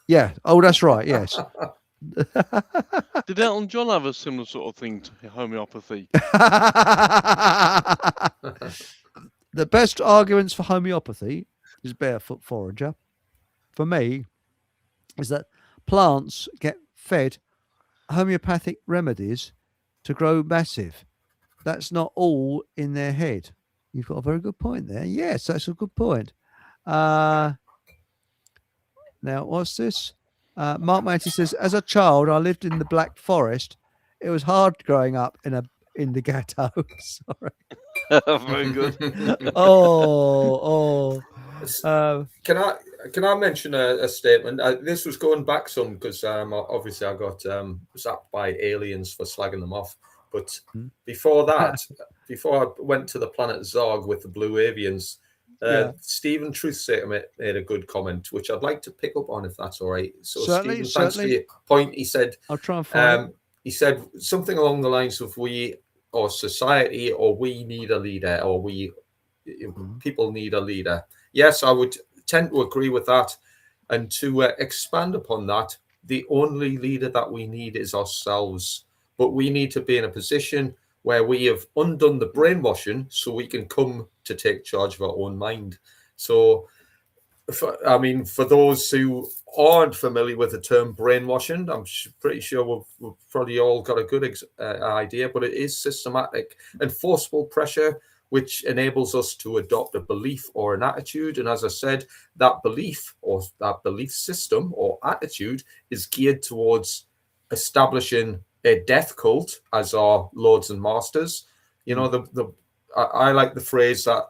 Yeah. Oh, that's right. Yes. Did Elton John have a similar sort of thing to homeopathy? The best arguments for homeopathy is barefoot forager. For me, is that plants get fed homeopathic remedies to grow massive. That's not all in their head. You've got a very good point there. Yes, that's a good point. Now, what's this? Mark Manty says, as a child, I lived in the Black Forest. It was hard growing up in the ghetto. Sorry. Very good. Can I mention a statement? This was going back some because obviously I got zapped by aliens for slagging them off. But before that, before I went to the planet Zog with the Blue Avians, Stephen Truthsaker made a good comment, which I'd like to pick up on if that's all right. So Certainly, Stephen, thanks for your point. He said, I'll try and find it. He said something along the lines of we or society or we need a leader or people need a leader. Yes, I would tend to agree with that. And to expand upon that, the only leader that we need is ourselves. But we need to be in a position where we have undone the brainwashing so we can come to take charge of our own mind. So, for those who aren't familiar with the term brainwashing, I'm pretty sure we've probably all got a good idea, but it is systematic and forceful pressure which enables us to adopt a belief or an attitude. And as I said, that belief or that belief system or attitude is geared towards establishing a death cult as our lords and masters. You know, I like the phrase that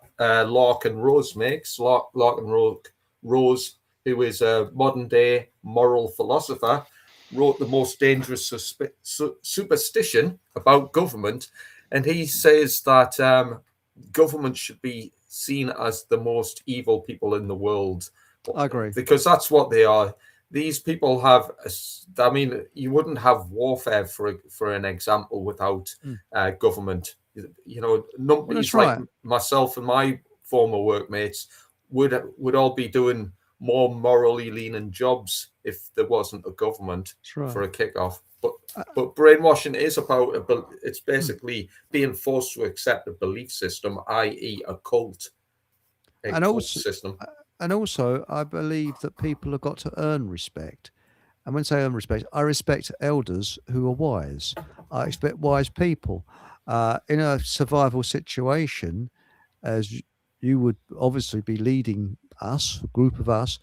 Larkin Rose makes. Larkin Rose, who is a modern day moral philosopher, wrote the most dangerous superstition about government. And he says that government should be seen as the most evil people in the world. I agree. Because that's what they are. These people have, you wouldn't have warfare, for an example, without government. You know, numbers like myself and my former workmates would all be doing more morally leaning jobs if there wasn't a government for a kickoff. But brainwashing is about it's basically being forced to accept a belief system, i.e., a cult system. And also, I believe that people have got to earn respect. And when I say earn respect, I respect elders who are wise. I expect wise people. In a survival situation, as you would obviously be leading us, a group of us,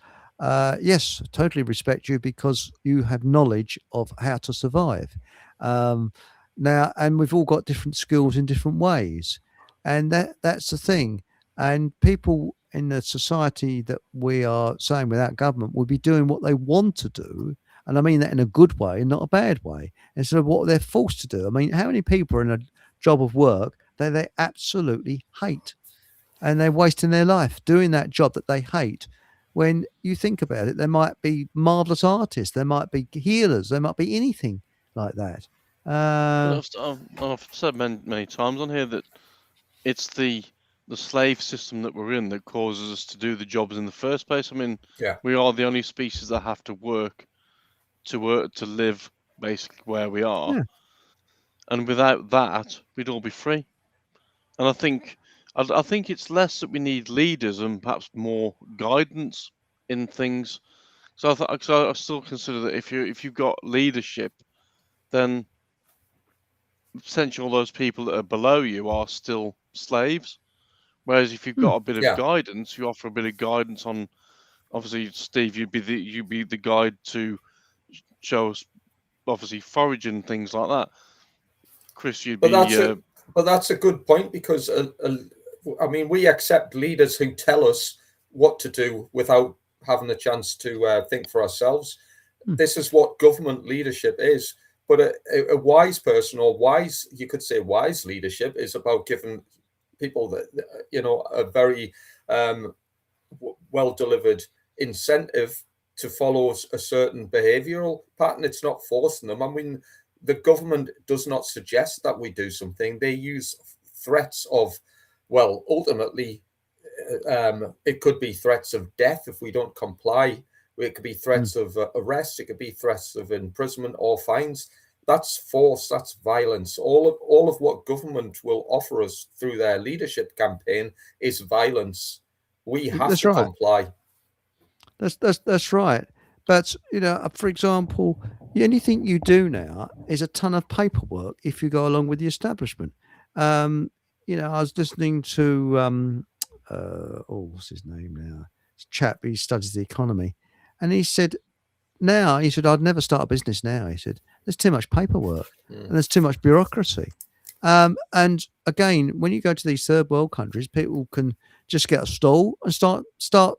yes, totally respect you because you have knowledge of how to survive. Now, and we've all got different skills in different ways. And that's the thing. And people in the society that we are saying without government will be doing what they want to do. And I mean that in a good way, not a bad way, instead of what they're forced to do. I mean, how many people are in a job of work that they absolutely hate and they're wasting their life doing that job that they hate? When you think about it, there might be marvelous artists, there might be healers, there might be anything. like that. I've said many times on here that it's the slave system that we're in that causes us to do the jobs in the first place. I mean, we are the only species that have to work to live basically where we are. Yeah. And without that, we'd all be free. And I think it's less that we need leaders and perhaps more guidance in things. So I still consider that if you've got leadership, then essentially all those people that are below you are still slaves. Whereas if you've got a bit of guidance, you offer a bit of guidance on. Obviously, Steve, you'd be the guide to show us, obviously, foraging and things like that. Chris, you'd be. But that's a good point, because I mean, we accept leaders who tell us what to do without having a chance to think for ourselves. This is what government leadership is. But a wise person, or you could say wise leadership, is about giving people that, a very well delivered incentive to follow a certain behavioral pattern. It's not forcing them. I mean, the government does not suggest that we do something. They use threats of, well, ultimately, it could be threats of death if we don't comply. It could be threats of arrest. It could be threats of imprisonment or fines. That's force. That's violence. All of what government will offer us through their leadership campaign is violence. We have to comply. That's right. But, for example, the only thing you do now is a ton of paperwork if you go along with the establishment. I was listening to, what's his name now? This chap, he studies the economy. And he said, I'd never start a business now. He said, there's too much paperwork and there's too much bureaucracy. And again, when you go to these third world countries, people can just get a stall and start,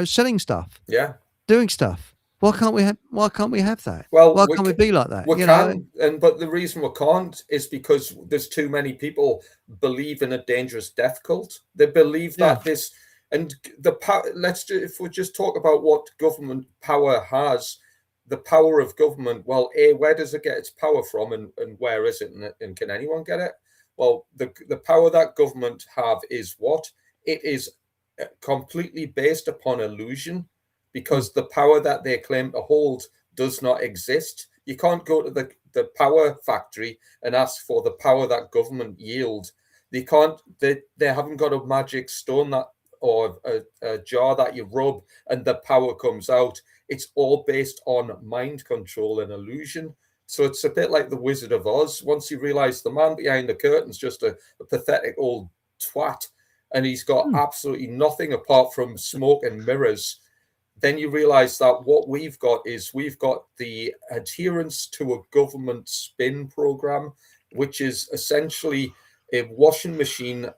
selling stuff. Yeah. Doing stuff. Why can't we have that? Well, why can't we be like that? We can, but the reason we can't is because there's too many people believe in a dangerous death cult. They believe that this, and the power. If we just talk about what government power has, the power of government. Well, where does it get its power from, and where is it, and can anyone get it? Well, the power that government have is what? It is completely based upon illusion, because the power that they claim to hold does not exist. You can't go to the power factory and ask for the power that government yield. They can't. They haven't got a magic stone or a jar that you rub and the power comes out. It's all based on mind control and illusion. So it's a bit like the Wizard of Oz. Once you realize the man behind the curtain's just a pathetic old twat, and he's got absolutely nothing apart from smoke and mirrors, then you realize that what we've got the adherence to a government spin program, which is essentially a washing machine,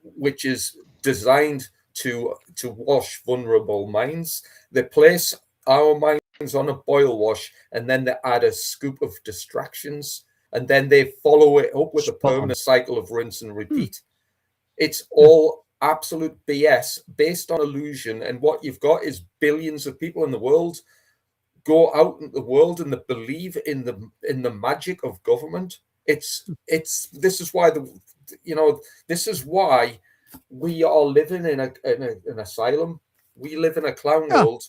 which is designed to wash vulnerable minds. They place our minds on a boil wash, and then they add a scoop of distractions, and then they follow it up with a permanent cycle of rinse and repeat. It's all absolute BS based on illusion. And what you've got is billions of people in the world go out in the world and they believe in the magic of government. This is why this is why we are living in an asylum. We live in a clown world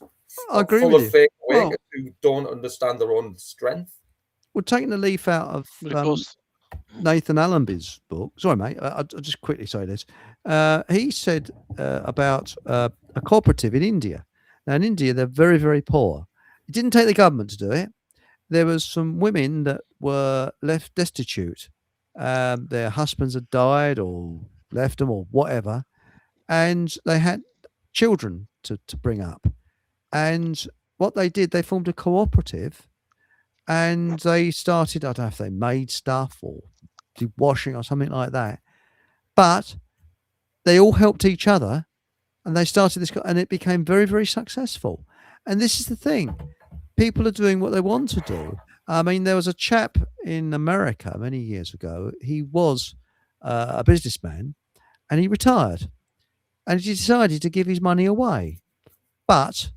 full of fake awakens who don't understand their own strength. We're taking a leaf out of Nathan Allenby's book. Sorry, mate. I'll just quickly say this. He said about a cooperative in India. Now, in India, they're very, very poor. It didn't take the government to do it. There was some women that were left destitute. Their husbands had died or left them or whatever. And they had children to bring up. And what they did, they formed a cooperative. And they started, I don't know if they made stuff or did washing or something like that. But they all helped each other and they started this, and it became very, very successful. And this is the thing. People are doing what they want to do. I mean, there was a chap in America many years ago. He was a businessman and he retired and he decided to give his money away. But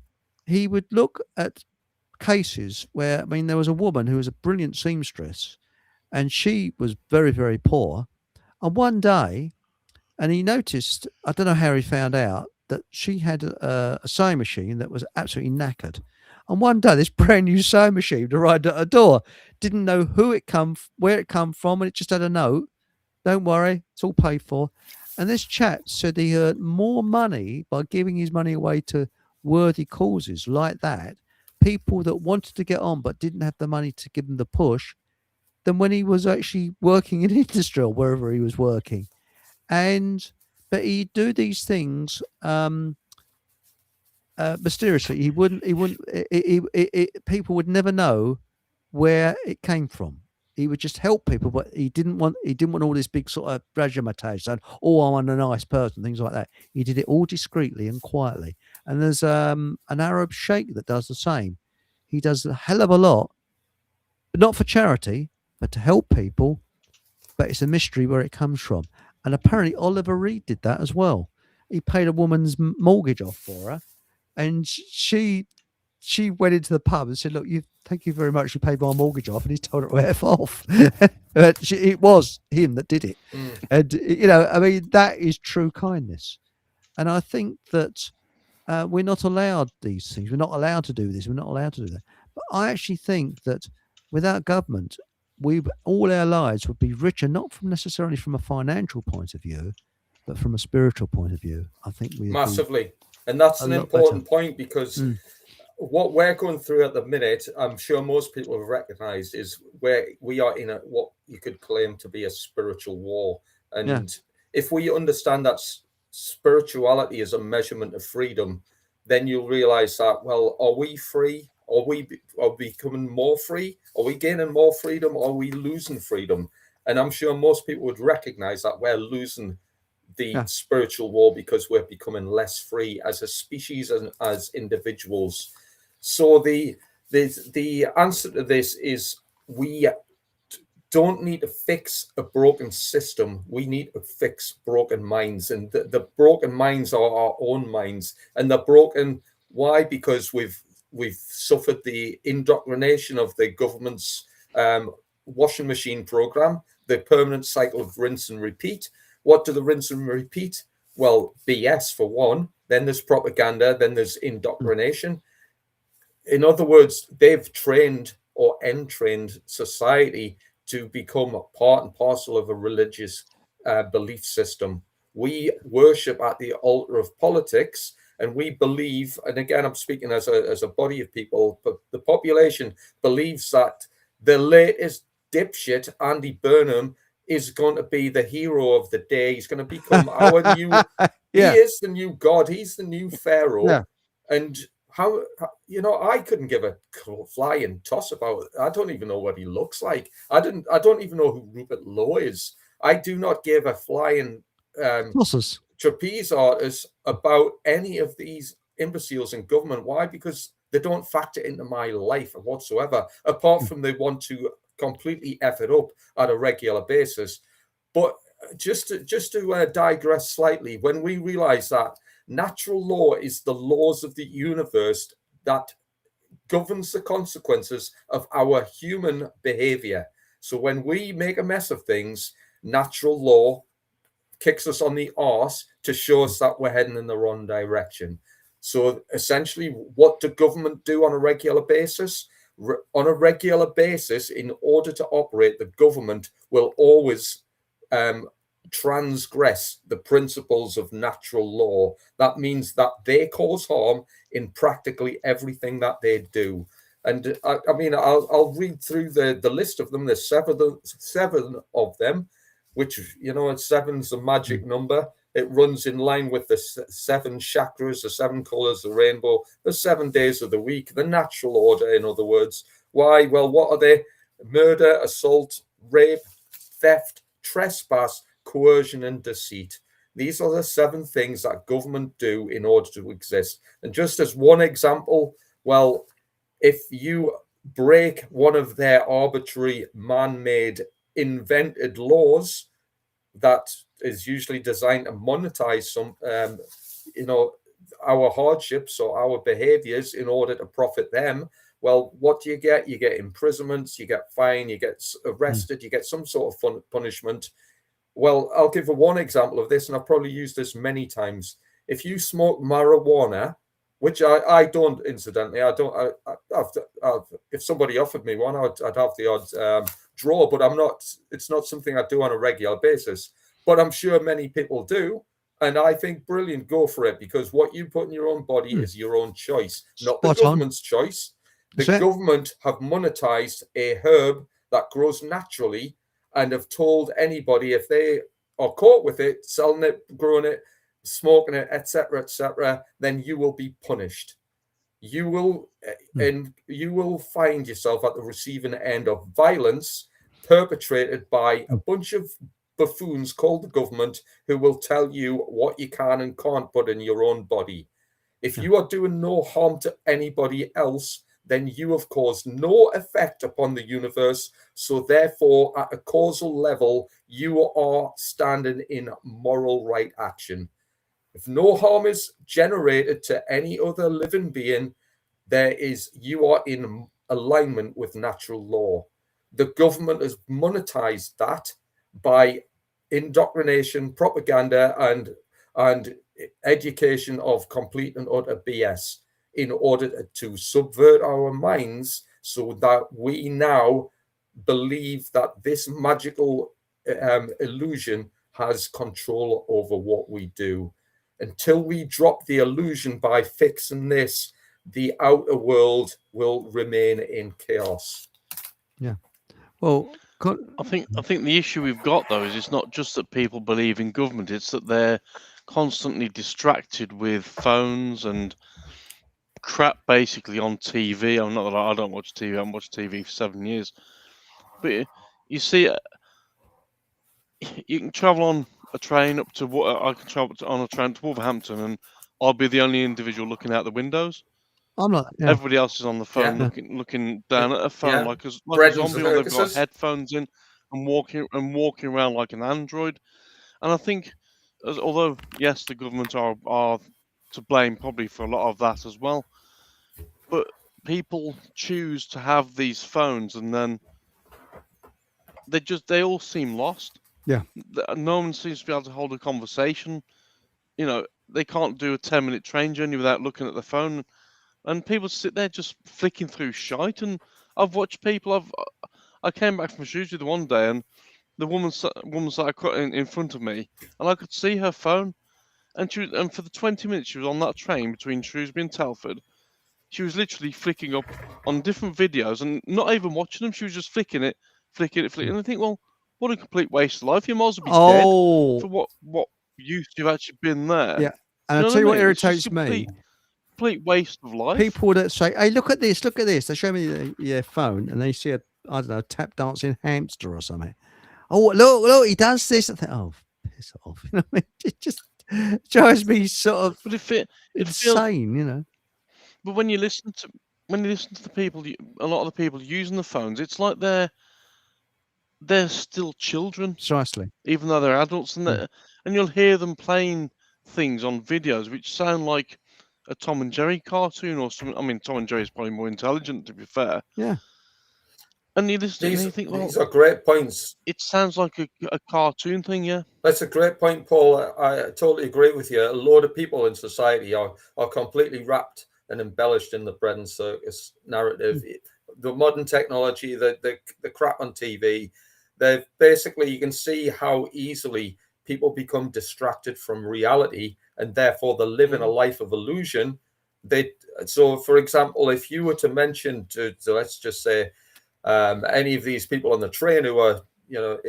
he would look at cases where, I mean, there was a woman who was a brilliant seamstress, and she was very, very poor. And one day, and he noticed, I don't know how he found out, that she had a sewing machine that was absolutely knackered. And one day, this brand new sewing machine arrived at her door. Didn't know where it come from, and it just had a note. Don't worry, it's all paid for. And this chap said he earned more money by giving his money away to worthy causes like that, people that wanted to get on but didn't have the money to give them the push, than when he was actually working in industry or wherever he was working. But he'd do these things mysteriously. People would never know where it came from. He would just help people, but he didn't want all this big sort of razzmatazz saying, "Oh, I'm a nice person," things like that. He did it all discreetly and quietly. And there's an Arab sheikh that does the same. He does a hell of a lot, but not for charity, but to help people. But it's a mystery where it comes from. And apparently Oliver Reed did that as well. He paid a woman's mortgage off for her, and she went into the pub and said, "Look, thank you very much. You paid my mortgage off," and he told her to F off. But it was him that did it. And, I mean, that is true kindness. And I think that we're not allowed these things. We're not allowed to do this. We're not allowed to do that. But I actually think that without government, all our lives would be richer, not necessarily from a financial point of view, but from a spiritual point of view. I think we massively. And that's an important point, because what we're going through at the minute, I'm sure most people have recognized, is where we are in what you could claim to be a spiritual war. And if we understand that spirituality is a measurement of freedom, then you'll realize that, well, are we free? Are we becoming more free? Are we gaining more freedom? Or are we losing freedom? And I'm sure most people would recognize that we're losing the spiritual war because we're becoming less free as a species and as individuals. So the answer to this is we don't need to fix a broken system. We need to fix broken minds. And the broken minds are our own minds. And they're broken. Why? Because we've suffered the indoctrination of the government's washing machine program, the permanent cycle of rinse and repeat. What do the rinse and repeat? Well, BS for one. Then there's propaganda. Then there's indoctrination. In other words, they've trained or entrained society to become a part and parcel of a religious belief system. We worship at the altar of politics, and we believe, and again, I'm speaking as a body of people, but the population believes that the latest dipshit, Andy Burnham, is going to be the hero of the day. He's going to become our new, he is the new God. He's the new Pharaoh. Yeah. And how, I couldn't give a flying toss about it. I don't even know what he looks like. I don't even know who Rupert Lowe is. I do not give a flying trapeze artist about any of these imbeciles in government. Why? Because they don't factor into my life whatsoever, apart from they want to completely F it up at a regular basis. But just to digress slightly, when we realize that natural law is the laws of the universe that governs the consequences of our human behavior. So when we make a mess of things, natural law kicks us on the arse to show us that we're heading in the wrong direction. So essentially, what do government do on a regular basis? On a regular basis, in order to operate, the government will always transgress the principles of natural law. That means that they cause harm in practically everything that they do. And I mean, I'll read through the list of them. There's seven of them, which, seven's a magic number. It runs in line with the 7 chakras, the 7 colors of the rainbow, the 7 days of the week, the natural order, in other words. Why? Well, what are they? Murder, assault, rape, theft, trespass, coercion, and deceit. These are the 7 things that government do in order to exist. And just as one example, well, if you break one of their arbitrary, man-made, invented laws that is usually designed to monetize some, our hardships or our behaviors in order to profit them, Well, what do you get? You get imprisonments, you get fine, you get arrested, you get some sort of punishment. Well, I'll give one example of this, and I've probably used this many times. If you smoke marijuana, which I don't, incidentally, I don't. If somebody offered me one, I'd have the odd draw, but I'm not. It's not something I do on a regular basis. But I'm sure many people do, and I think brilliant. Go for it, because what you put in your own body is your own choice, not the government's choice. The government have monetized a herb that grows naturally, and have told anybody if they are caught with it, selling it, growing it, smoking it, etc., then you will be punished. You will, and you will find yourself at the receiving end of violence perpetrated by a bunch of buffoons called the government, who will tell you what you can and can't put in your own body. If you are doing no harm to anybody else, then you have caused no effect upon the universe. So therefore, at a causal level, you are standing in moral right action. If no harm is generated to any other living being, you are in alignment with natural law. The government has monetized that by indoctrination, propaganda, and education of complete and utter BS, in order to subvert our minds, so that we now believe that this magical illusion has control over what we do. Until we drop the illusion by fixing this, the outer world will remain in chaos. Yeah. Well, I think the issue we've got, though, is it's not just that people believe in government; it's that they're constantly distracted with phones and crap, basically, on TV. I'm not that I don't watch TV. I haven't watched TV for 7 years, but you see, you can travel on a train up to what I can travel on a train to Wolverhampton, and I'll be the only individual looking out the windows. I'm not. Yeah. Everybody else is on the phone, looking down at a phone like a zombie, or they've got headphones in and walking around like an android. And I think, although yes, the government are to blame probably for a lot of that as well, but people choose to have these phones, and then they all seem lost. Yeah. No one seems to be able to hold a conversation. You know, they can't do a 10-minute train journey without looking at the phone, and people sit there just flicking through shite. And I've watched people. I came back from Shrewsbury the one day, and the woman sat in front of me, and I could see her phone. And for the 20 minutes she was on that train between Shrewsbury and Telford, she was literally flicking up on different videos and not even watching them. She was just flicking it. And I think, well, what a complete waste of life. You might as well be dead for what use you've actually been there. Yeah. And I'll tell you what irritates me. Complete waste of life. People that say, hey, look at this. They show me their phone and they see a tap dancing hamster or something. Oh, look, he does this. I think, oh, piss off. You know what I mean? It just drives me sort of insane, you know. But when you listen to the people, a lot of the people using the phones, it's like they're still children. Precisely. Even though they're adults, and you'll hear them playing things on videos which sound like a Tom and Jerry cartoon or something. I mean, Tom and Jerry is probably more intelligent, to be fair. Yeah. And you listen and you think, well, these are great points. It sounds like a cartoon thing, yeah. That's a great point, Paul. I totally agree with you. A lot of people in society are completely wrapped and embellished in the bread and circus narrative. The modern technology, the crap on TV, they've basically, you can see how easily people become distracted from reality, and therefore they're living a life of illusion. So, for example, if you were to mention to let's just say any of these people on the train who are, you know,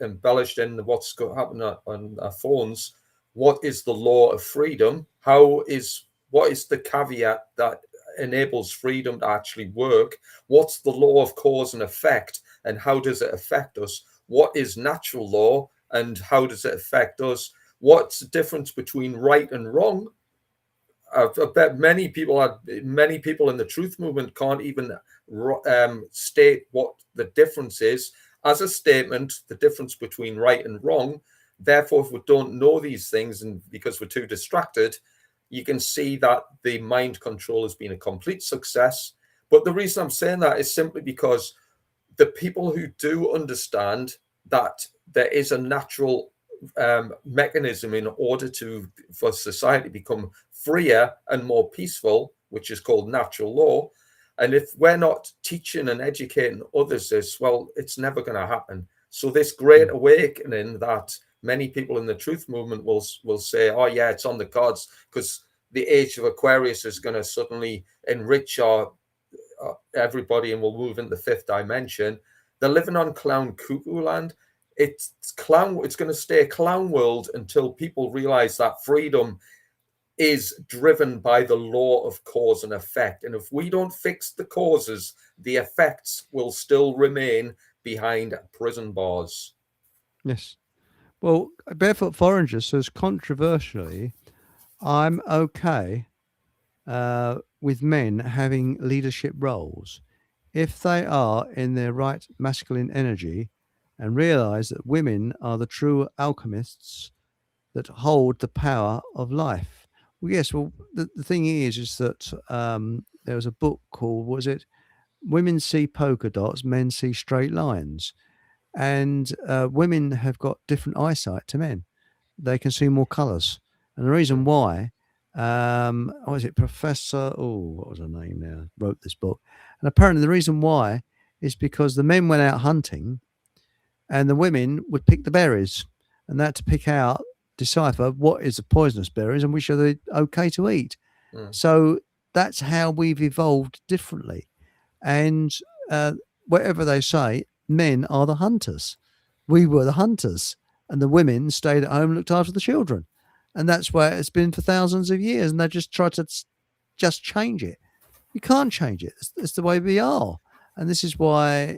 embellished in what's happening on our phones, what is the law of freedom? What is the caveat that enables freedom to actually work? What's the law of cause and effect, and how does it affect us? What is natural law, and how does it affect us? What's the difference between right and wrong? I bet many people in the truth movement can't even state what the difference is as a statement, the difference between right and wrong. Therefore, if we don't know these things, and because we're too distracted, you can see that the mind control has been a complete success. But the reason I'm saying that is simply because the people who do understand that there is a natural mechanism in order for society to become freer and more peaceful, which is called natural law. And if we're not teaching and educating others this, well, it's never going to happen. So this great awakening that many people in the truth movement will say, oh yeah, it's on the cards because the age of Aquarius is going to suddenly enrich everybody and we'll move into the fifth dimension. They're living on clown cuckoo land. It's going to stay a clown world until people realize that freedom is driven by the law of cause and effect. And if we don't fix the causes, the effects will still remain behind prison bars. Yes. Well, Barefoot Foreigner says, controversially, I'm okay with men having leadership roles if they are in their right masculine energy and realize that women are the true alchemists that hold the power of life. Well, yes. Well, the thing is that there was a book called, what was it? Women see polka dots, men see straight lines. And women have got different eyesight to men. They can see more colours. And the reason why, what was it, Professor, what was her name now, wrote this book. And apparently the reason why is because the men went out hunting and the women would pick the berries, and they had to decipher what is the poisonous berries and which are the okay to eat. So that's how we've evolved differently. And whatever they say, men are the hunters. We were the hunters, and the women stayed at home and looked after the children. And that's where it's been for thousands of years. And they just try to just change it. You can't change it. It's the way we are. And this is why,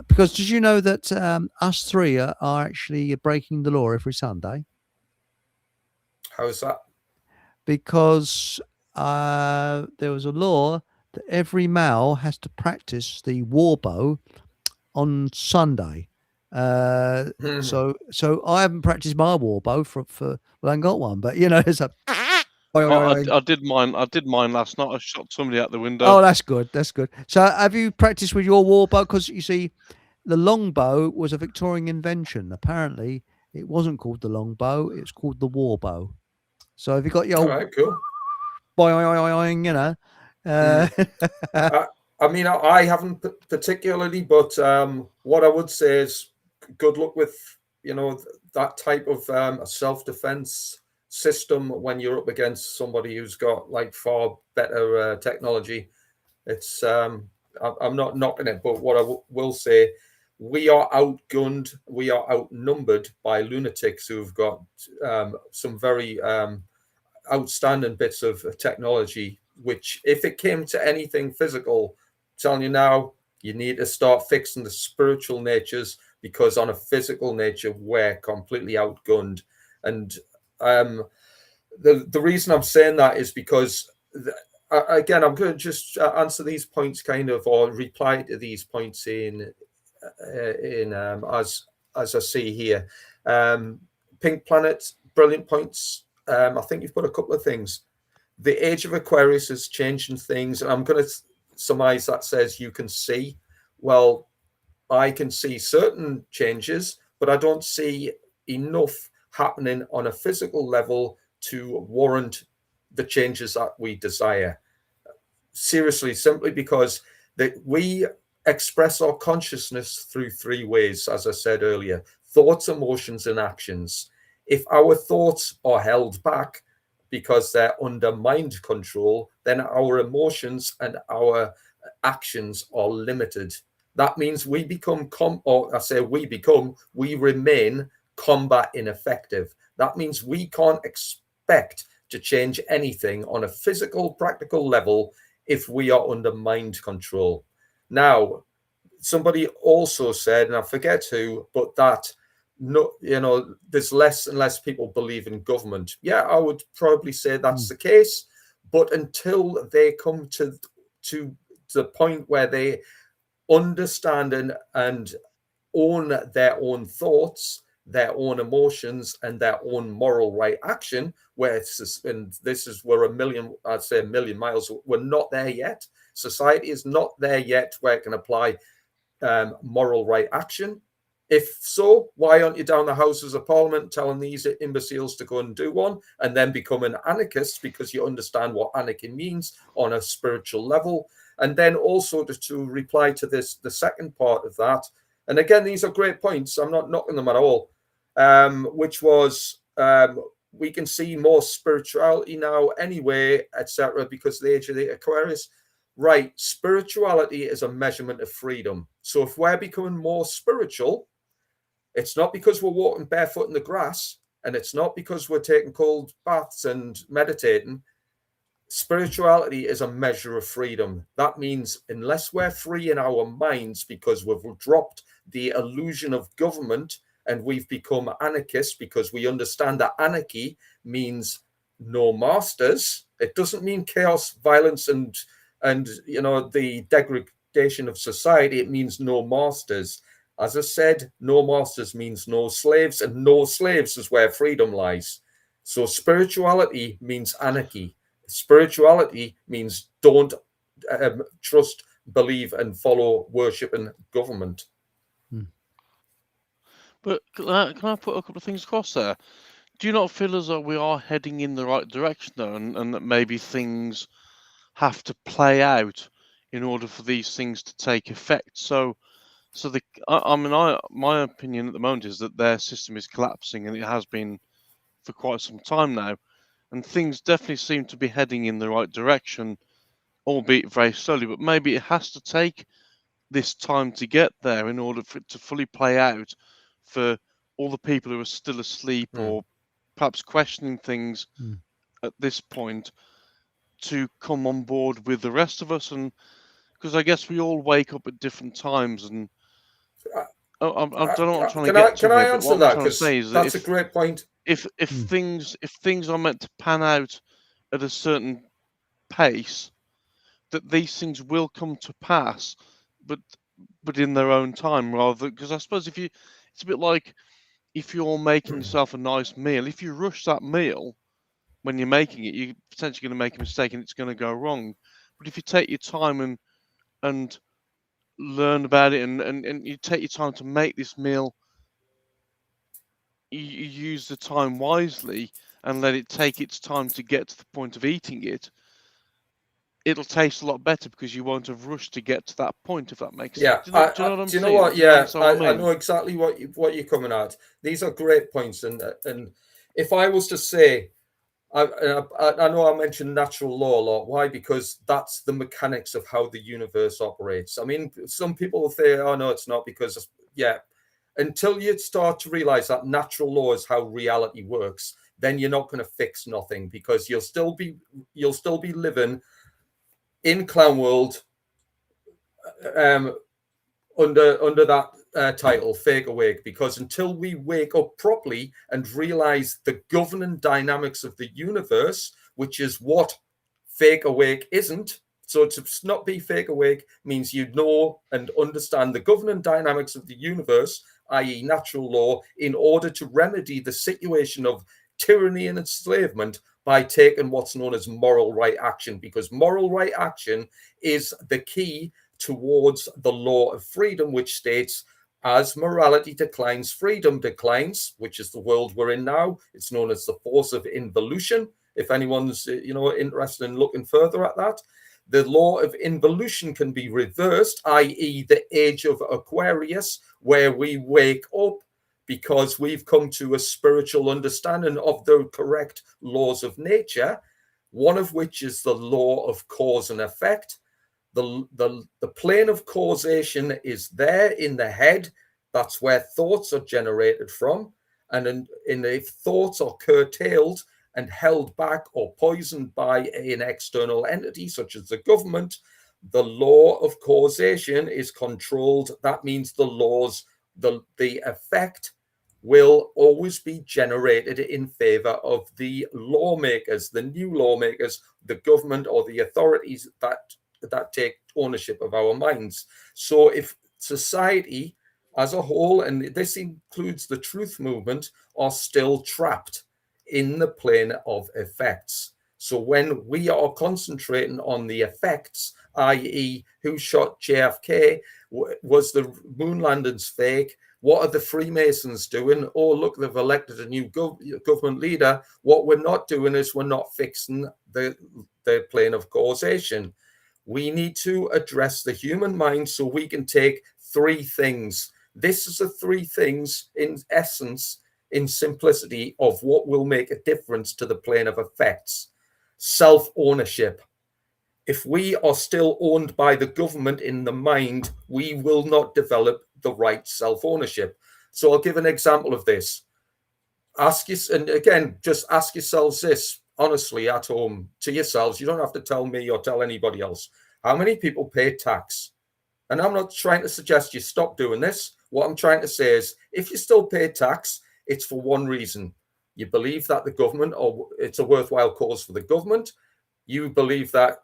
because did you know that us three are actually breaking the law every Sunday? How is that? Because there was a law that every male has to practice the war bow on Sunday. So I haven't practiced my war bow for well, I ain't got one, but it's a. I did mine last night. I shot somebody out the window. Oh, that's good. That's good. So have you practiced with your war bow? Because you see, the longbow was a Victorian invention. Apparently, it wasn't called the longbow; it's called the war bow. So have you got your? All right, cool. I mean, I haven't particularly, but what I would say is good luck with, that type of self-defense system when you're up against somebody who's got like far better technology. It's I'm not knocking it, but what I will say, we are outgunned, we are outnumbered by lunatics who've got some very outstanding bits of technology, which if it came to anything physical, I'm telling you now, you need to start fixing the spiritual natures, because on a physical nature, we're completely outgunned. And the reason I'm saying that is because, again, I'm going to just answer these points kind of, or reply to these points in as I see here. Pink Planet, brilliant points. I think you've put a couple of things. The age of Aquarius is changing things, and I'm going to surmise that says you can see. Well, I can see certain changes, but I don't see enough happening on a physical level to warrant the changes that we desire. Seriously, simply because that we express our consciousness through three ways, as I said earlier: thoughts, emotions, and actions. If our thoughts are held back because they're under mind control, then our emotions and our actions are limited. That means we become, we remain combat ineffective. That means we can't expect to change anything on a physical, practical level if we are under mind control. Now, somebody also said, and I forget who, but that, there's less and less people believe in government. Yeah, I would probably say that's the case. But until they come to the point where they understand and own their own thoughts, their own emotions and their own moral right action, where it's, and this is where I'd say a million miles, we're not there yet. Society is not there yet where it can apply moral right action. If so, why aren't you down the Houses of Parliament telling these imbeciles to go and do one, and then become an anarchist because you understand what anarchy means on a spiritual level? And then also to reply to this, the second part of that, and again, these are great points, I'm not knocking them at all, which was we can see more spirituality now anyway, etc., because the age of the Aquarius. Right, spirituality is a measurement of freedom. So if we're becoming more spiritual, it's not because we're walking barefoot in the grass, and it's not because we're taking cold baths and meditating. Spirituality is a measure of freedom. That means unless we're free in our minds because we've dropped the illusion of government and we've become anarchists because we understand that anarchy means no masters. It doesn't mean chaos, violence, and the degradation of society. It means no masters. As I said, no masters means no slaves, and no slaves is where freedom lies. So spirituality means anarchy. Spirituality means don't trust, believe, and follow worship and government. But can I put a couple of things across there? Do you not feel as though we are heading in the right direction, though, and that maybe things have to play out in order for these things to take effect? So my opinion at the moment is that their system is collapsing, and it has been for quite some time now. And things definitely seem to be heading in the right direction, albeit very slowly. But maybe it has to take this time to get there in order for it to fully play out for all the people who are still asleep or perhaps questioning things at this point to come on board with the rest of us. And because I guess we all wake up at different times, and I don't know what I'm trying to get to here, but what I'm trying to say is that that's a great point. If things are meant to pan out at a certain pace, that these things will come to pass, but in their own time, rather. Because I suppose it's a bit like if you're making yourself a nice meal. If you rush that meal when you're making it, you're potentially going to make a mistake and it's going to go wrong. But if you take your time and learn about it, and you take your time to make this meal, you use the time wisely and let it take its time to get to the point of eating it, it'll taste a lot better because you won't have rushed to get to that point, if that makes sense. Do you know what I'm saying? Do you know what? Yeah, I know exactly what you're coming at. These are great points, and if I was to say, I know I mentioned natural law a lot. Why? Because that's the mechanics of how the universe operates. I mean, some people will say, "Oh no, it's not," because until you start to realize that natural law is how reality works, then you're not going to fix nothing, because you'll still be living in clown world under that title, fake awake, because until we wake up properly and realize the governing dynamics of the universe, which is what fake awake isn't. So to not be fake awake means you know and understand the governing dynamics of the universe, i.e. natural law, in order to remedy the situation of tyranny and enslavement by taking what's known as moral right action, because moral right action is the key towards the law of freedom, which states, as morality declines, freedom declines, which is the world we're in now. It's known as the force of involution. If anyone's interested in looking further at that, the law of involution can be reversed, i.e. the age of Aquarius, where we wake up because we've come to a spiritual understanding of the correct laws of nature, one of which is the law of cause and effect. The plane of causation is there in the head. That's where thoughts are generated from. And if thoughts are curtailed and held back or poisoned by an external entity, such as the government, the law of causation is controlled. That means the effect will always be generated in favor of the lawmakers, the new lawmakers, the government, or the authorities that take ownership of our minds. So if society as a whole, and this includes the truth movement, are still trapped in the plane of effects. So when we are concentrating on the effects, i.e., who shot JFK, was the moon landings fake? What are the Freemasons doing? Oh, look, they've elected a new government leader. What we're not doing is we're not fixing the plane of causation. We need to address the human mind so we can take three things. This is the three things in essence, in simplicity, of what will make a difference to the plane of effects. Self-ownership. If we are still owned by the government in the mind, we will not develop the right self-ownership. So I'll give an example of this. And again, just ask yourselves this honestly at home to yourselves. You don't have to tell me or tell anybody else. How many people pay tax? And I'm not trying to suggest you stop doing this. What I'm trying to say is, if you still pay tax, it's for one reason. You believe that the government, or it's a worthwhile cause for the government. You believe that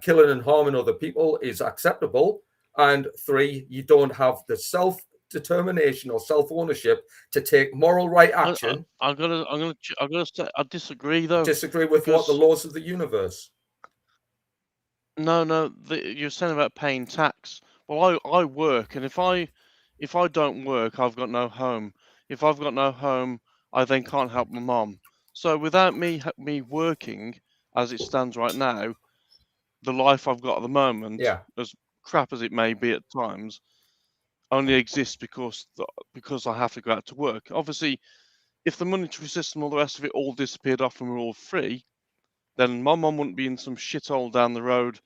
killing and harming other people is acceptable. And three, you don't have the self-determination or self-ownership to take moral right action. I'm gonna say I disagree though. Disagree with what? The laws of the universe. No, you're saying about paying tax. Well, I work, and if I don't work, I've got no home. If I've got no home, I then can't help my mom. So without me working, as it stands right now, the life I've got at the moment, as crap as it may be at times, only exists because I have to go out to work. Obviously, if the monetary system, all the rest of it, all disappeared off and we're all free, then my mum wouldn't be in some shithole down the road,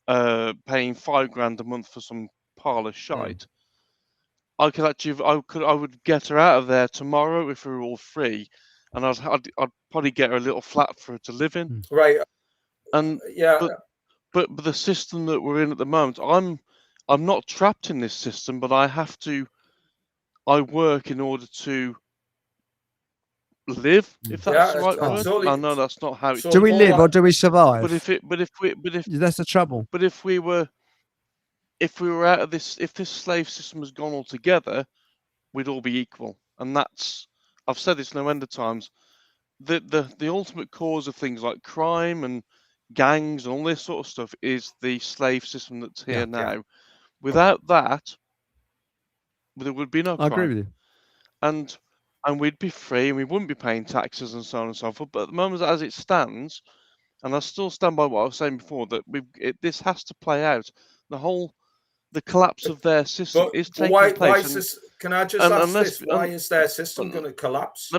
paying $5,000 a month for some pile of shite. I would get her out of there tomorrow if we were all free, and I'd probably get her a little flat for her to live in. Right. And but the system that we're in at the moment, I'm not trapped in this system, but I work in order to live, if that's the right word. I know that's not how it. Do we live or do we survive? But if that's the trouble. But if we were out of this, if this slave system has gone altogether, we'd all be equal. And I've said this no end of times. The ultimate cause of things like crime and gangs and all this sort of stuff is the slave system that's here now. Yeah. Without that, there would be no crime. I agree with you. And we'd be free and we wouldn't be paying taxes and so on and so forth. But at the moment, as it stands, and I still stand by what I was saying before, that this has to play out. The collapse of their system is taking place. Why is this? Can I just ask this? Why is their system going to collapse?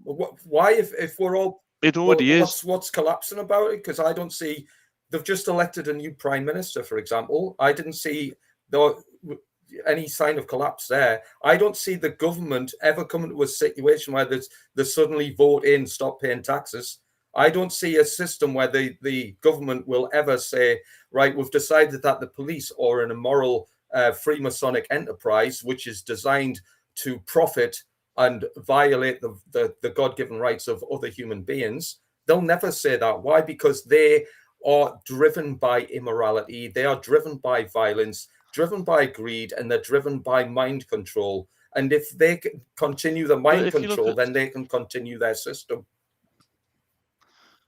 Why, if we're all? It already is. What's collapsing about it? Because I don't see. They've just elected a new prime minister, for example. I didn't see any sign of collapse there. I don't see the government ever coming to a situation where they suddenly vote in, stop paying taxes. I don't see a system where the government will ever say, right, we've decided that the police are an immoral Freemasonic enterprise, which is designed to profit and violate the God-given rights of other human beings. They'll never say that. Why? Because they are driven by immorality. They are driven by violence, driven by greed, and they're driven by mind control. And if they can continue the mind control, then they can continue their system.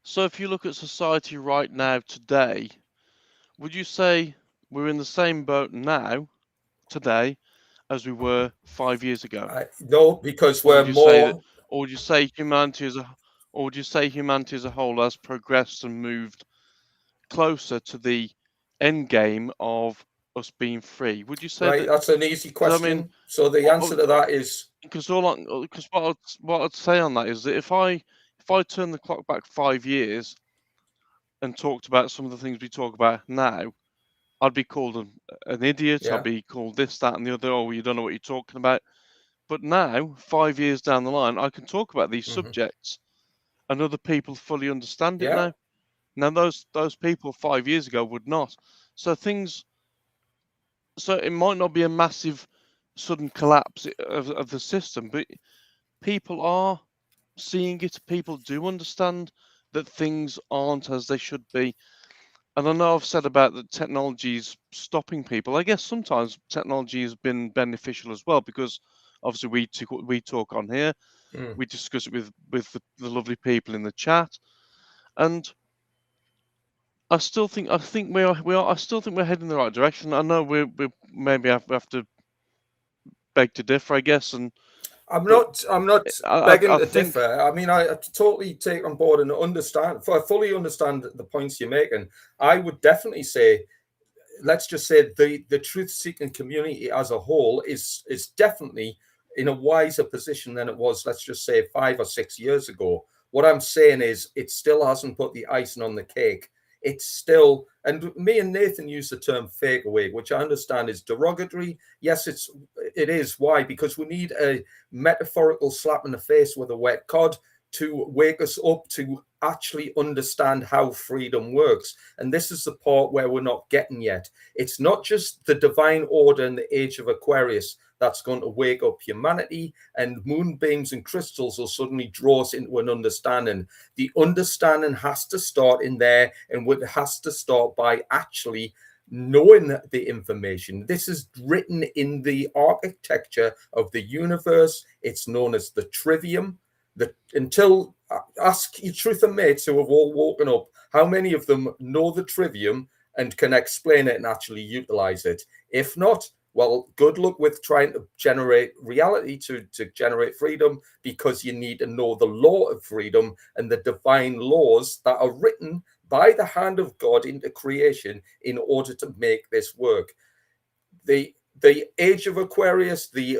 So if you look at society right now, today, would you say we're in the same boat now, today, as we were 5 years ago? No, because we're more. Or would you say humanity as a whole has progressed and moved closer to the end game of us being free? Would you say? Right, that's an easy question. I mean, so the answer to that is because what I'd say on that is that if I turn the clock back 5 years and talked about some of the things we talk about now, I'd be called an idiot. Yeah. I'd be called this, that, and the other. Oh, you don't know what you're talking about. But now, 5 years down the line, I can talk about these subjects, and other people fully understand it now. Now, those people 5 years ago would not. So it might not be a massive, sudden collapse of the system, but people are seeing it. People do understand that things aren't as they should be, And I know I've said about that technology's stopping people. I guess sometimes technology has been beneficial as well, because obviously we talk on here, we discuss it with the lovely people in the chat, and I still think I still think we're heading in the right direction. I know we maybe have to beg to differ, I guess, and I'm not begging I to think, differ. I mean, I totally take on board and understand. I fully understand the points you're making. I would definitely say, let's just say the truth-seeking community as a whole is definitely in a wiser position than it was, let's just say, 5 or 6 years ago. What I'm saying is, it still hasn't put the icing on the cake. It's still, and me and Nathan use the term fake awake, which I understand is derogatory. Yes, it is. Why? Because we need a metaphorical slap in the face with a wet cod to wake us up to actually understand how freedom works. And this is the part where we're not getting yet. It's not just the divine order in the age of Aquarius that's going to wake up humanity, and moonbeams and crystals will suddenly draw us into an understanding. The understanding has to start in there, and it has to start by actually knowing the information. This is written in the architecture of the universe. It's known as the trivium. Until ask your truth and mates who have all woken up, how many of them know the trivium and can explain it and actually utilize it? If not, well, good luck with trying to generate reality to generate freedom, because you need to know the law of freedom and the divine laws that are written by the hand of God into creation in order to make this work. The age of Aquarius, the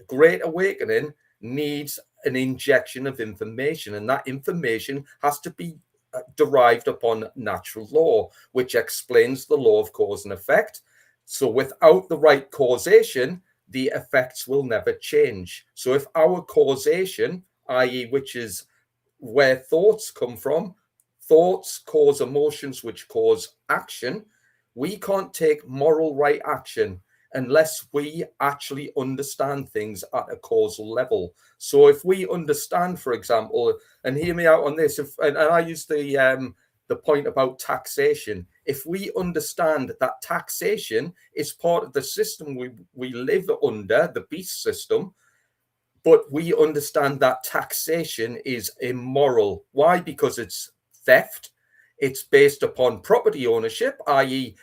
Great Awakening, needs an injection of information, and that information has to be derived upon natural law, which explains the law of cause and effect. So without the right causation, the effects will never change. So if our causation, i.e., which is where thoughts come from, thoughts cause emotions, which cause action, we can't take moral right action unless we actually understand things at a causal level. So if we understand, for example, and hear me out on this, and I use the point about taxation. If we understand that taxation is part of the system we live under, the beast system, but we understand that taxation is immoral. Why? Because it's theft. It's based upon property ownership, i.e.,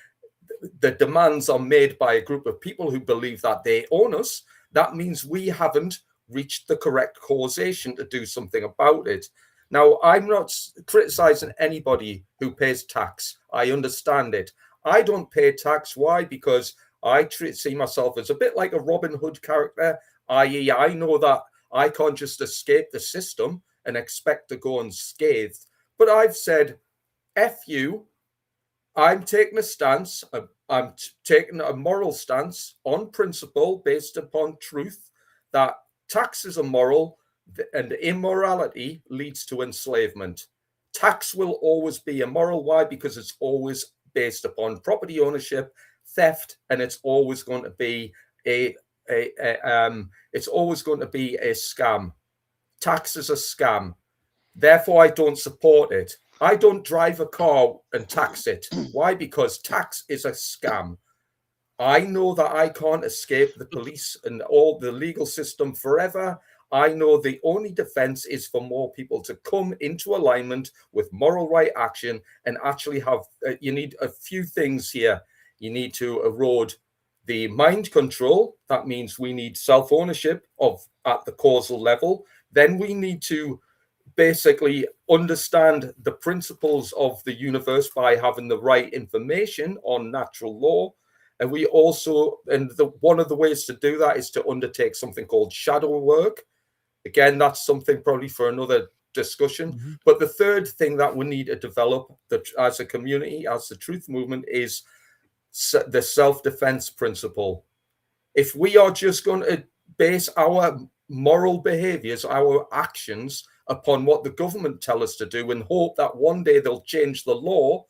the demands are made by a group of people who believe that they own us. That means we haven't reached the correct causation to do something about it. Now, I'm not criticizing anybody who pays tax. I understand it. I don't pay tax. Why? Because I see myself as a bit like a Robin Hood character, i.e., I know that I can't just escape the system and expect to go unscathed. But I've said, F you, I'm taking a stance. I'm taking a moral stance on principle based upon truth that taxes are moral and immorality leads to enslavement. Tax will always be immoral. Why? Because it's always based upon property ownership, theft, and it's always going to be a scam. Tax is a scam. Therefore, I don't support it. I don't drive a car and tax it. Why? Because tax is a scam. I know that I can't escape the police and all the legal system forever. I know the only defense is for more people to come into alignment with moral right action and actually have, you need a few things here. You need to erode the mind control. That means we need self-ownership at the causal level. Then we need to basically understand the principles of the universe by having the right information on natural law. And we also, one of the ways to do that is to undertake something called shadow work. Again, that's something probably for another discussion. Mm-hmm. But the third thing that we need to develop as a community, as the truth movement, is the self-defense principle. If we are just going to base our moral behaviors, our actions, upon what the government tell us to do and hope that one day they'll change the law,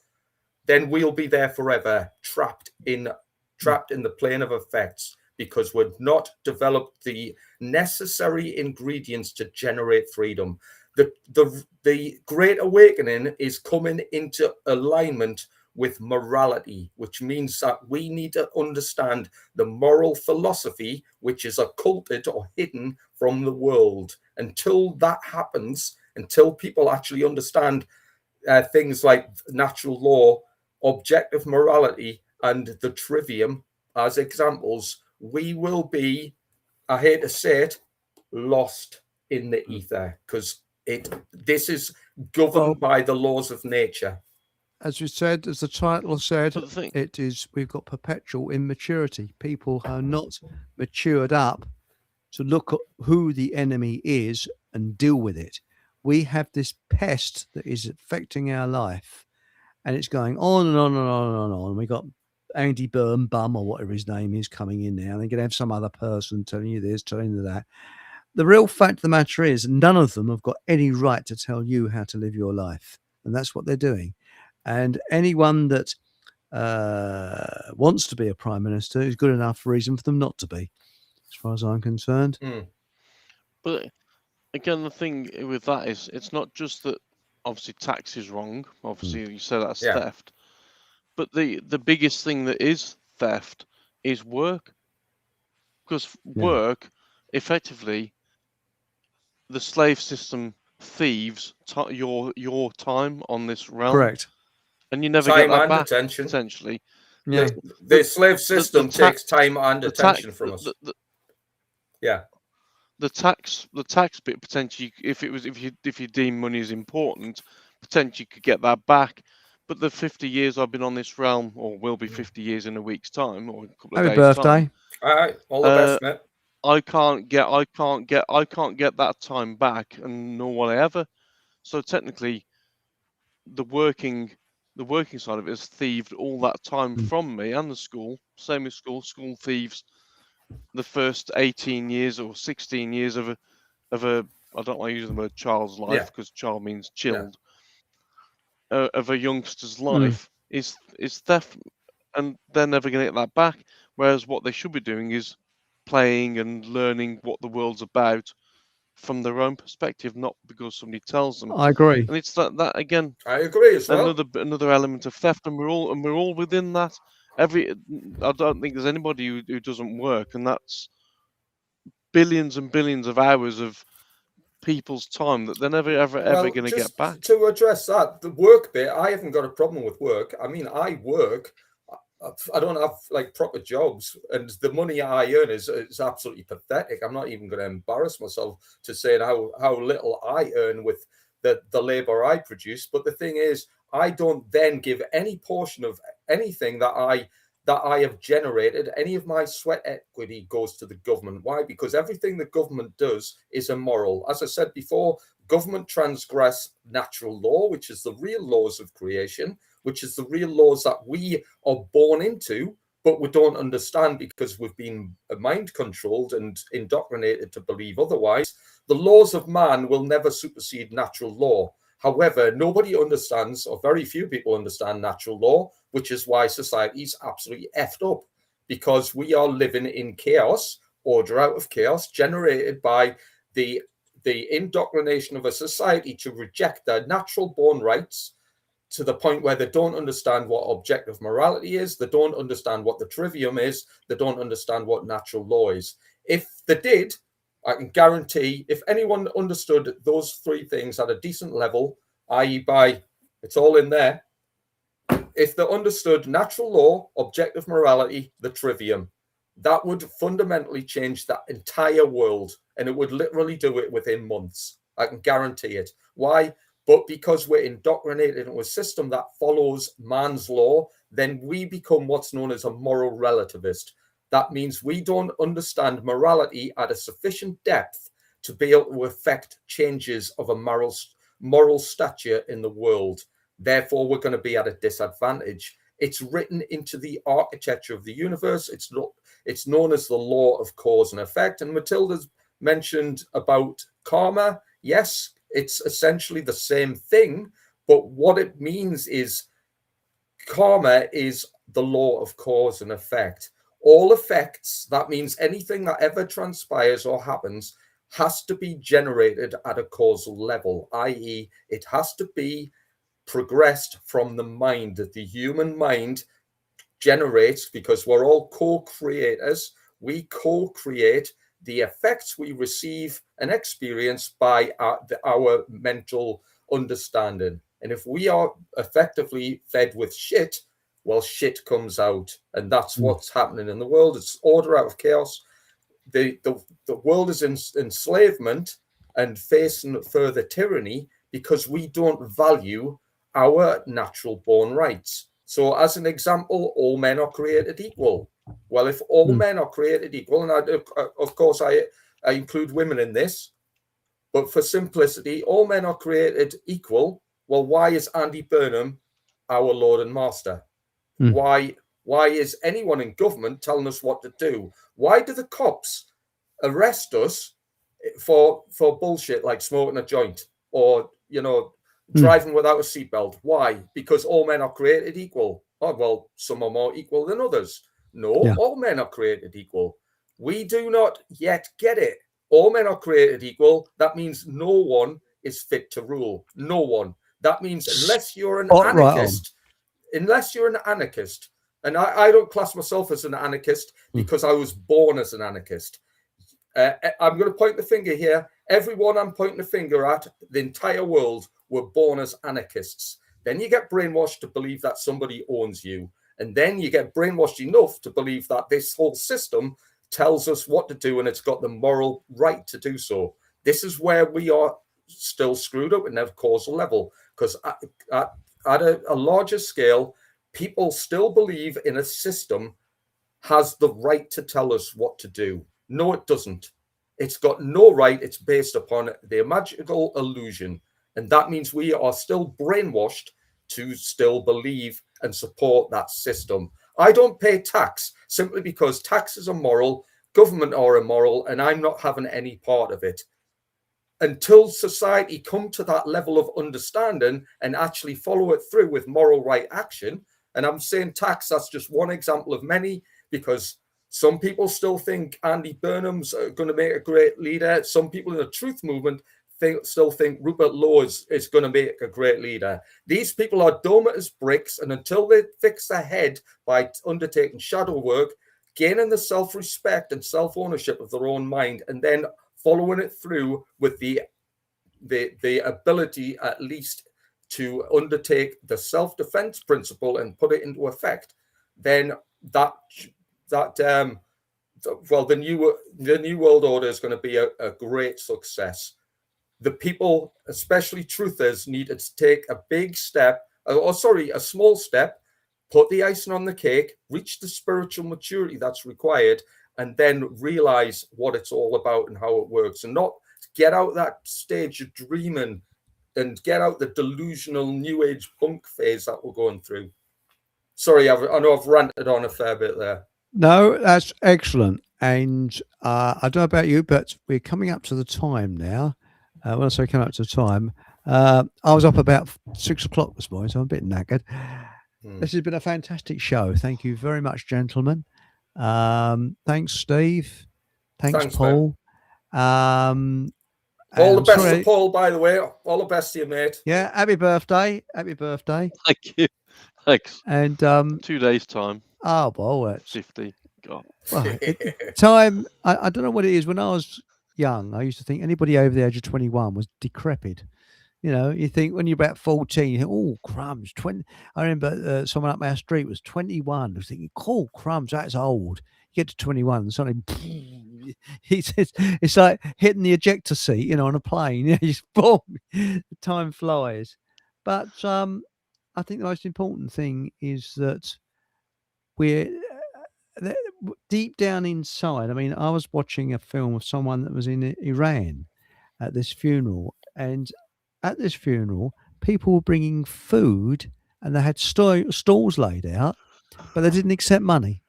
then we'll be there forever, trapped in the plane of effects, because we've not developed the necessary ingredients to generate freedom. The Great Awakening is coming into alignment with morality, which means that we need to understand the moral philosophy which is occulted or hidden from the world. Until that happens, until people actually understand things like natural law, objective morality, and the trivium as examples, we will be, I hate to say it, lost in the ether, because this is governed by the laws of nature. As you said, as the title said, it is, we've got perpetual immaturity. People are not matured up to look at who the enemy is and deal with it. We have this pest that is affecting our life, and it's going on and on and on and on. We got Andy Bum or whatever his name is coming in now, and they're going to have some other person telling you this, telling you that. The real fact of the matter is, none of them have got any right to tell you how to live your life, and that's what they're doing. And anyone that wants to be a prime minister is good enough reason for them not to be, as far as I'm concerned. But again, the thing with that is, it's not just that obviously tax is wrong. Obviously, you say that's theft. But the biggest thing that is theft is work. Because work, effectively, the slave system thieves your time on this realm. Correct. And you never time get that and back, attention. essentially. Yeah. The slave system takes time and attention from us. The tax bit potentially, if you deem money as important, potentially you could get that back. But the 50 years I've been on this realm, or will be 50 years in a week's time, or a couple of Happy days' birthday. time. All right, all the best, mate. I can't get that time back, and nor will I ever. So technically, the working side of it has thieved all that time from me, and the school. Same as school thieves the first 18 years or 16 years of a I don't want to use the word child's life, because child means chilled. Of a youngster's life is theft, and they're never going to get that back. Whereas what they should be doing is playing and learning what the world's about from their own perspective, not because somebody tells them. I agree. And it's that again. I agree as well. Another element of theft, and we're all within that. I don't think there's anybody who doesn't work, and that's billions and billions of hours of people's time that they're never ever going to get back. To address that, the work bit, I haven't got a problem with work. I mean, I work. I don't have like proper jobs, and the money I earn is absolutely pathetic. I'm not even going to embarrass myself to say how little I earn with the labor I produce. But the thing is, I don't then give any portion of anything that I have generated, any of my sweat equity goes to the government. Why? Because everything the government does is immoral. As I said before, government transgress natural law, which is the real laws of creation, which is the real laws that we are born into, but we don't understand because we've been mind controlled and indoctrinated to believe otherwise. The laws of man will never supersede natural law. However, nobody understands, or very few people understand natural law, which is why society's absolutely effed up, because we are living in chaos, order out of chaos, generated by the indoctrination of a society to reject their natural born rights, to the point where they don't understand what objective morality is, they don't understand what the trivium is, they don't understand what natural law is. If they did, I can guarantee, if anyone understood those three things at a decent level, i.e. it's all in there, if they understood natural law, objective morality, the trivium, that would fundamentally change that entire world, and it would literally do it within months. I can guarantee it. Why? But because we're indoctrinated into a system that follows man's law, then we become what's known as a moral relativist. That means we don't understand morality at a sufficient depth to be able to affect changes of a moral stature in the world. Therefore, we're going to be at a disadvantage. It's written into the architecture of the universe. It's known as the law of cause and effect. And Matilda's mentioned about karma. Yes, it's essentially the same thing, but what it means is karma is the law of cause and effect. All effects, that means anything that ever transpires or happens, has to be generated at a causal level, i.e., it has to be progressed from the mind, that the human mind generates, because we're all co-creators. We co-create the effects we receive and experience by our mental understanding. And if we are effectively fed with shit, well, shit comes out. And that's what's happening in the world. It's order out of chaos. The world is in enslavement and facing further tyranny because we don't value our natural born rights. So as an example, all men are created equal. Well, if all men are created equal, and of course I include women in this, but for simplicity, all men are created equal. Well, why is Andy Burnham our Lord and Master? Why is anyone in government telling us what to do? Why do the cops arrest us for bullshit like smoking a joint or, driving without a seatbelt? Why? Because all men are created equal. Oh, well, some are more equal than others. No, all men are created equal. We do not yet get it. All men are created equal. That means no one is fit to rule. No one. That means unless you're an anarchist, and I don't class myself as an anarchist because I was born as an anarchist. I'm going to point the finger here. Everyone I'm pointing the finger at, the entire world, were born as anarchists. Then you get brainwashed to believe that somebody owns you. And then you get brainwashed enough to believe that this whole system tells us what to do and it's got the moral right to do so. This is where we are still screwed up at a causal level, because at a larger scale, people still believe in a system has the right to tell us what to do. No, it doesn't. It's got no right. It's based upon the magical illusion. And that means we are still brainwashed to still believe and support that system. I don't pay tax simply because taxes are moral, government are immoral, and I'm not having any part of it. Until society come to that level of understanding and actually follow it through with moral right action, and I'm saying tax, that's just one example of many, because some people still think Andy Burnham's going to make a great leader. Some people in the truth movement still think Rupert Lowe is going to make a great leader. These people are dumb as bricks, and until they fix their head by undertaking shadow work, gaining the self-respect and self-ownership of their own mind, and then following it through with the ability at least to undertake the self-defense principle and put it into effect, then the new world order is going to be a great success. The people, especially truthers, need to take a big step, a small step, put the icing on the cake, reach the spiritual maturity that's required, and then realize what it's all about and how it works, and not get out that stage of dreaming and get out the delusional new age punk phase that we're going through. Sorry, I know I've ranted on a fair bit there. No, that's excellent. And I don't know about you, but we're coming up to the time now. When I say coming up to the time, I was up about 6 o'clock this morning, so I'm a bit knackered. This has been a fantastic show. Thank you very much, gentlemen. Thanks, Steve. Thanks Paul. All the best to Paul, by the way. All the best to you, mate. Yeah, happy birthday. Happy birthday. Thank you. Thanks. And 2 days' time. Oh, well, that's 50. God. Well, time. I don't know what it is. When I was young, I used to think anybody over the age of 21 was decrepit. You think when you're about 14, you think, oh, crumbs, 20. I remember someone up our street was 21. I was thinking, cool, crumbs, that's old. You get to 21 and suddenly, it's like hitting the ejector seat, on a plane. Just boom, time flies. But I think the most important thing is that we're deep down inside. I mean, I was watching a film of someone that was in Iran at this funeral, and at this funeral, people were bringing food, and they had stalls laid out, but they didn't accept money.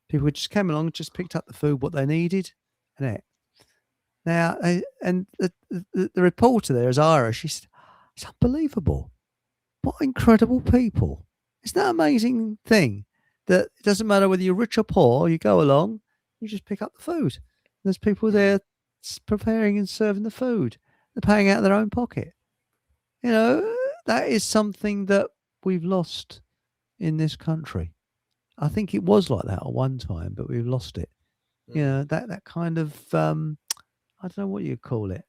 People just came along and just picked up the food, what they needed, and that. Now, the reporter there is Irish. She said, "It's unbelievable. What incredible people! Isn't that an amazing thing? That it doesn't matter whether you're rich or poor, you go along, you just pick up the food. There's people there preparing and serving the food. They're paying out of their own pocket. that is something that we've lost in this country. I think it was like that at one time, but we've lost it. That kind of I don't know what you call it.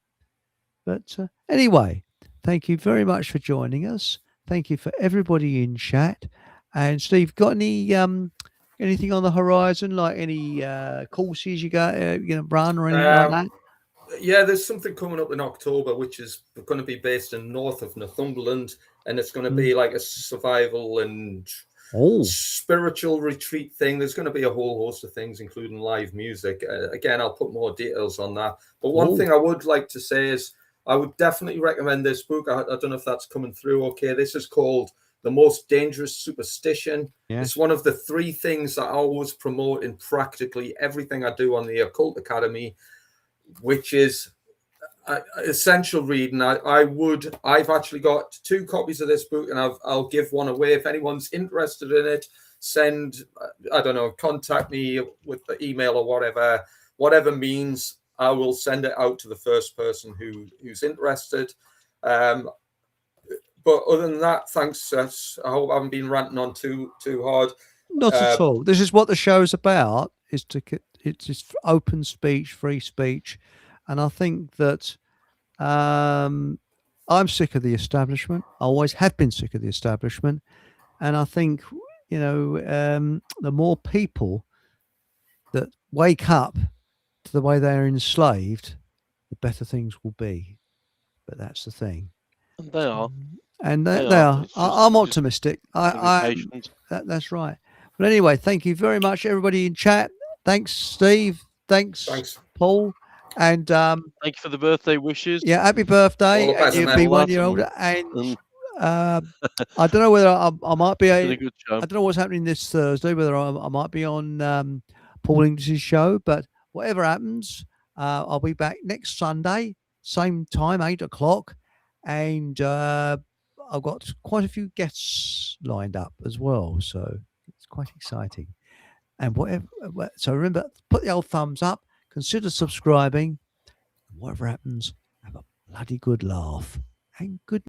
But anyway, thank you very much for joining us. Thank you for everybody in chat. And Steve, got any anything on the horizon, like any courses you got run or anything like that? Yeah, there's something coming up in October, which is going to be based in north of Northumberland, and it's going to be like a survival and spiritual retreat thing. There's going to be a whole host of things, including live music. Again, I'll put more details on that. But one thing I would like to say is I would definitely recommend this book. I don't know if that's coming through okay. This is called The Most Dangerous Superstition. Yeah. It's one of the 3 things that I always promote in practically everything I do on the Occult Academy, which is essential reading. I've actually got 2 copies of this book, and I'll give one away. If anyone's interested in it, contact me with the email or whatever means. I will send it out to the first person who's interested. But other than that, thanks. I hope I haven't been ranting on too hard. Not at all. This is what the show's about. It's just open speech, free speech, and I think that I'm sick of the establishment. I always have been sick of the establishment, and I think the more people that wake up to the way they are enslaved, the better things will be. But that's the thing. And they are. And they are. I'm optimistic. That's right. But anyway, thank you very much, everybody in chat. Thanks, Steve. Thanks. Paul. And thank you for the birthday wishes. Yeah, happy birthday. You'll be 1 year older. And I don't know whether I might be. I don't know what's happening this Thursday. Whether I might be on Paul English's show, but whatever happens, I'll be back next Sunday, same time, 8 o'clock, and I've got quite a few guests lined up as well, so it's quite exciting. And so remember, put the old thumbs up, consider subscribing, and whatever happens, have a bloody good laugh and good